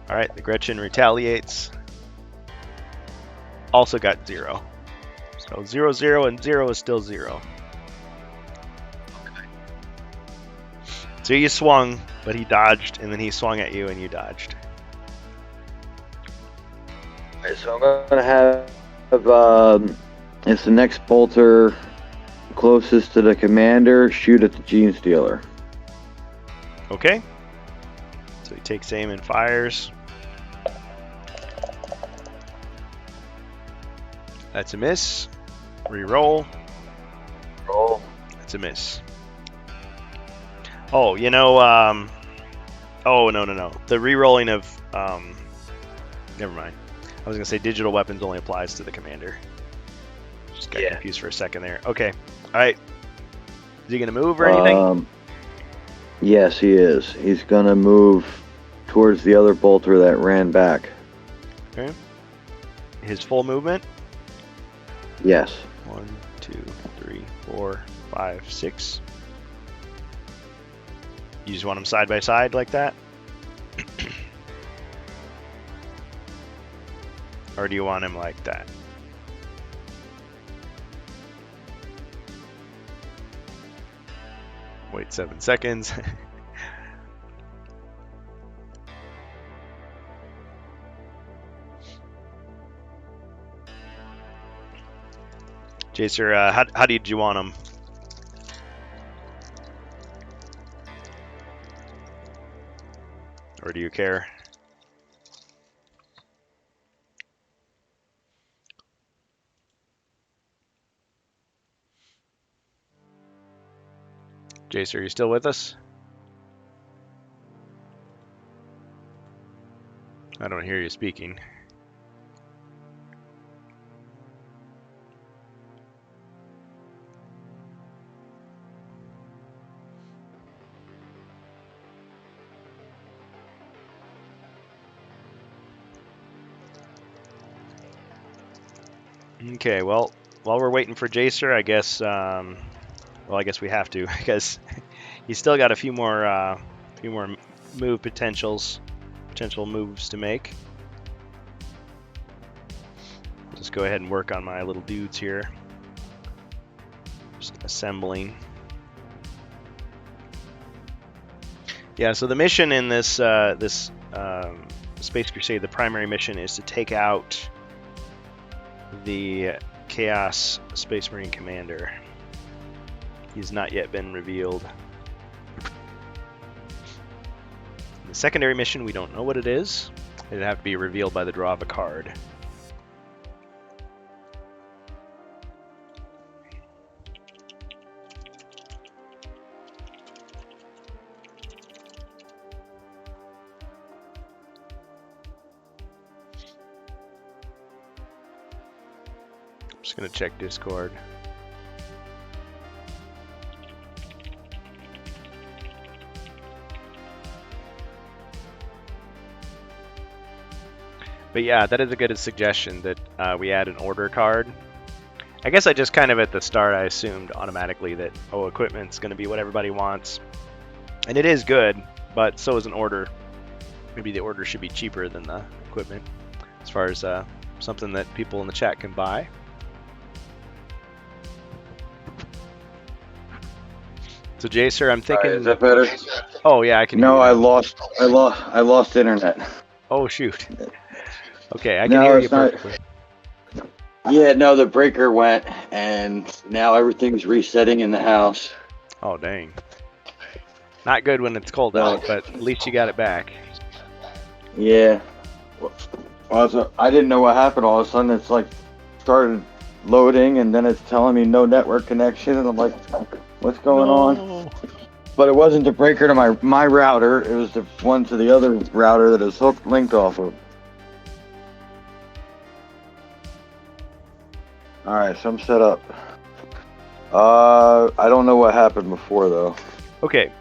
All right, the Gretchen retaliates. Also got 0. So 0, 0, and 0 is still 0. So you swung, but he dodged, and then he swung at you, and you dodged. Alright, so I'm going to have it's the next bolter closest to the commander shoot at the Gene Stealer. Okay. So he takes aim and fires. That's a miss. Reroll. Roll. That's a miss. Oh, you know, oh, no. The re-rolling of, never mind. I was going to say digital weapons only applies to the commander. Just got confused for a second there. Okay. All right. Is he going to move or anything? Yes, he is. He's going to move towards the other bolter that ran back. Okay. His full movement? Yes. 1, 2, 3, 4, 5, 6. You just want them side by side like that? Or do you want him like that? Wait 7 seconds. Jacer, how did you want him? Or do you care? Jace, are you still with us? I don't hear you speaking. Okay, well, while we're waiting for Jacer, I guess, well, I guess we have to because he's still got a few more potential moves to make. Just go ahead and work on my little dudes here. Just assembling. Yeah, so the mission in this Space Crusade, the primary mission is to take out the Chaos Space Marine Commander. He's not yet been revealed. The secondary mission, we don't know what it is. It'd have to be revealed by the draw of a card. Just gonna check Discord. But yeah, that is a good suggestion that we add an order card. I guess I just kind of at the start I assumed automatically that equipment's going to be what everybody wants, and it is good, but so is an order. Maybe the order should be cheaper than the equipment, as far as something that people in the chat can buy. So Jacer, I'm thinking. Is that better? Oh yeah, I can. No, hear you. I lost internet. Oh shoot. Okay, I can hear you perfectly. Yeah, no, the breaker went, and now everything's resetting in the house. Oh dang. Not good when it's cold out, but at least you got it back. Yeah. Well, I didn't know what happened. All of a sudden, it's like started loading, and then it's telling me no network connection, and I'm like, what's going on? But it wasn't the breaker to my router. It was the one to the other router that is linked off of. All right, so I'm set up. I don't know what happened before though. Okay.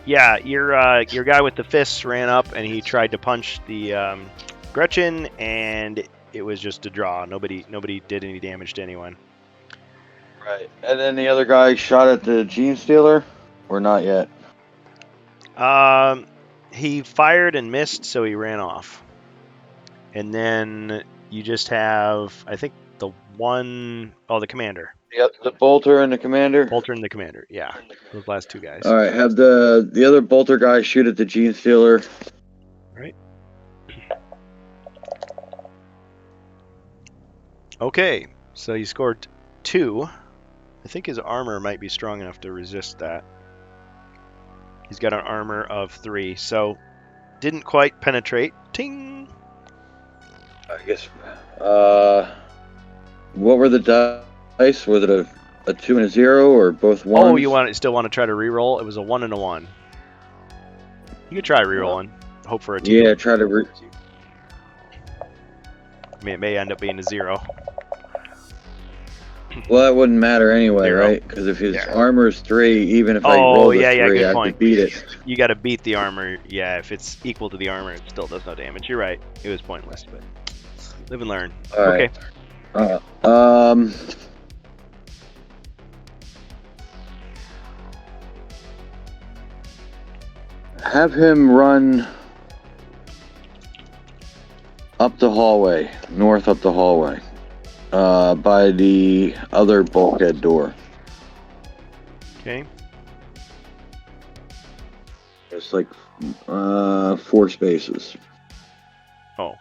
Yeah, your guy with the fists ran up and he tried to punch the Gretchen, and it was just a draw. Nobody did any damage to anyone. Right. And then the other guy shot at the Gene Stealer, or not yet? He fired and missed, so he ran off. And then you just have, I think, the commander. Yep, the bolter and the commander. Bolter and the commander, yeah. Those last two guys. All right, have the other bolter guy shoot at the Gene Stealer. Right. Okay, so you scored 2. I think his armor might be strong enough to resist that. He's got an armor of 3, so didn't quite penetrate. Ting! I guess. What were the dice? Was it a 2 and a 0, or both 1s? Oh, you still want to try to re-roll? It was a 1 and a 1. You could try re-rolling. Hope for a 2. Yeah, try to I mean, it may end up being a 0. Well, that wouldn't matter anyway, 0. right? Because if his armor is 3, even if I roll a 3, good I point. could beat it. You got to beat the armor. Yeah, if it's equal to the armor, it still does no damage. You're right. It was pointless, but live and learn. All right. Okay. Have him run up the hallway, north up the hallway, by the other bulkhead door. Okay. It's like 4 spaces. Oh.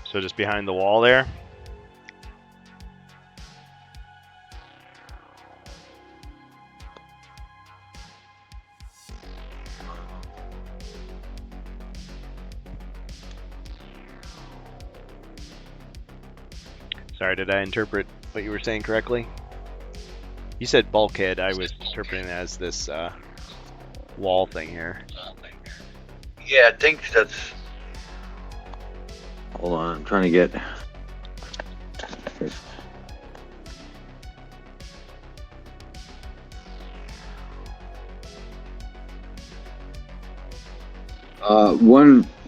So just behind the wall there? Sorry, did I interpret what you were saying correctly? You said bulkhead. I was interpreting it as this wall thing here. Yeah, I think that's... Hold on, I'm trying to get...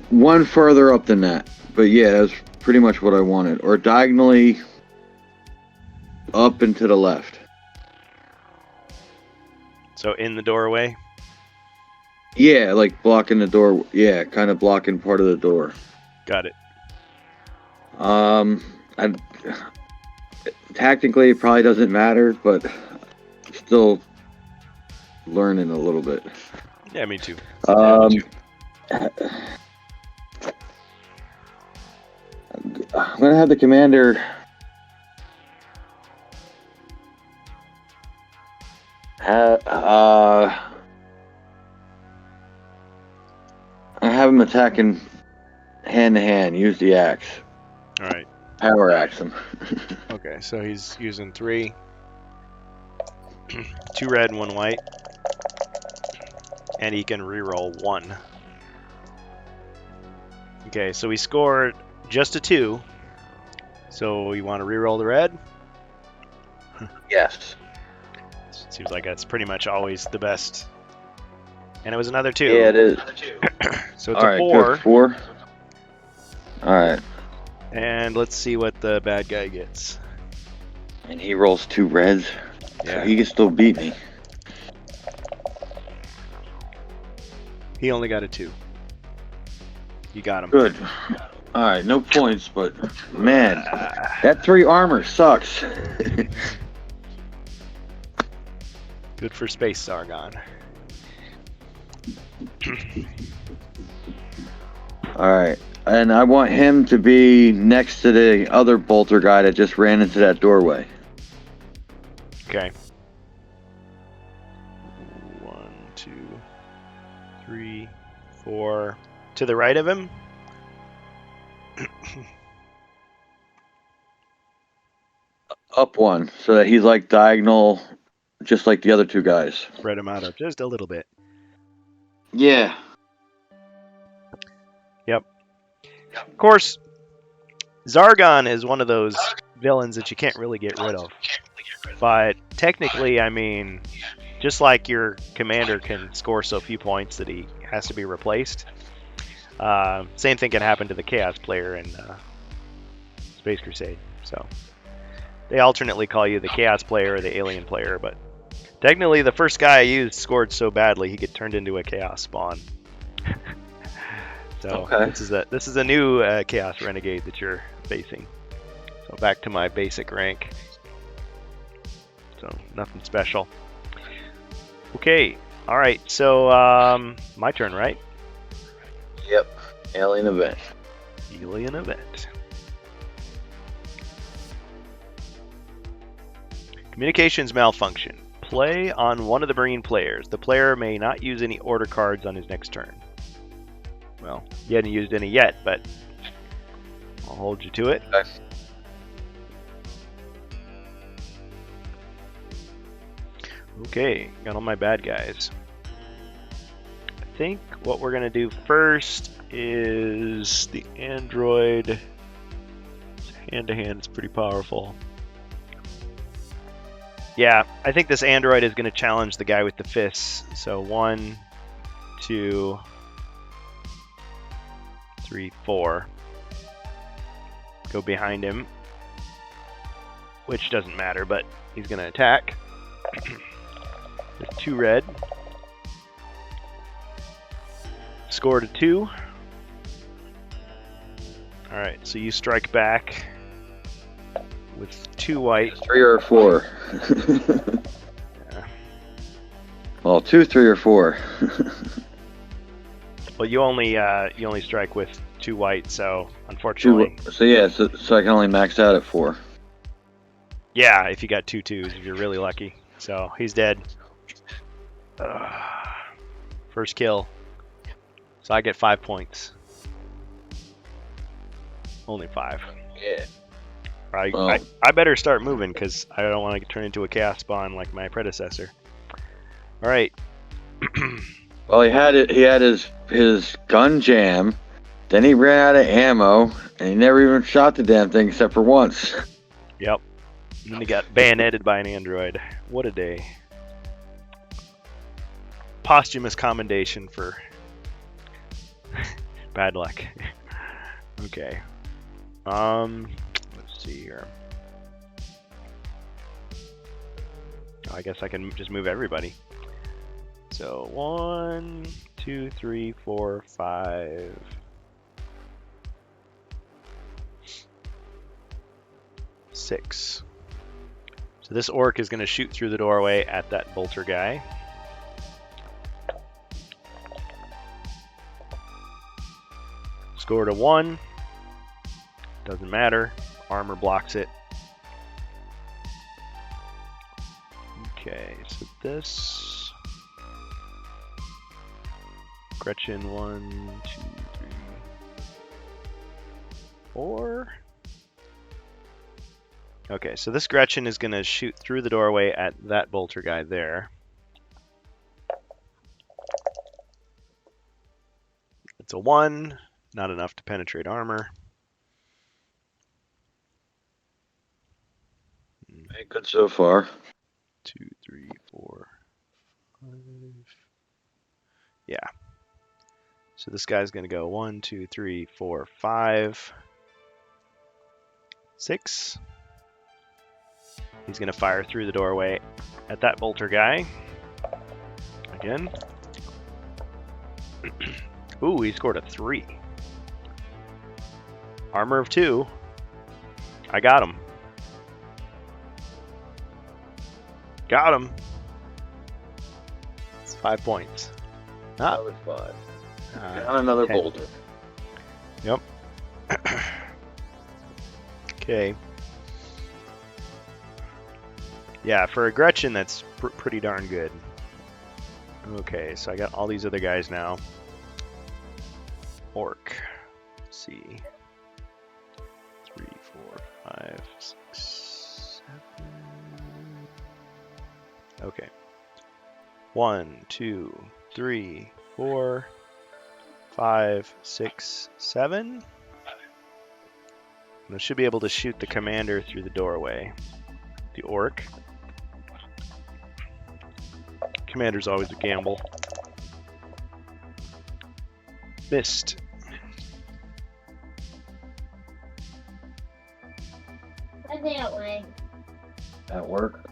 one further up than that. But yeah, that's pretty much what I wanted. Or diagonally up and to the left. So in the doorway. Yeah, like blocking the door. Yeah, kind of blocking part of the door. Got it. Tactically, it probably doesn't matter, but still learning a little bit. Yeah, me too. I'm gonna have the commander I have him attacking hand to hand. Use the axe. All right. Power axe him. Okay, so he's using 3. 2 red and 1 white. And he can reroll 1. Okay, so we scored just a 2. So you want to reroll the red? Yes. Seems like that's pretty much always the best. And it was another 2. Yeah, it is. So it's All a right, 4. good. 4. All right. And let's see what the bad guy gets. And he rolls 2 reds. Yeah. So he can still beat me. He only got a 2. You got him. Good. All right, no points, but man, that 3 armor sucks. Good for Space Sargon. All right, and I want him to be next to the other bolter guy that just ran into that doorway. Okay. 1, 2, 3, 4. To the right of him? Up 1, so that he's like diagonal, just like the other 2 guys. Spread him out up just a little bit. Yeah. Of course, Zargon is one of those villains that you can't really get rid of. But technically, I mean, just like your commander can score so few points that he has to be replaced, same thing can happen to the Chaos player in Space Crusade. So they alternately call you the Chaos player or the Alien player, but technically the first guy I used scored so badly he get turned into a Chaos spawn. So Okay. this is a new Chaos Renegade that you're facing. So back to my basic rank. So nothing special. Okay, all right. So my turn, right? Yep. Alien event. Alien event. Communications malfunction. Play on one of the Marine players. The player may not use any order cards on his next turn. Well, you hadn't used any yet, but I'll hold you to it. Okay. Okay, got all my bad guys. I think what we're going to do first is the android. Hand-to-hand is pretty powerful. Yeah, I think this android is going to challenge the guy with the fists. So 1, 2, 3, 4. Go behind him. Which doesn't matter, but he's going to attack. There's 2 red. Scored a 2. Alright, so you strike back with 2 white. 3 or 4. Yeah. Well, 2, 3, or 4. Well, you only strike with 2 white, so unfortunately. So yeah, so I can only max out at 4. Yeah, if you got 2 twos, if you're really lucky. So he's dead. First kill. So I get 5 points. Only 5. Yeah. I better start moving because I don't want to turn into a chaos spawn like my predecessor. All right. Well, he had his gun jam, then he ran out of ammo, and he never even shot the damn thing except for once. Yep. And then he got bayoneted by an android. What a day. Posthumous commendation for bad luck. Okay. Let's see here. I guess I can just move everybody. So 1, 2, 3, 4, 5. 6. So this orc is going to shoot through the doorway at that bolter guy. Scored a 1. Doesn't matter. Armor blocks it. Okay, so this. Gretchen, 1, 2, 3, 4. Okay, so this Gretchen is going to shoot through the doorway at that bolter guy there. It's a 1, not enough to penetrate armor. Ain't good so far. 2, 3, 4, 5. Yeah. So this guy's going to go 1, 2, 3, 4, 5, 6. He's going to fire through the doorway at that bolter guy. Again. Ooh, he scored a 3. Armor of 2. I got him. Got him. It's 5 points. Ah, That was 5. uh, Down another 10. boulder. Yep. Okay. Yeah, for a Gretchen, that's pretty darn good. Okay, so I got all these other guys now. Orc. Let's see. 3, 4, 5, 6, 7. Okay. 1, 2, 3, 4, 5, 6, 7. And I should be able to shoot the commander through the doorway. The orc. Commander's always a gamble. Missed. That work?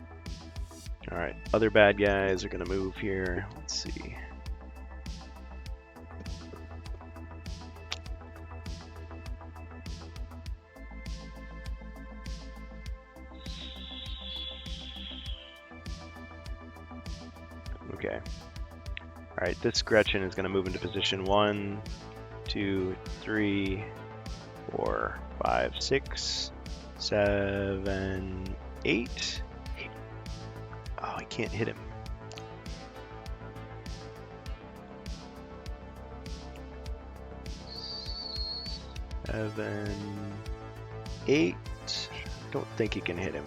Alright, other bad guys are gonna move here. Let's see. Okay. Alright, this Gretchen is gonna move into position 1, 2, 3, 4, 5, 6, 7, 8. Oh, I can't hit him. Seven, 8. Don't think he can hit him.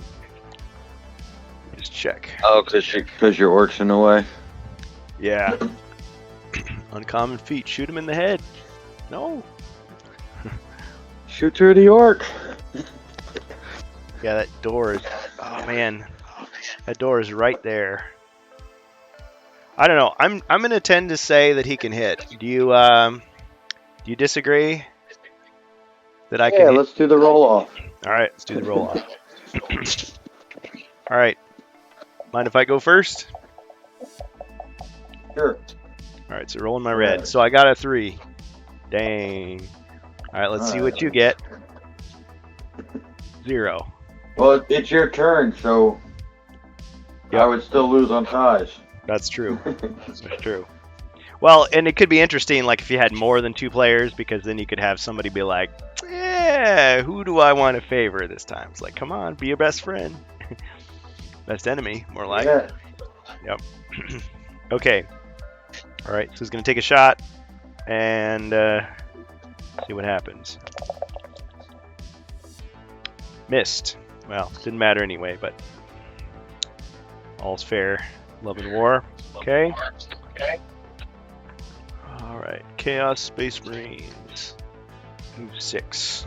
Just check. Oh, because your orc's in the way? Yeah. Uncommon feat. Shoot him in the head. No. Shoot through the orc. Yeah, that door is. Oh man, that door is right there. I don't know. I'm gonna tend to say that he can hit. Do you disagree? That I can Yeah, hit? let's do the roll off. All right, let's do the roll off. All right. Mind if I go first? Sure. All right, so rolling my red. So I got a 3. Dang. All right, let's see what you get. 0. Well, it's your turn, so Yep. I would still lose on ties. That's true. That's true. Well, and it could be interesting, like if you had more than 2 players, because then you could have somebody be like, "Yeah, who do I want to favor this time?" It's like, come on, be your best friend, best enemy, more like. Yeah. Yep. Okay. All right. So he's gonna take a shot and see what happens. Missed. Well, didn't matter anyway, but all's fair. Love and war. Okay. All right. Chaos Space Marines. Move 6.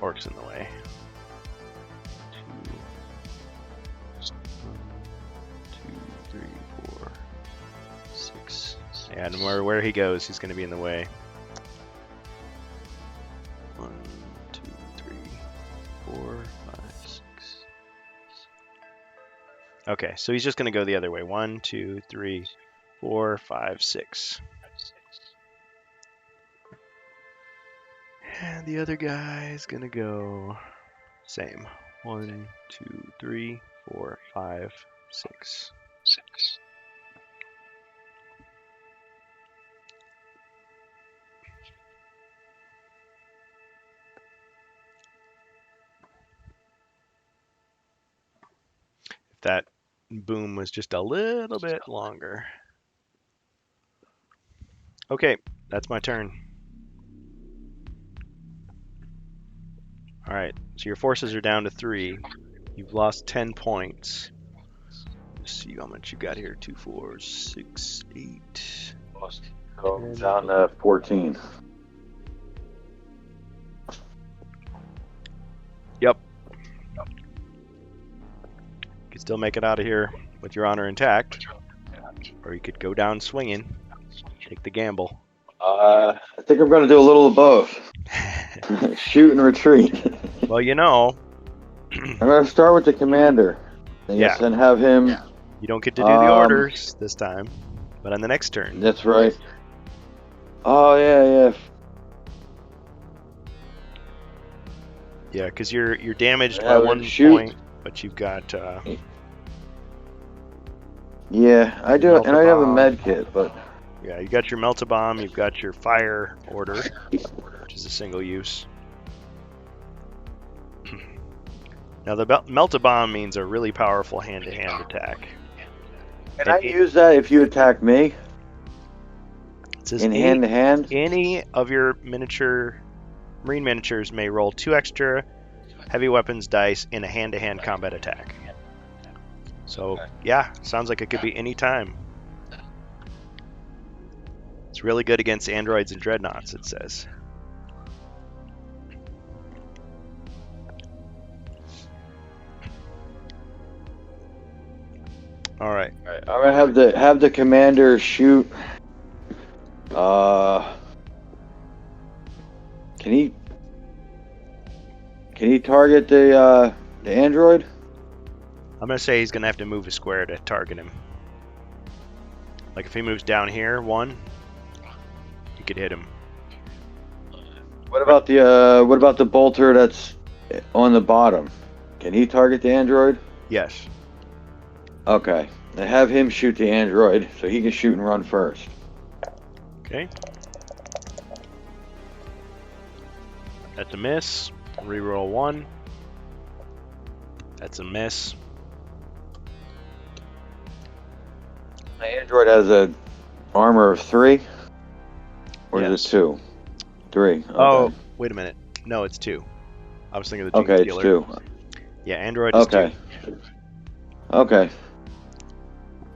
Orcs in the way. 2. Yeah, no matter where he goes, he's going to be in the way. 1, 2, 3, 4, 5, 6. Okay, so he's just going to go the other way. 1, 2, 3, 4, 5, 6. And the other guy is going to go same. 1, 2, 3, 4, 5, 6. If that boom was just a little bit longer. Okay, that's my turn. All right, so your forces are down to 3. You've lost 10 points. Let's see how much you got here. 2, 4, 6, 8. So down to 14. Yep. You could still make it out of here with your honor intact, or you could go down swinging. Take the gamble. I think I'm going to do a little of both. Shoot and retreat. Well, you know, I'm going to start with the commander. And Yeah. then have him. you don't get to do the orders this time, but on the next turn. That's right. Oh, yeah. Yeah, because you're damaged by Have him 1 shoot. point, but you've got Yeah, I do. Melt And the I have a bomb. med kit, but you got your melt-a-bomb, you've got your fire order, which is a single use. Now the melt-a-bomb means a really powerful hand-to-hand attack. can I use that if you attack me It says in hand to hand? any of your marine miniatures may roll 2 extra heavy weapons dice in a hand-to-hand combat attack. So yeah, sounds like it could be any time. It's really good against androids and dreadnoughts, it says. All right. I'm gonna have the commander shoot. Can he target the android? I'm gonna say he's gonna have to move a square to target him. Like if he moves down here, 1, you could hit him. What about the bolter that's on the bottom? Can he target the android? Yes. Okay. Then have him shoot the android so he can shoot and run first. Okay. That's a miss. Reroll 1. That's a miss. The android has a armor of 3, or Yes. is it 2? 3. Okay. Oh, wait a minute. No, it's 2. I was thinking of the Gene Okay, it's Stealer. 2. Yeah, Android is 2. Okay. Okay.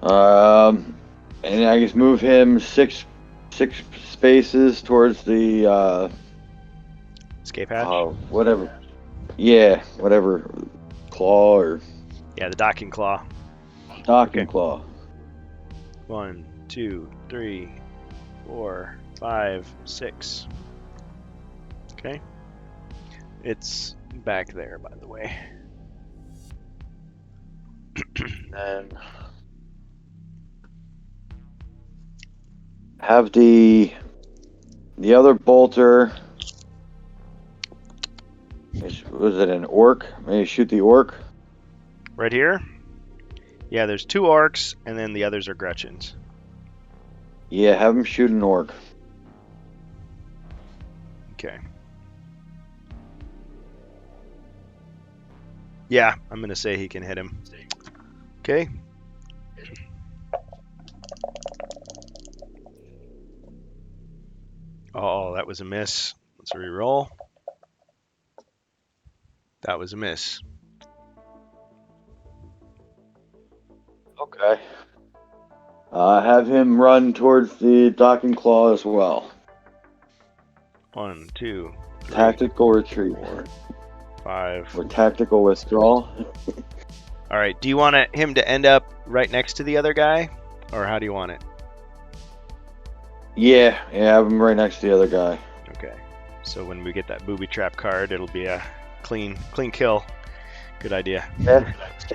And I guess move him six spaces towards the Escape hatch? whatever. Yeah, whatever claw or Yeah, the docking claw. docking Okay. claw. 1, 2, 3, 4, 5, 6. Okay. It's back there, by the way. And have the other bolter. Was it an orc? Maybe shoot the orc. Right here? Yeah, there's 2 orcs, and then the others are Gretchens. Yeah, have him shoot an orc. Okay. Yeah, I'm going to say he can hit him. Okay. Oh, that was a miss. Let's re-roll. That was a miss. Okay. Have him run towards the docking claw as well. 1, 2, 3, Tactical retreat 5. or tactical withdrawal. All right. Do you want him to end up right next to the other guy, or how do you want it? Yeah, have him right next to the other guy. Okay. So when we get that booby trap card, it'll be a clean kill. Good idea. Yeah,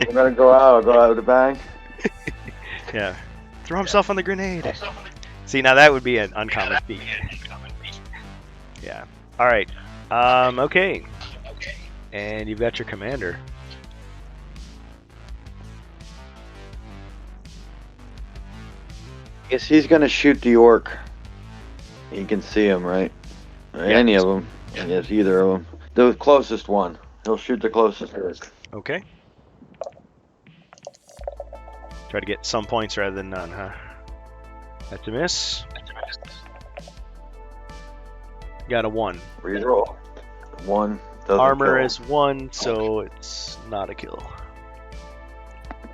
we're gonna go out. I'll go out with a bang. Yeah. Throw himself on the grenade. See, now that would be an uncommon feat. Yeah. All right. Okay. And you've got your commander. Guess he's gonna shoot the orc. You can see him, right? Any of them. I guess either of them. The closest one. He'll shoot the closest orc. Okay. Try to get some points rather than none, huh? That's a miss. Got a 1. Reroll. 1. Doesn't Armor kill. is 1, so it's not a kill.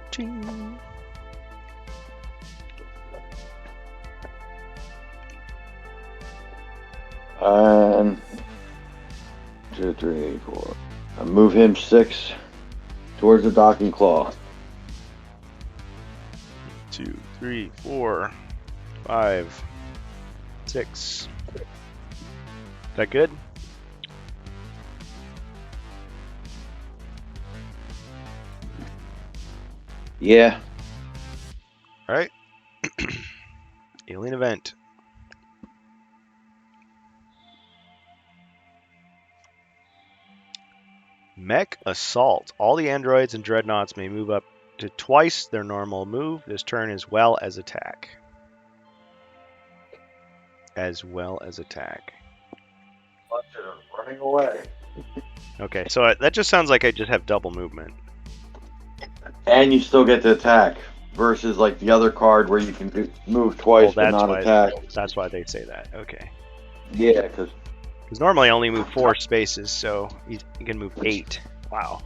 Ching. And 2, 3, 4. I move him 6 towards the docking claw. 2, 3, 4, 5, 6. Is that good? Yeah. All right. Alien event. Mech assault. All the androids and dreadnoughts may move up to twice their normal move this turn as well as attack. As well as attack. Running away. Okay, so that just sounds like I just have double movement. And you still get to attack. Versus like the other card where you can move twice but not attack. That's why they say that. Okay. Yeah, because normally I only move 4 spaces, so you can move 8. Wow.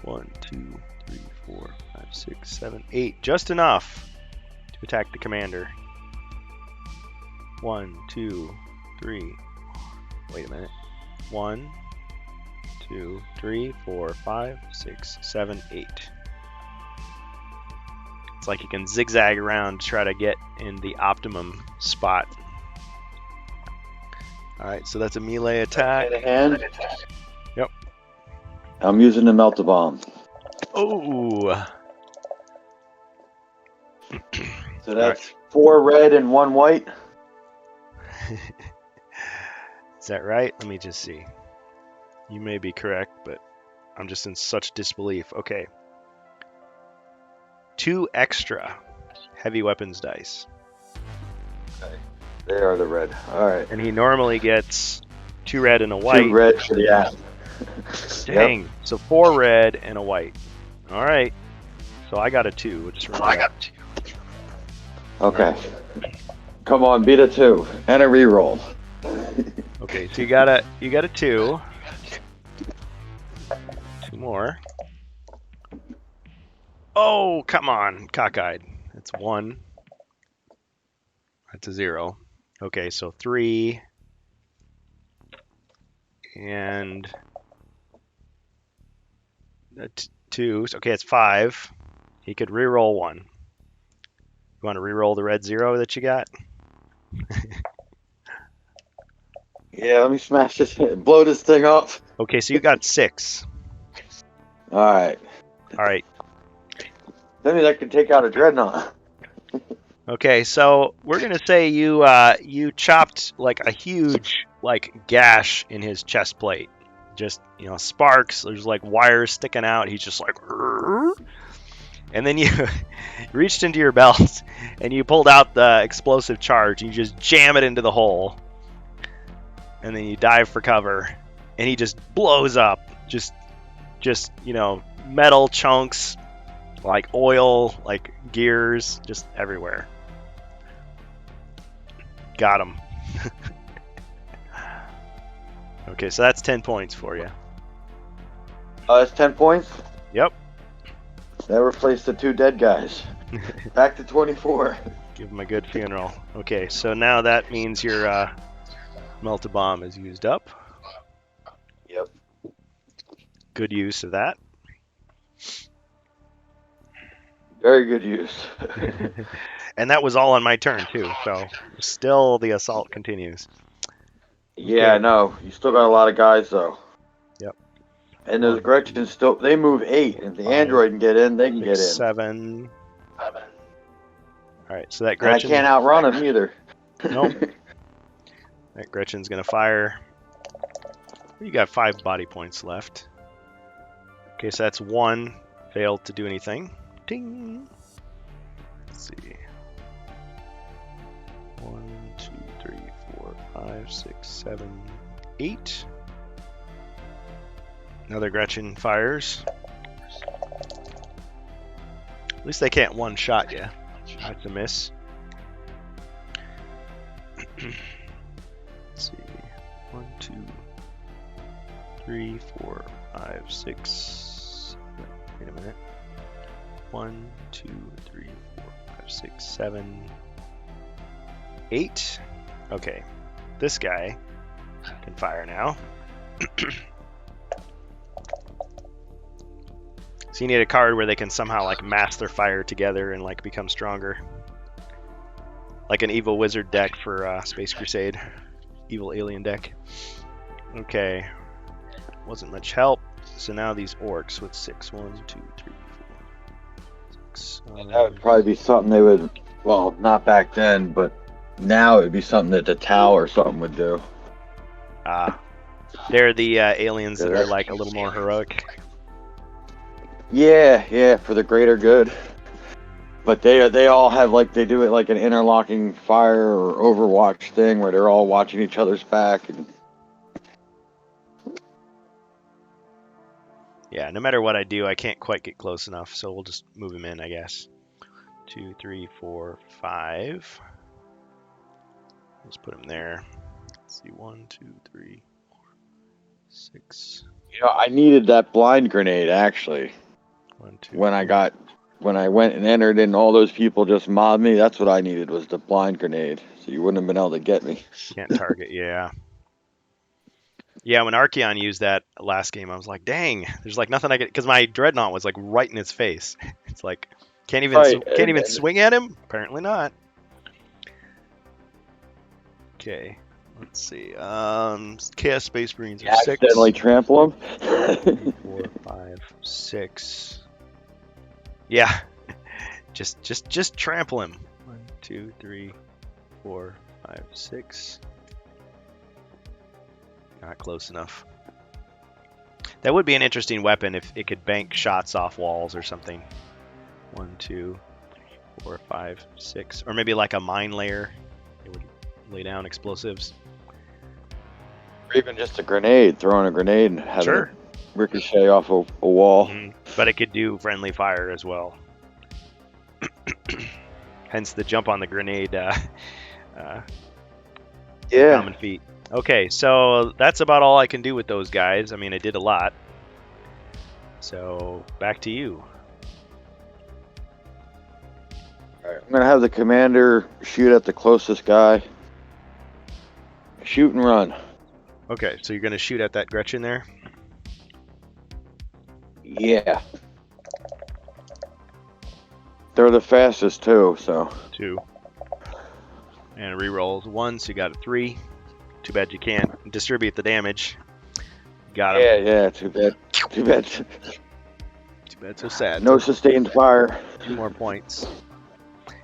1, 2, 3, 4, 5, 6, 7, 8. Just enough to attack the commander. 1, 2, 3. Wait a minute. 1, 2, 3, 4, 5, 6, 7, 8. It's like you can zigzag around to try to get in the optimum spot. Alright, so that's a melee attack. Hand. Yep. I'm using the melt-a-bomb. Oh! So that's 4 red and 1 white. Is that right? Let me just see. You may be correct, but I'm just in such disbelief. Okay. 2 extra heavy weapons dice. Okay. They are the red. Alright. And he normally gets 2 red and a white. 2 red for the ass. Dang. Yep. So 4 red and a white. Alright. So I got a 2. We'll just remember that. Okay. Come on, beat a 2. And a reroll. Okay, so you got a 2. 2 more. Oh, come on, cockeyed. That's 1. That's a 0. Okay, so 3 and 2. Okay, it's 5. He could reroll 1. You want to reroll the red 0 that you got? Yeah, let me smash this, blow this thing up. Okay, so you got 6. Alright. All right. That means I can take out a dreadnought. Okay, so we're gonna say you chopped like a huge like gash in his chest plate. Just sparks. There's like wires sticking out. He's just like, "Rrr." And then you reached into your belt and you pulled out the explosive charge. And you just jam it into the hole, and then you dive for cover, and he just blows up. Just metal chunks, like oil, like gears, just everywhere. Got him. Okay, so that's 10 points for you. That's 10 points? Yep. That replaced the 2 dead guys. Back to 24. Give him a good funeral. Okay, so now that means your melt-a-bomb is used up. Yep. Good use of that. Very good use. And that was all on my turn too. So still the assault continues. Yeah, Okay. no, you still got a lot of guys though. Yep. And those 1, Gretchens still, they move 8. If the 5, android can get in, they can 6, get in. 7. All right. So that And I Gretchen. can't outrun them either. Nope. That Gretchen's gonna fire. You got 5 body points left. Okay, so that's 1. Failed to do anything. Ding. Let's see. 1, 2, 3, 4, 5, 6, 7, 8. Another Gretchen fires. At least they can't one-shot you. That's a miss. Let's see. 1, 2, 3, 4, 5, 6. Wait a minute. 1, 2, 3, 4, 5, 6, 7, 8. Okay. This guy can fire now. So you need a card where they can somehow like mass their fire together and like become stronger. Like an evil wizard deck for Space Crusade. Evil alien deck. Okay. Wasn't much help. So now these orcs with 6. 1, 2, 3, 4, 6. That would probably be something they would, well, not back then, but now it would be something that the Tau or something would do. They're the aliens that are like a little more heroic. Yeah, for the greater good. But they all have like, they do it like an interlocking fire or Overwatch thing where they're all watching each other's back. And Yeah, no matter what I do, I can't quite get close enough, so we'll just move him in, I guess. 2, 3, 4, 5. Let's put him there. Let's see, 1, 2, 3, 4, 6. you know, I needed that blind grenade actually. 1, 2. When I went and entered and all those people just mobbed me, that's what I needed was the blind grenade. So you wouldn't have been able to get me. Can't target, yeah. Yeah, when Archeon used that last game, I was like, dang, there's like nothing I could, because my Dreadnought was like right in his face. It's like, can't even swing at him? Apparently not. Okay, let's see. Chaos Space Marines are 6. Accidentally trample him. 3, 4, 5, 6. Yeah, just trample him. 1, 2, 3, 4, 5, 6. Not close enough. That would be an interesting weapon if it could bank shots off walls or something. 1, 2, 3, 4, 5, 6, or maybe like a mine layer. It would lay down explosives. Or even just a grenade, throwing a grenade and having Sure. it ricochet off a wall. But it could do friendly fire as well. Hence the jump on the grenade common feat. Okay, so that's about all I can do with those guys. I mean, I did a lot. So back to you. Alright, I'm gonna have the commander shoot at the closest guy. Shoot and run. Okay, so you're going to shoot at that Gretchen there? Yeah. They're the fastest too, so. 2. And rerolls 1, so you got a 3. Too bad you can't distribute the damage. Got him. Yeah, too bad. Too bad. Too bad, so sad. No sustained fire. 2 more points.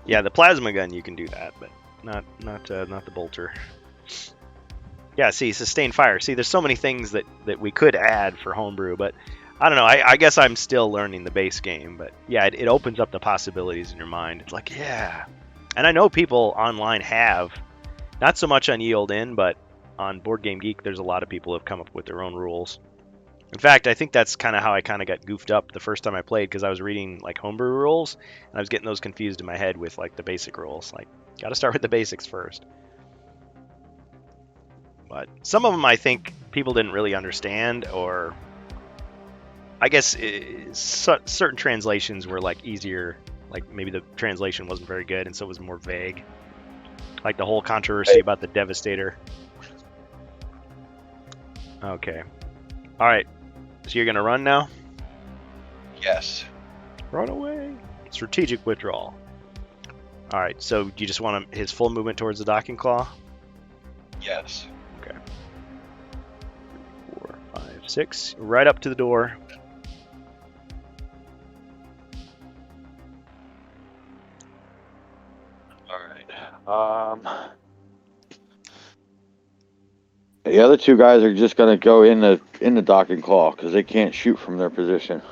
Yeah, the plasma gun you can do that, but not the bolter. Yeah, see, sustained fire. See, there's so many things that we could add for homebrew, but I don't know. I guess I'm still learning the base game, but yeah, it opens up the possibilities in your mind. It's like, yeah. And I know people online have, not so much on Yield In, but on Board Game Geek, there's a lot of people who have come up with their own rules. In fact, I think that's kind of how I kind of got goofed up the first time I played, because I was reading like homebrew rules, and I was getting those confused in my head with like the basic rules. Like, got to start with the basics first. But some of them I think people didn't really understand, or I guess certain translations were like easier. Like maybe the translation wasn't very good, and so it was more vague. Like the whole controversy about the Devastator. Okay. All right. So you're gonna run now? Yes. Run away. Strategic withdrawal. All right. So you just want his full movement towards the docking claw? Yes. 4, 5, 6. Right up to the door. All right. The other two guys are just gonna go in the docking claw because they can't shoot from their position.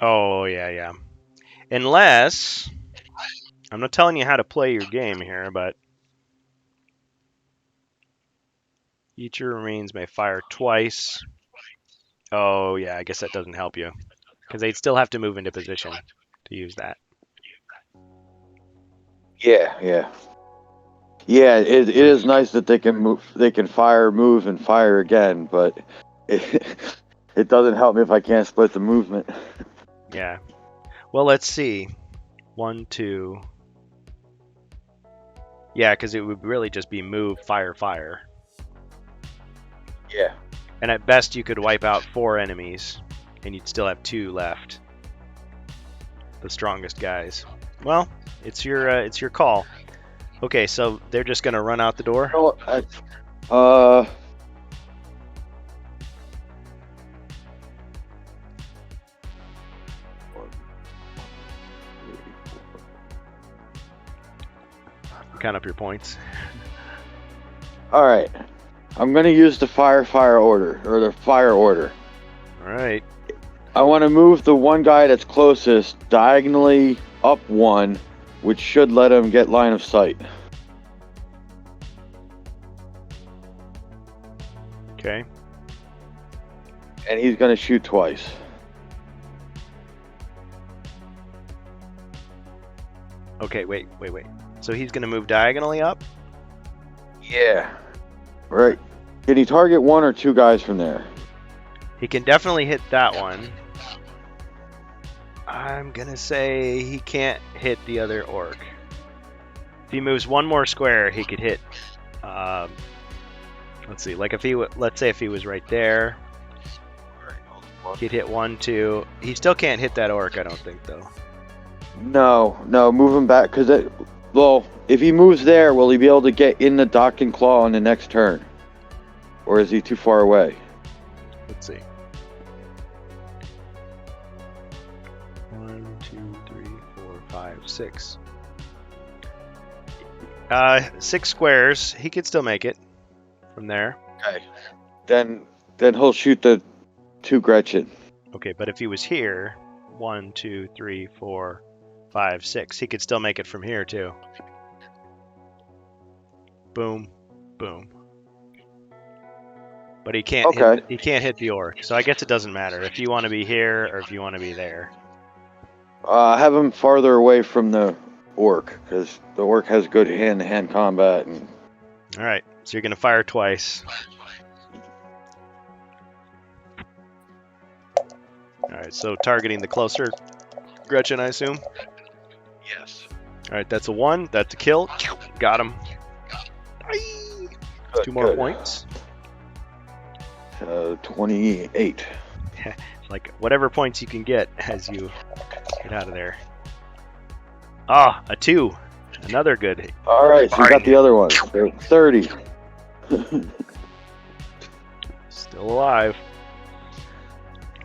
Oh, yeah. Unless, I'm not telling you how to play your game here, but each of your Marines may fire twice. Oh, yeah, I guess that doesn't help you. Because they'd still have to move into position to use that. Yeah. It is nice that they can move. They can fire, move, and fire again, but it doesn't help me if I can't split the movement. Yeah. Well, let's see. 1, 2. Yeah, because it would really just be move, fire, fire. Yeah. And at best, you could wipe out 4 enemies, and you'd still have 2 left. The strongest guys. Well, it's your call. Okay, so they're just gonna run out the door. Count up your points. All right. I'm gonna use the fire order or the fire order. All right. I want to move the one guy that's closest diagonally up 1, which should let him get line of sight. Okay. And he's gonna shoot twice. Okay, wait. So he's gonna move diagonally up? Yeah. Right. Can he target 1 or 2 guys from there? He can definitely hit that one. I'm gonna say he can't hit the other orc. If he moves 1 more square, he could hit. Let's see. Like let's say if he was right there, he'd hit 1, 2. He still can't hit that orc, I don't think, though. No, move him back because well, if he moves there, will he be able to get in the docking claw on the next turn, or is he too far away? Let's see. 1, 2, 3, 4, 5, 6. 6 squares. He could still make it from there. Okay. Then he'll shoot the 2 Gretchen. Okay, but if he was here, 1, 2, 3, 4, 5, 6, he could still make it from here too. Boom, boom. But he can't. Okay. He can't hit the orc. So I guess it doesn't matter if you want to be here or if you want to be there. Have him farther away from the orc because the orc has good hand-to-hand combat. And... All right. So you're gonna fire twice. All right. So targeting the closer Gretchen, I assume. Yes. All right. That's a 1. That's a kill. Got him. Aye. 2 more points. 28. Like whatever points you can get as you get out of there. Ah, a 2. Another good. All right, so we got the other one. So 30. Still alive.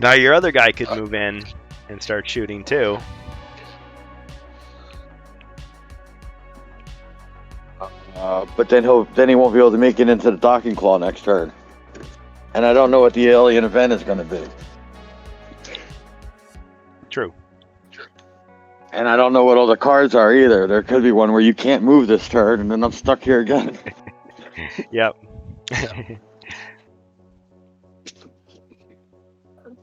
Now your other guy could move in and start shooting too. But then he won't be able to make it into the docking claw next turn. And I don't know what the alien event is going to be. True. And I don't know what all the cards are either. There could be one where you can't move this turn, and then I'm stuck here again. Yep.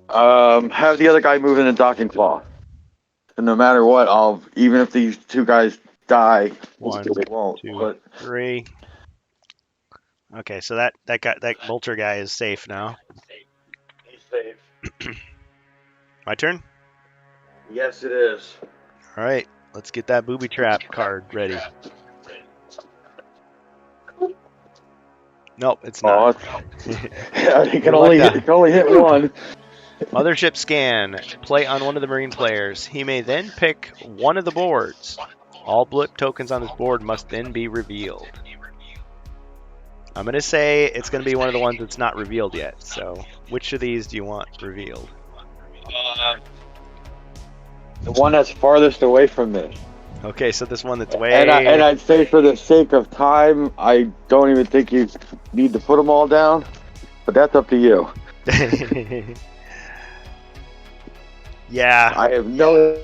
Have the other guy move in the docking claw. And no matter what, even if these 2 guys die, 1, they won't. 2, But 3. Okay, so that vulture guy is safe now. he's safe. My turn? Yes, it is. All right, let's get that booby trap card ready. Nope, it's not. Oh, he can only hit 1. Mothership scan. Play on one of the Marine players. He may then pick one of the boards. All blip tokens on this board must then be revealed. I'm going to say it's going to be one of the ones that's not revealed yet. So which of these do you want revealed? The one that's farthest away from me. Okay, so this one that's way... And I'd say for the sake of time, I don't even think you need to put them all down. But that's up to you. Yeah. I have no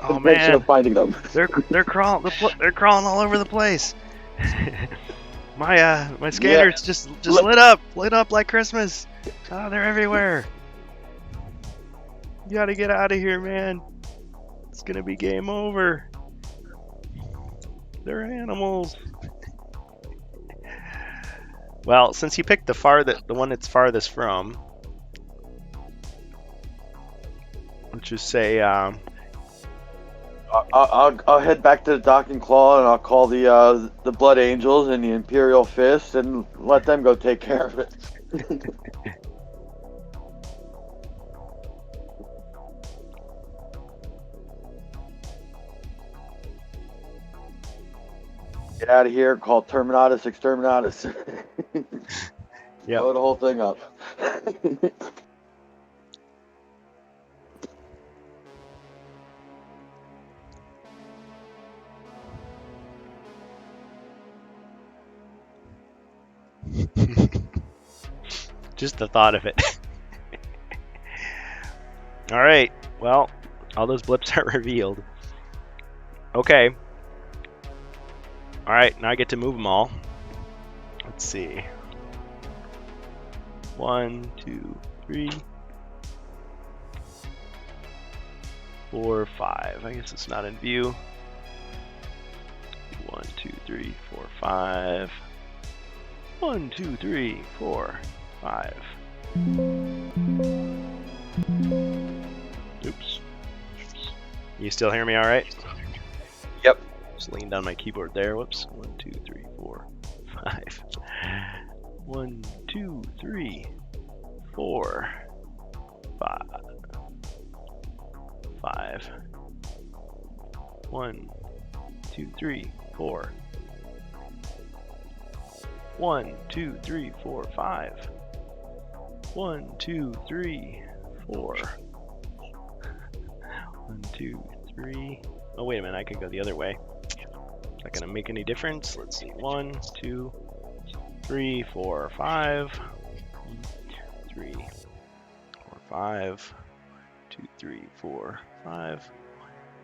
Oh intention man, of finding them. they're crawling. They're crawling all over the place. My scanner's just lit up like Christmas. Oh, they're everywhere. You gotta get out of here, man. It's gonna be game over. They're animals. Well, since you picked the one that's farthest from, let's just say I'll head back to the Docking Claw and I'll call the Blood Angels and the Imperial Fist and let them go take care of it. Get out of here, call Terminatus Exterminatus. Yep. Blow the whole thing up. Just the thought of it. All right. Well, all those blips are revealed. Okay. All right. Now I get to move them all. Let's see. 1, 2, 3, 4, 5. I guess it's not in view. 1, 2, 3, 4, 5. 1, 2, 3, 4, 5. Oops. You still hear me all right? Yep. Just leaned on my keyboard there. Whoops. 1, 2, 3, 4, 5. 1, 2, 3, 4, 5. 5. 1, 2, 3, 4. 1, 2, 3, 4, 5. 1, 2, 3, 4. 1, 2, 3. Oh, wait a minute. I could go the other way. Not gonna make any difference. Let's see. 1, 2, 3, 4, 5. 3, 4, 5. 2, 3, 4, 5.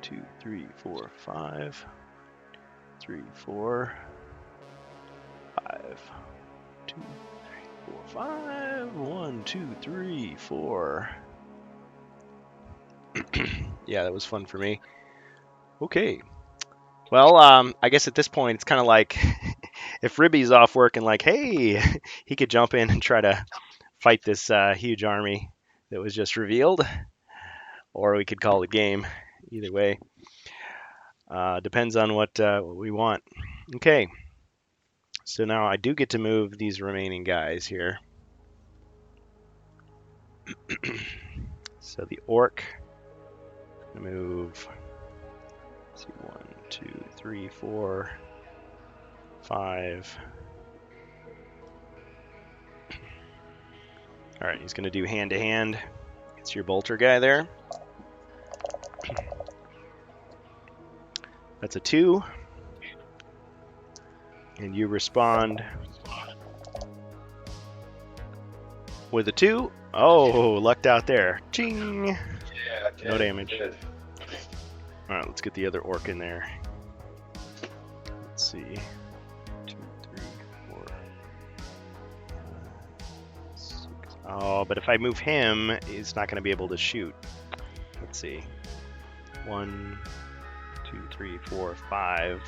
2, 3, 4, 5. 3, 4. 5. 2, 3, 4, 5. 1, 2, 3, 4. Yeah, that was fun for me. Okay. Well, I guess at this point it's kind of like if Ribby's off work and like, hey, he could jump in and try to fight this huge army that was just revealed, or we could call it game. Either way, depends on what we want. Okay. So now I do get to move these remaining guys here. So the orc, move. Let's see, 1, 2, 3, 4, 5. All right, he's going to do hand to hand. It's your bolter guy there. That's a 2. And you respond with a 2. Oh, lucked out there. Ching! Yeah, No damage. Alright, let's get the other orc in there. Let's see. 2, 3, 4, 5, 6. Oh, but if I move him, he's not going to be able to shoot. Let's see. 1, 2, 3, 4, 5.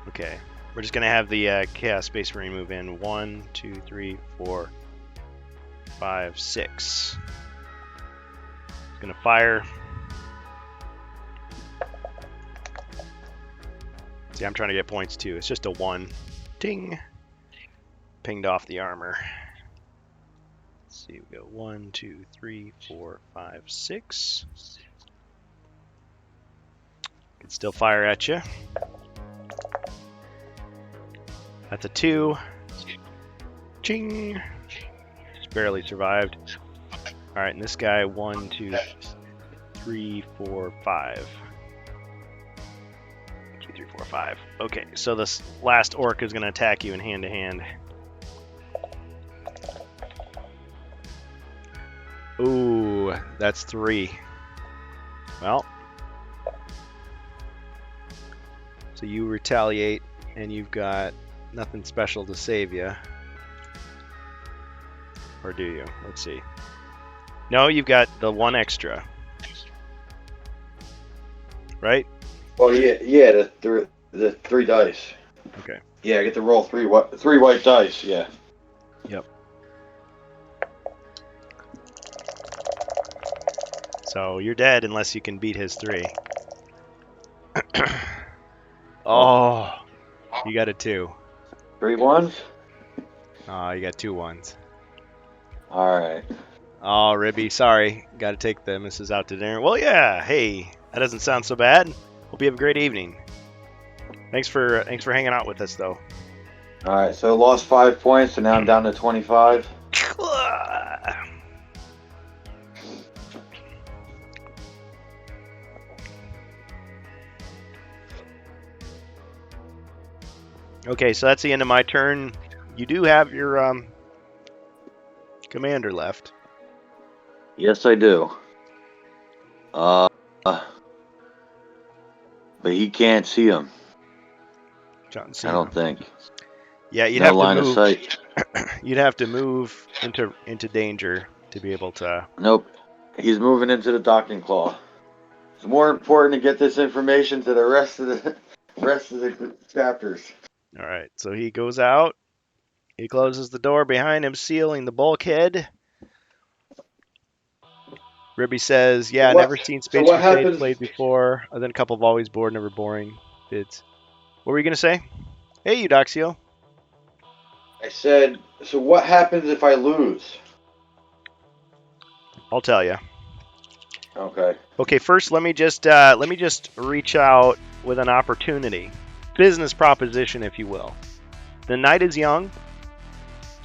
Okay. We're just going to have the Chaos Space Marine move in. 1, 2, 3, 4, 5, 6. It's going to fire. See, I'm trying to get points too. It's just a 1. Ting! Pinged off the armor. Let's see, we go 1, 2, 3, 4, 5, 6. Can still fire at you. That's a 2. Ching! Just barely survived. Alright, and this guy, 1, 2, 3, 4, 5. 2, 3, 4, 5. Okay, so this last orc is going to attack you in hand-to-hand. Ooh, that's 3. Well. So you retaliate, and you've got nothing special to save you. Or do you? Let's see. No, you've got the 1 extra. Right? Well, yeah, the 3 dice. Okay. Yeah, I get to roll 3 white dice. Yeah. Yep. So you're dead unless you can beat his 3. Oh, you got a 2. 3 ones. Oh, you got 2 1s. All right. Oh, Ribby, sorry. Got to take the missus out to dinner. Well, yeah. Hey, that doesn't sound so bad. Hope you have a great evening. Thanks for hanging out with us, though. All right. So lost 5 points, and now I'm down to 25. Okay, so that's the end of my turn. You do have your commander left. Yes, I do. But he can't see him. John I Cena. don't think. Yeah, you'd No have line to of move. sight. You'd have to move into danger to be able to. Nope. He's moving into the docking claw. It's more important to get this information to the rest of the chapters. All right, so he goes out. He closes the door behind him, sealing the bulkhead. Ribby says, "Yeah, never seen Space what Crusade happens- played before. And then a couple of always bored, never boring bids." What were you gonna say? Hey, Eudoxio. I said, so what happens if I lose? I'll tell you. Okay. Okay, first let me just reach out with an opportunity, business proposition, if you will. The night is young,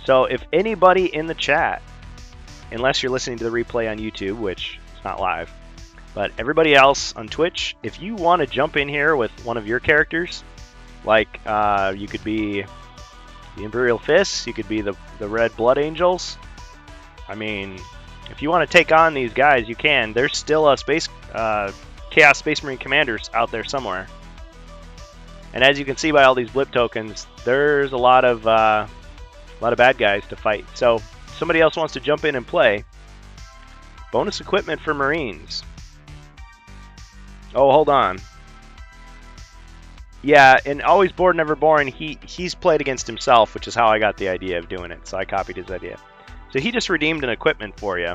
so if anybody in the chat, unless you're listening to the replay on YouTube, which is not live, but everybody else on Twitch, if you want to jump in here with one of your characters, like you could be the Imperial Fists, you could be the Red Blood Angels. I mean, if you want to take on these guys, you can. There's still a Chaos Space Marine commanders out there somewhere. And as you can see by all these blip tokens, there's a lot of bad guys to fight. So if somebody else wants to jump in and play. Bonus equipment for Marines. Oh, hold on. Yeah, and Always Bored, Never Boring, he's played against himself, which is how I got the idea of doing it. So I copied his idea. So he just redeemed an equipment for you.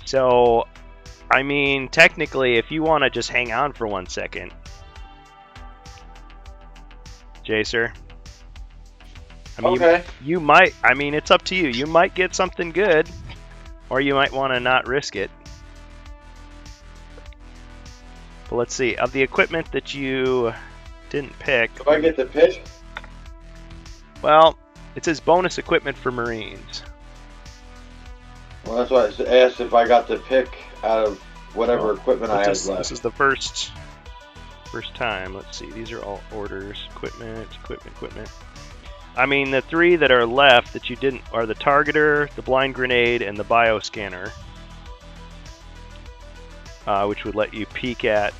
So, I mean, technically, if you want to just hang on for 1 second. Jacer. I mean, Okay. you might, I mean, it's up to you. You might get something good, or you might want to not risk it. But let's see. Of the equipment that you didn't pick. If I get the pick? Well, it says bonus equipment for Marines. Well, that's why I asked if I got the pick out of whatever equipment I have left. This is the first time. Let's see. These are all orders. Equipment. I mean, the 3 that are left that you didn't are the Targeter, the Blind Grenade, and the Bioscanner. Which would let you peek at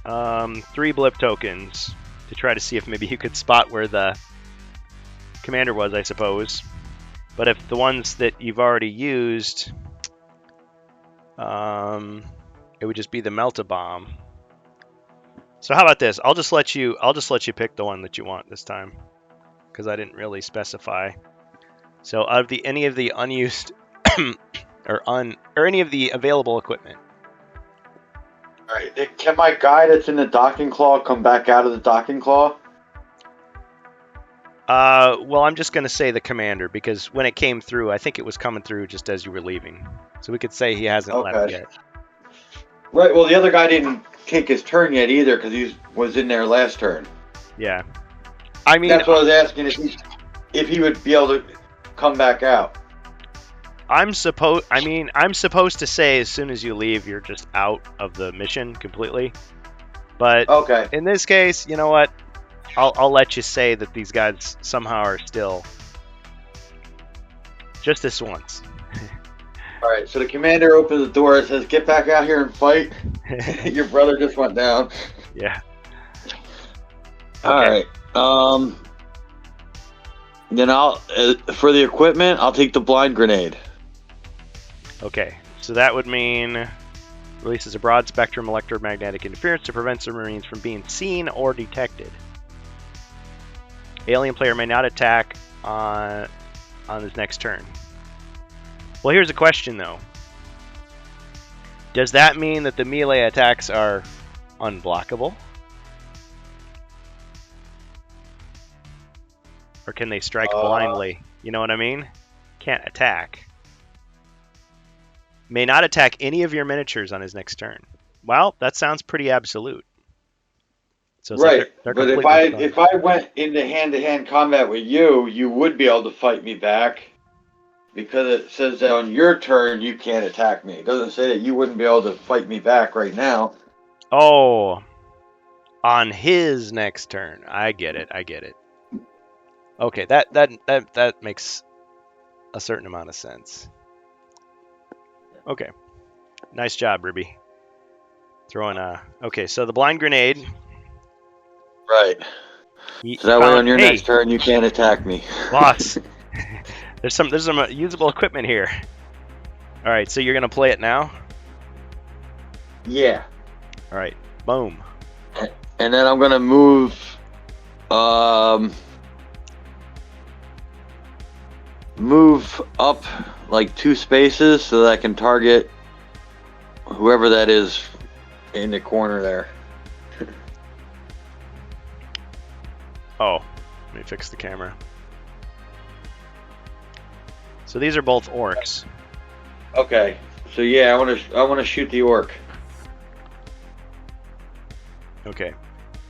3 blip tokens to try to see if maybe you could spot where the commander was, I suppose. But if the ones that you've already used, it would just be the Melt-A-Bomb. So how about this? I'll just let you pick the one that you want this time, because I didn't really specify. So out of any of the unused or any of the available equipment. All right. Can my guy that's in the docking claw come back out of the docking claw? Well, I'm just going to say the commander, because when it came through, I think it was coming through just as you were leaving. So we could say he hasn't left Okay. yet. Right. Well, the other guy didn't take his turn yet either because he was in there last turn. Yeah. I mean, That's what I was asking if he would be able to come back out. I'm supposed to say as soon as you leave, you're just out of the mission completely. But Okay. in this case, you know what? I'll let you say that these guys somehow are still just this once. All right. So the commander opens the door and says, "Get back out here and fight." Your brother just went down. Yeah. All right. Then I'll for the equipment, I'll take the blind grenade. Okay. So that would mean releases a broad spectrum electromagnetic interference to prevent submarines from being seen or detected. Alien player may not attack on his next turn. Well, here's a question though. Does that mean that the melee attacks are unblockable? Or can they strike blindly? You know what I mean? Can't attack. May not attack any of your miniatures on his next turn. Well, that sounds pretty absolute. So it's Right. like they're But completely if I went into hand-to-hand combat with you, you would be able to fight me back. Because it says that on your turn you can't attack me. It doesn't say that you wouldn't be able to fight me back right now. Oh, on his next turn. I get it. Okay, that makes a certain amount of sense. Okay, nice job, Ruby. Throwing okay, so the blind grenade. Right. So that way on your next turn you can't attack me. Boss. There's some usable equipment here. All right, so you're gonna play it now. Yeah. All right, boom. And then I'm gonna move. Move up like 2 spaces so that I can target whoever that is in the corner there. Oh, let me fix the camera. So these are both orcs. Okay. So yeah, I want to shoot the orc. Okay.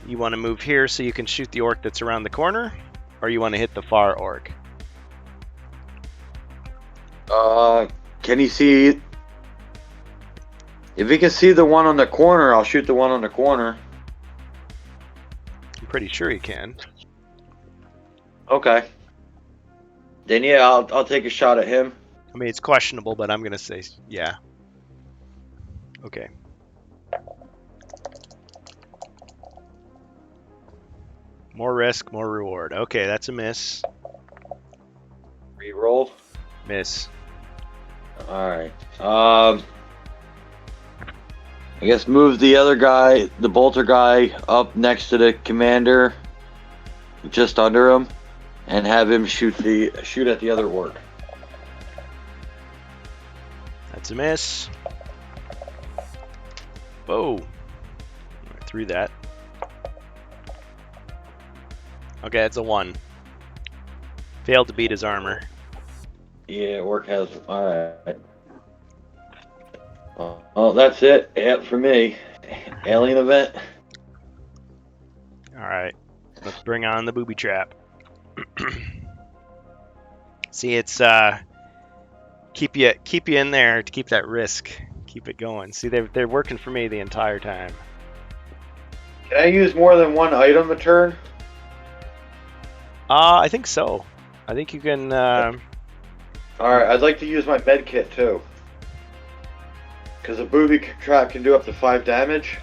You want to move here so you can shoot the orc that's around the corner, or you want to hit the far orc? Can you see? If he can see the one on the corner, I'll shoot the one on the corner. I'm pretty sure he can. Okay. Then yeah, I'll take a shot at him. I mean, it's questionable, but I'm gonna say yeah. Okay. More risk, more reward. Okay, that's a miss. Reroll. Miss. All right. I guess move the other guy, the bolter guy, up next to the commander, just under him, and have him shoot at the other orc. That's a miss. Whoa. I threw that. Okay, that's a 1. Failed to beat his armor. Yeah, orc has. All right. Oh, that's it. Yeah, for me. Alien event. Alright. Let's bring on the booby trap. See, it's keep you in there to keep that risk. Keep it going. See, they're working for me the entire time. Can I use more than one item a turn? I think so. I think you can Alright, I'd like to use my med kit too. Because a booby trap can do up to 5 damage.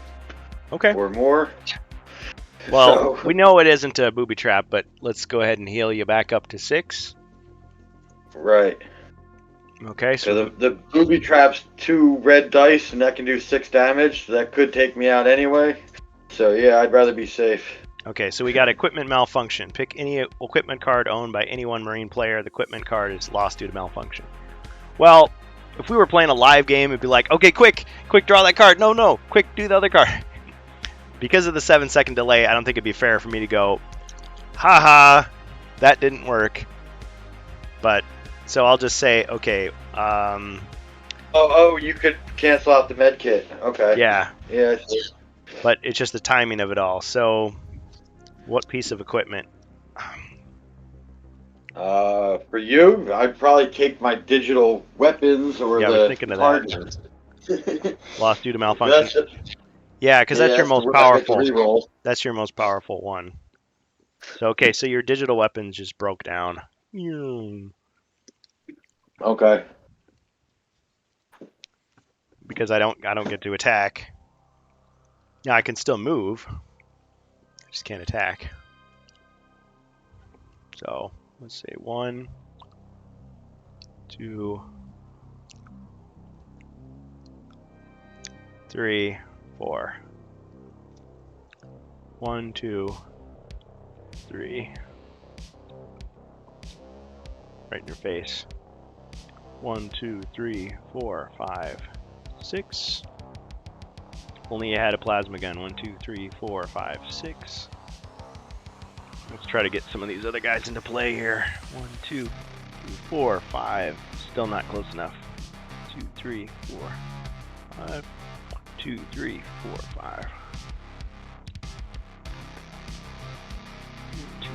Okay. Or more. Well, So- we know it isn't a booby trap, but let's go ahead and heal you back up to 6. Right. Okay, So so the booby trap's 2 red dice, and that can do 6 damage. So that could take me out anyway. So yeah, I'd rather be safe. okay, so we got equipment malfunction. Pick any equipment card owned by any one Marine player. The equipment card is lost due to malfunction. Well, if we were playing a live game, it'd be like, okay, quick, draw that card. No, quick, do the other card. Because of the 7-second delay, I don't think it'd be fair for me to go, haha, that didn't work. But so I'll just say, okay. You could cancel out the med kit. Okay. Yeah. Yeah. But it's just the timing of it all. So, what piece of equipment? For you, I'd probably take my digital weapons or Yeah, I was thinking of that. Lost due to malfunction. Yeah, because that's your most powerful. That's your most powerful one. So okay, so your digital weapons just broke down. Okay. Because I don't get to attack. Now I can still move. I just can't attack. So let's say 1, 2, 3, 4. 1, 2, 3. Right in your face. 1, 2, 3, 4, 5, 6. Only you had a plasma gun. 1, 2, 3, 4, 5, 6. Let's try to get some of these other guys into play here. 1, 2, 3, 4, 5. Still not close enough. 2, 3, 4, 5. 2, 3, 4, 5. 2, 3, 4.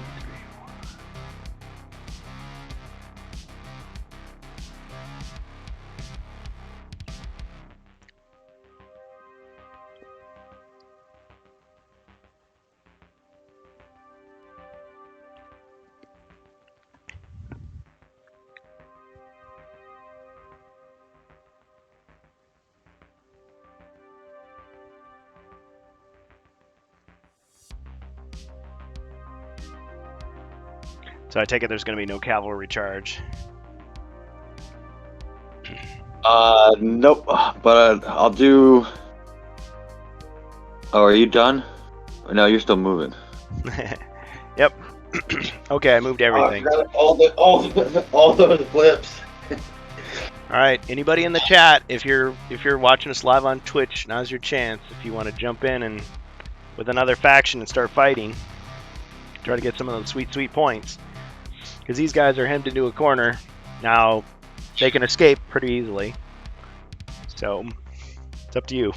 So I take it there's going to be no cavalry charge. Nope. But I'll do. Oh, are you done? No, you're still moving. Yep. Okay, I moved everything. All those blips. All right, anybody in the chat, if you're watching us live on Twitch, now's your chance. If you want to jump in and with another faction and start fighting, try to get some of those sweet points. Because these guys are hemmed into a corner. Now, they can escape pretty easily. So, it's up to you.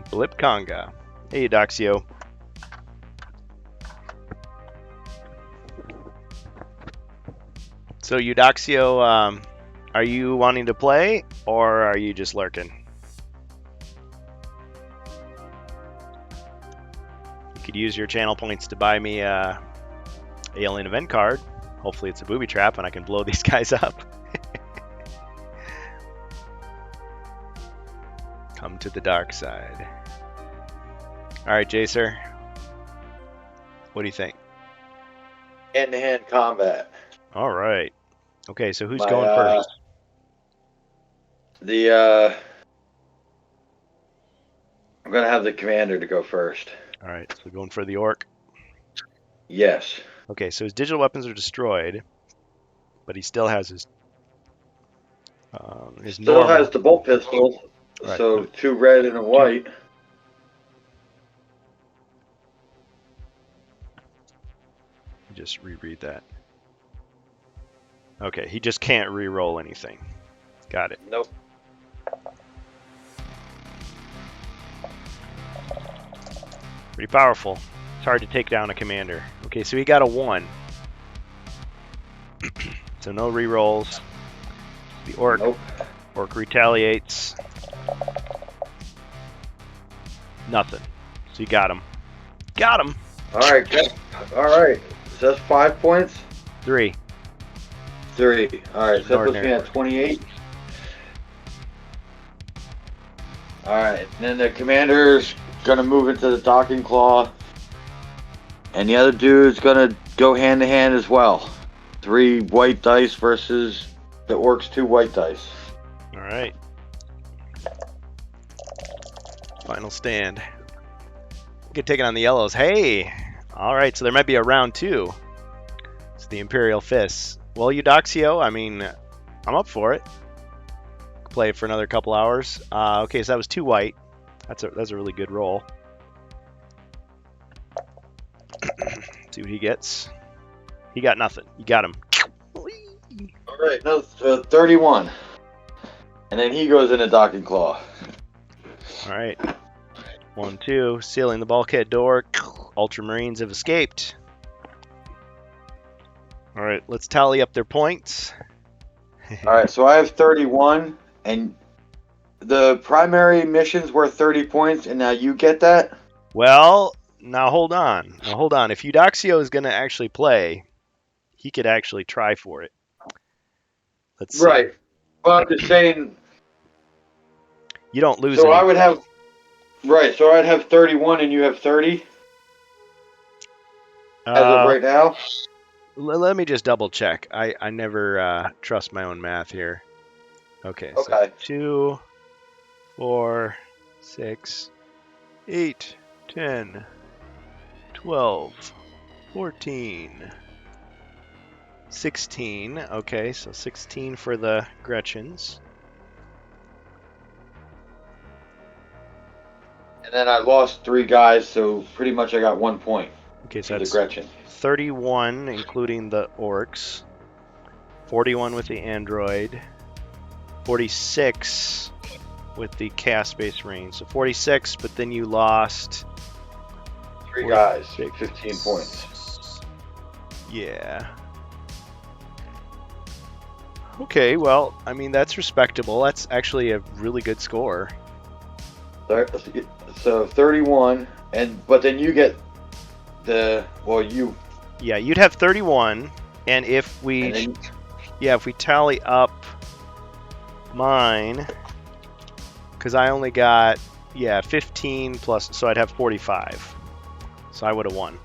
Blip Conga. Hey, Eudoxio. So, Eudoxio, are you wanting to play, or are you just lurking? You could use your channel points to buy me a alien event card. Hopefully it's a booby trap and I can blow these guys up. Come to the dark side. Alright, Jacer. What do you think? Hand-to-hand combat. Alright. Okay, so who's going first? I'm going to have the commander to go first. Alright, so going for the orc. Yes. Okay, so his digital weapons are destroyed, but he still has his Still has the bolt pistol, right. So 2 red and a white. Just reread that. Okay, he just can't re-roll anything. Got it. Nope. Pretty powerful. It's hard to take down a commander. Okay, so he got a 1. So no re-rolls. The orc. Nope. Orc retaliates. Nothing. So you got him. Got him! Alright, good. Alright. So that's 5 points? 3. 3. Alright, so that puts me at 28. Alright, then the commander's gonna move into the docking claw. And the other dude's gonna go hand to hand as well. 3 white dice versus the orc's 2 white dice. Alright. Final stand. Get taken on the yellows. Hey! Alright, so there might be a round 2. It's the Imperial Fists. Well, Eudoxio, I mean, I'm up for it. Play it for another couple hours. Okay, so that was 2 white. That's a really good roll. See what he gets. He got nothing. You got him. All right, no, 31. And then he goes into Docking Claw. All right. 1, 2. Sealing the bulkhead door. Ultramarines have escaped. All right, let's tally up their points. All right, so I have 31, and the primary mission's worth 30 points, and now you get that? Well, now hold on. If Eudoxio is going to actually play, he could actually try for it. Let's see. Right. Well, I'm just saying. You don't lose So any. I would have. Right, so I'd have 31 and you have 30 as of right now? Let me just double check. I never trust my own math here. Okay. So Okay. 2, 4, 6, 8, 10, 12, 14, 16. Okay, so 16 for the Gretchens. And then I lost 3 guys, so pretty much I got 1 point Okay, for so the that's Gretchen. 31, including the orcs. 41 with the android. 46 with the cast Space Marine. So 46, but then you lost 3 guys, 46. 15 points. Yeah. Okay, well, I mean, that's respectable. That's actually a really good score. So 31, but then you get Yeah, you'd have 31, and if we and then, if we tally up mine, because I only got 15 plus, so I'd have 45. So I would have won.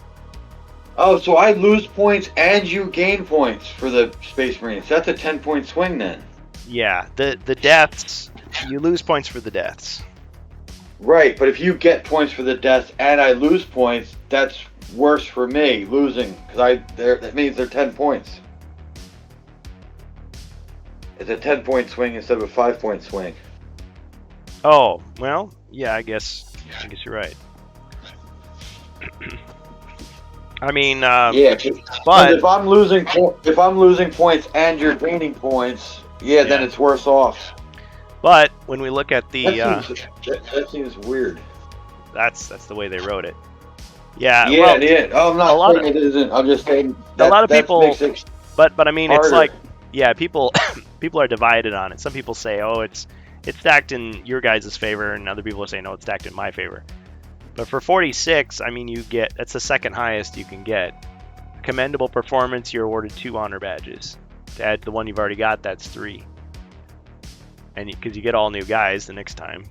oh, so I lose points and you gain points for the Space Marines. That's a 10-point swing then. Yeah, the deaths, you lose points for the deaths. Right, but if you get points for the deaths and I lose points, that's worse for me losing because that means they're 10 points. It's a 10-point swing instead of a 5-point swing. Oh, well, yeah, I guess you're right. I mean, Yeah, but if I'm losing points and you're gaining points, then it's worse off. but when we look at the that seems weird. that's the way they wrote it. Yeah. Yeah, well, yeah. Oh, I'm not saying it isn't. I'm just saying that, a lot of people. Makes it but I mean, it's harder. like people people are divided on it. Some people say, oh, it's stacked in your guys' favor, and other people are saying, no, it's stacked in my favor. But for 46, I mean, that's the second highest you can get. Commendable performance, you're awarded 2 honor badges. To add to the one you've already got, that's 3. And because you get all new guys the next time.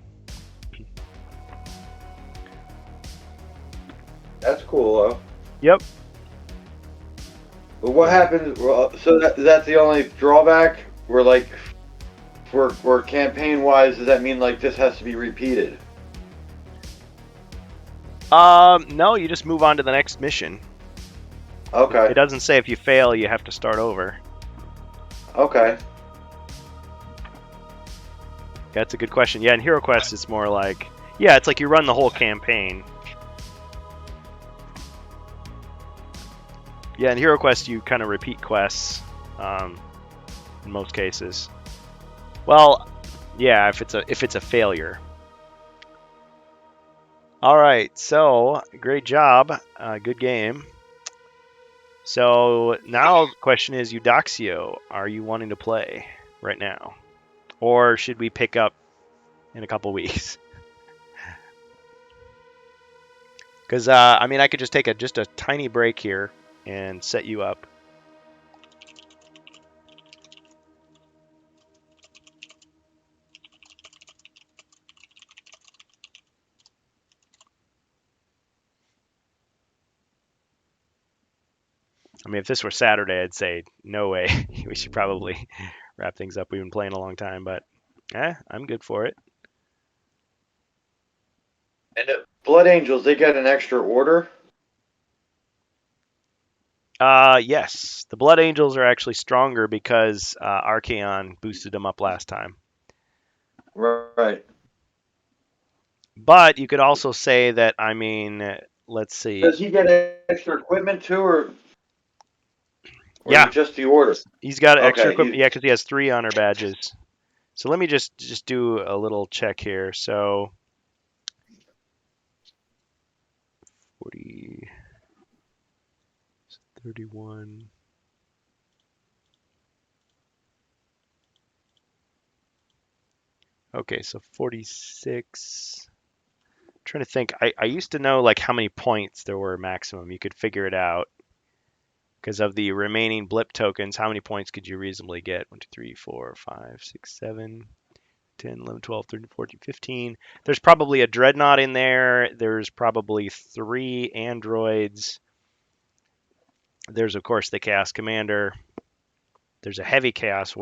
That's cool, though. Yep. But what happens? So that's the only drawback. We're like, for campaign-wise, does that mean like this has to be repeated? No, you just move on to the next mission. Okay. It doesn't say if you fail, you have to start over. Okay. That's a good question. Yeah, in Hero Quest, it's more like, it's like you run the whole campaign. Yeah, in Hero Quest, you kind of repeat quests, in most cases. Well, yeah, if it's a failure. All right, so great job, good game. So now the question is, Eudoxio, are you wanting to play right now, or should we pick up in a couple weeks? Because I mean, I could just take just a tiny break here and set you up. I mean, if this were Saturday, I'd say no way. We should probably wrap things up. We've been playing a long time, but I'm good for it. And Blood Angels, they get an extra order? Yes. The Blood Angels are actually stronger because Archaon boosted them up last time. Right. But you could also say that, I mean, let's see. Does he get extra equipment too, or Yeah, just the order? he's got extra Okay, equipment. Yeah, because he has 3 honor badges. So let me just do a little check here. So 40, 31. Okay, so 46. Trying to think. I used to know like how many points there were maximum. You could figure it out because of the remaining blip tokens. How many points could you reasonably get? 1, 2, 3, 4, 5, 6, 7, 10, 11, 12, 13, 14, 15. There's probably a dreadnought in there. There's probably 3 androids. There's of course the chaos commander. There's a heavy chaos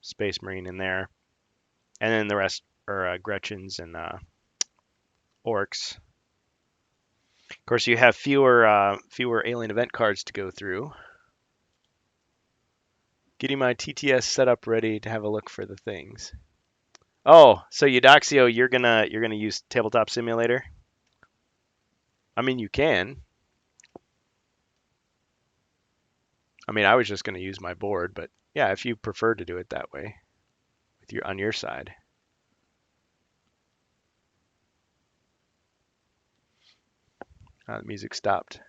space marine in there, and then the rest are Gretchens and orcs. Of course, you have fewer alien event cards to go through. Getting my TTS set up ready to have a look for the things. Oh, so Eudoxio, you're gonna use Tabletop Simulator? I mean, you can. I mean, I was just gonna use my board, but yeah, if you prefer to do it that way, with on your side. The music stopped.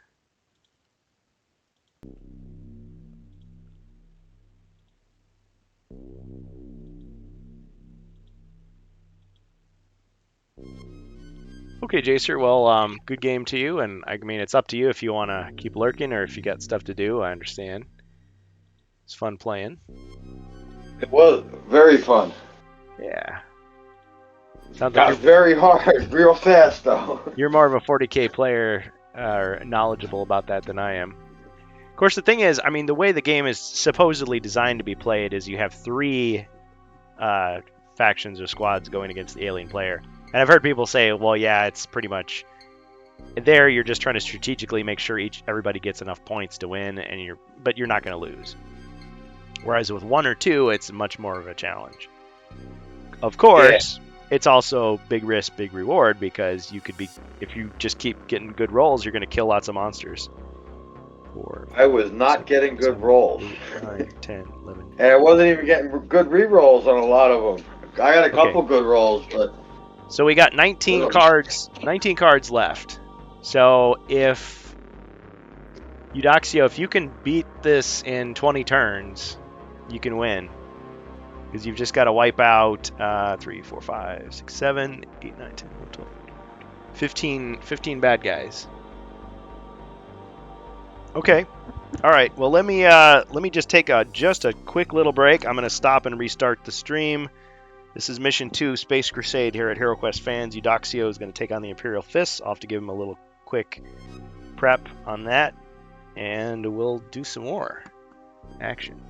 Okay, Jacer. Well, good game to you, and I mean, it's up to you if you want to keep lurking or if you got stuff to do. I understand. It's fun playing. It was very fun. Yeah. Sounds Got like very hard, real fast though. you're more of a 40k player, knowledgeable about that than I am. Of course, the thing is, I mean, the way the game is supposedly designed to be played is you have 3 factions or squads going against the alien player. And I've heard people say, well, yeah, it's pretty much there. You're just trying to strategically make sure everybody gets enough points to win, but you're not going to lose. Whereas with 1 or 2, it's much more of a challenge. Of course, it's also big risk, big reward, because you could be, if you just keep getting good rolls, you're going to kill lots of monsters. 4, I was not getting good rolls. 8, 9, 10, 11. And I wasn't even getting good re-rolls on a lot of them. I got a couple good rolls, but... So we got 19 cards left. So if Eudoxio, if you can beat this in 20 turns, you can win. Because you've just got to wipe out 3, 4, 5, 6, 7, 8, 9, 10, 11, 12, 15 bad guys. Okay. All right. Well, let me just take a quick little break. I'm going to stop and restart the stream. This is Mission 2, Space Crusade here at HeroQuest Fans. Eudoxio is going to take on the Imperial Fists. I'll have to give him a little quick prep on that, and we'll do some more action.